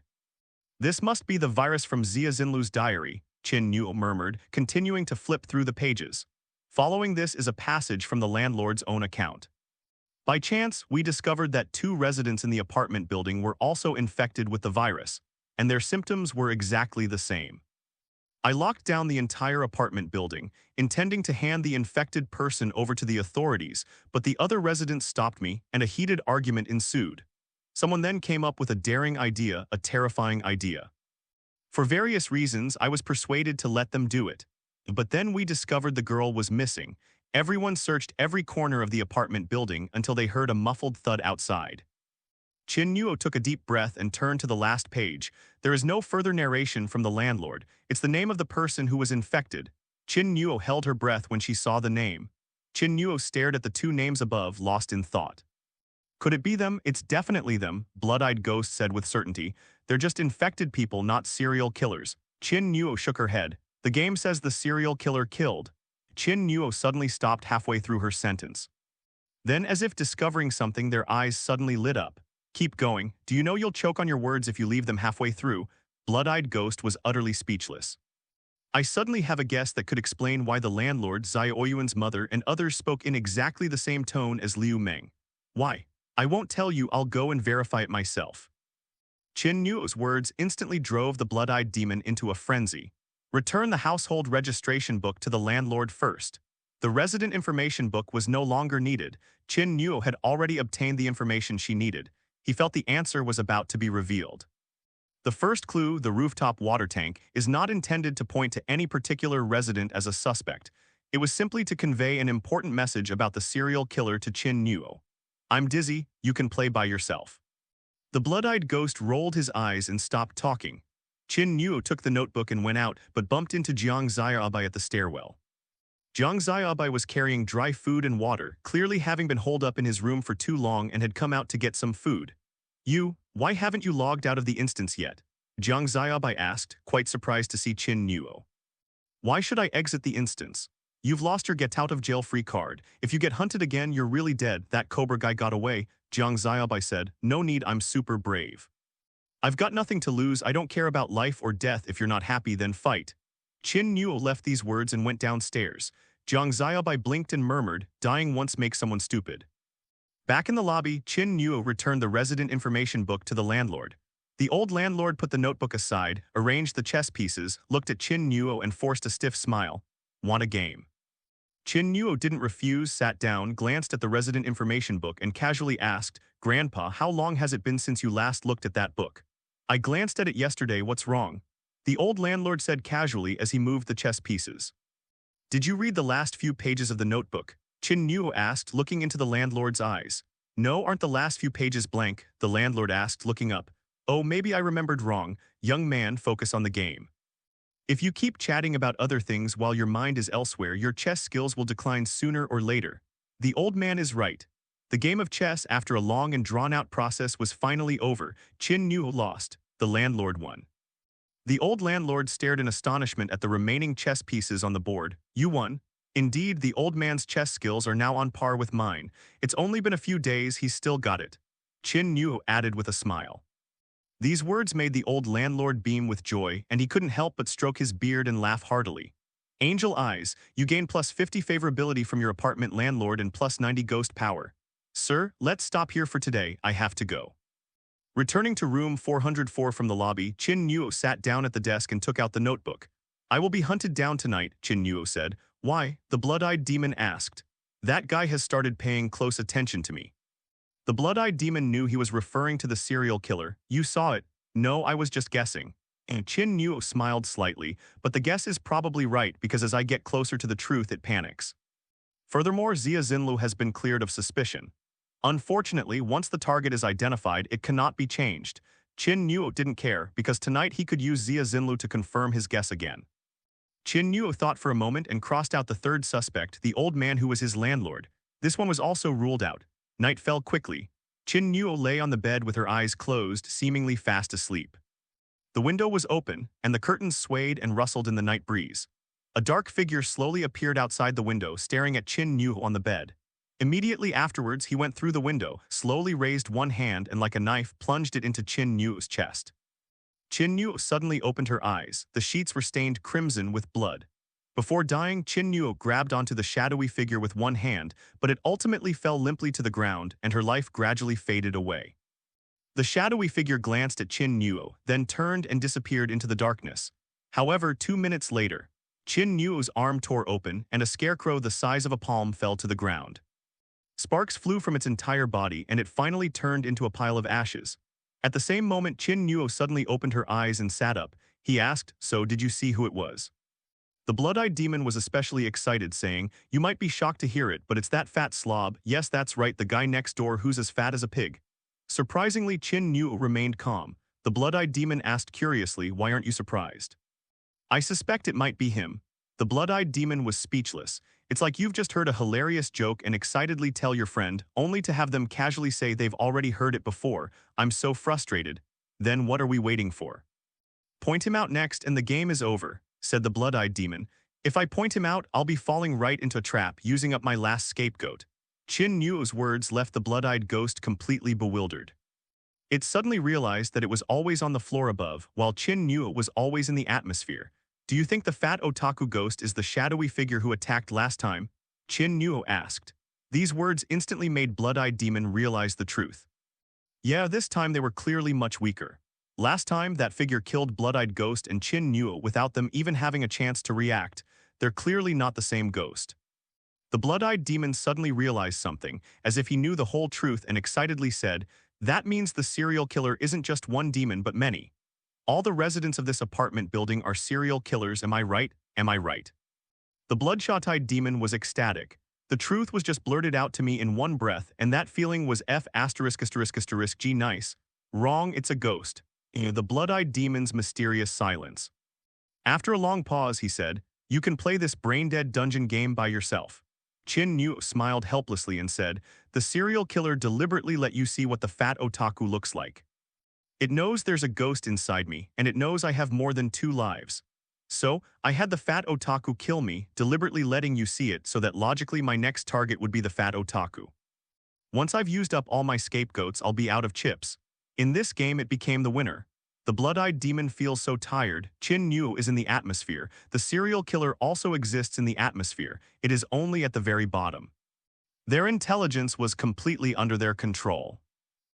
This must be the virus from Xia Xinlu's diary, Qin Nuo murmured, continuing to flip through the pages. Following this is a passage from the landlord's own account. By chance, we discovered that 2 residents in the apartment building were also infected with the virus, and their symptoms were exactly the same. I locked down the entire apartment building, intending to hand the infected person over to the authorities, but the other residents stopped me, and a heated argument ensued. Someone then came up with a daring idea, a terrifying idea. For various reasons, I was persuaded to let them do it. But then we discovered the girl was missing. Everyone searched every corner of the apartment building until they heard a muffled thud outside. Qin Nuo took a deep breath and turned to the last page. There is no further narration from the landlord. It's the name of the person who was infected. Qin Nuo held her breath when she saw the name. Qin Nuo stared at the 2 names above, lost in thought. Could it be them? It's definitely them, Blood-Eyed Ghost said with certainty. They're just infected people, not serial killers. Qin Nuo shook her head. The game says the serial killer killed. Qin Nuo suddenly stopped halfway through her sentence. Then, as if discovering something, their eyes suddenly lit up. Keep going. Do you know you'll choke on your words if you leave them halfway through? Blood-Eyed Ghost was utterly speechless. I suddenly have a guess that could explain why the landlord, Xia Ouyuan's mother, and others spoke in exactly the same tone as Liu Meng. Why? I won't tell you, I'll go and verify it myself. Qin Nuo's words instantly drove the blood-eyed demon into a frenzy. Return the household registration book to the landlord first. The resident information book was no longer needed. Qin Nuo had already obtained the information she needed. He felt the answer was about to be revealed. The first clue, the rooftop water tank, is not intended to point to any particular resident as a suspect. It was simply to convey an important message about the serial killer to Qin Nuo. I'm dizzy, you can play by yourself. The blood-eyed ghost rolled his eyes and stopped talking. Qin Nuo took the notebook and went out, but bumped into Jiang Xiaobai at the stairwell. Jiang Xiaobai was carrying dry food and water, clearly having been holed up in his room for too long and had come out to get some food. Why haven't you logged out of the instance yet? Jiang Xiaobai asked, quite surprised to see Qin Nuo. Why should I exit the instance? You've lost your get-out-of-jail-free card. If you get hunted again, you're really dead. That Cobra guy got away, Jiang Xiaobai said. No need, I'm super brave. I've got nothing to lose. I don't care about life or death. If you're not happy, then fight. Qin Nuo left these words and went downstairs. Jiang Xiaobai blinked and murmured, dying once makes someone stupid. Back in the lobby, Qin Nuo returned the resident information book to the landlord. The old landlord put the notebook aside, arranged the chess pieces, looked at Qin Nuo and forced a stiff smile. Want a game? Qin Nuo didn't refuse, sat down, glanced at the resident information book and casually asked, Grandpa, how long has it been since you last looked at that book? I glanced at it yesterday, what's wrong? The old landlord said casually as he moved the chess pieces. Did you read the last few pages of the notebook? Qin Nuo asked, looking into the landlord's eyes. No, aren't the last few pages blank? The landlord asked, looking up. Oh, maybe I remembered wrong. Young man, focus on the game. If you keep chatting about other things while your mind is elsewhere, your chess skills will decline sooner or later. The old man is right. The game of chess, after a long and drawn-out process, was finally over. Qin Nuo lost. The landlord won. The old landlord stared in astonishment at the remaining chess pieces on the board. You won. Indeed, the old man's chess skills are now on par with mine. It's only been a few days, he's still got it. Qin Nuo added with a smile. These words made the old landlord beam with joy, and he couldn't help but stroke his beard and laugh heartily. Angel eyes, you gain plus 50 favorability from your apartment landlord and plus 90 ghost power. Sir, let's stop here for today, I have to go. Returning to room 404 from the lobby, Qin Nuo sat down at the desk and took out the notebook. I will be hunted down tonight, Qin Nuo said. Why? The blood-eyed demon asked. That guy has started paying close attention to me. The blood-eyed demon knew he was referring to the serial killer. You saw it. No, I was just guessing. And Qin Nuo smiled slightly, but the guess is probably right because as I get closer to the truth, it panics. Furthermore, Xia Xinlu has been cleared of suspicion. Unfortunately, once the target is identified, it cannot be changed. Qin Nuo didn't care because tonight he could use Xia Xinlu to confirm his guess again. Qin Nuo thought for a moment and crossed out the third suspect, the old man who was his landlord. This one was also ruled out. Night fell quickly. Qin Nuo lay on the bed with her eyes closed, seemingly fast asleep. The window was open, and the curtains swayed and rustled in the night breeze. A dark figure slowly appeared outside the window, staring at Qin Nuo on the bed. Immediately afterwards, he went through the window, slowly raised one hand and like a knife plunged it into Qin Nuo's chest. Qin Nuo suddenly opened her eyes. The sheets were stained crimson with blood. Before dying, Qin Nuo grabbed onto the shadowy figure with one hand, but it ultimately fell limply to the ground, and her life gradually faded away. The shadowy figure glanced at Qin Nuo, then turned and disappeared into the darkness. However, 2 minutes later, Qin Nuo's arm tore open, and a scarecrow the size of a palm fell to the ground. Sparks flew from its entire body, and it finally turned into a pile of ashes. At the same moment, Qin Nuo suddenly opened her eyes and sat up. He asked, "So did you see who it was?" The blood-eyed demon was especially excited, saying, "You might be shocked to hear it, but it's that fat slob. Yes, that's right, the guy next door who's as fat as a pig." Surprisingly, Qin Nuo remained calm. The blood-eyed demon asked curiously, "Why aren't you surprised?" "I suspect it might be him." The blood-eyed demon was speechless. It's like you've just heard a hilarious joke and excitedly tell your friend, only to have them casually say they've already heard it before. "I'm so frustrated." "Then what are we waiting for?" "Point him out next and the game is over," said the blood-eyed demon. "If I point him out, I'll be falling right into a trap, using up my last scapegoat." Qin Nuo's words left the blood-eyed ghost completely bewildered. It suddenly realized that it was always on the floor above, while Qin Nuo was always in the atmosphere. "Do you think the fat otaku ghost is the shadowy figure who attacked last time?" Qin Nuo asked. These words instantly made blood-eyed demon realize the truth. Yeah, this time they were clearly much weaker. Last time, that figure killed blood-eyed ghost and Qin Nuo without them even having a chance to react. They're clearly not the same ghost. The blood-eyed demon suddenly realized something, as if he knew the whole truth, and excitedly said, "That means the serial killer isn't just one demon but many. All the residents of this apartment building are serial killers, am I right? Am I right?" The bloodshot-eyed demon was ecstatic. The truth was just blurted out to me in one breath, and that feeling was F******G nice. Wrong, it's a ghost. The blood-eyed demon's mysterious silence. After a long pause, he said, "You can play this brain-dead dungeon game by yourself." Qin Nuo smiled helplessly and said, "The serial killer deliberately let you see what the fat otaku looks like. It knows there's a ghost inside me, and it knows I have more than 2 lives. So, I had the fat otaku kill me, deliberately letting you see it so that logically my next target would be the fat otaku. Once I've used up all my scapegoats, I'll be out of chips. In this game, it became the winner. The blood-eyed demon feels so tired. Qin Nuo is in the atmosphere. The serial killer also exists in the atmosphere. It is only at the very bottom. Their intelligence was completely under their control.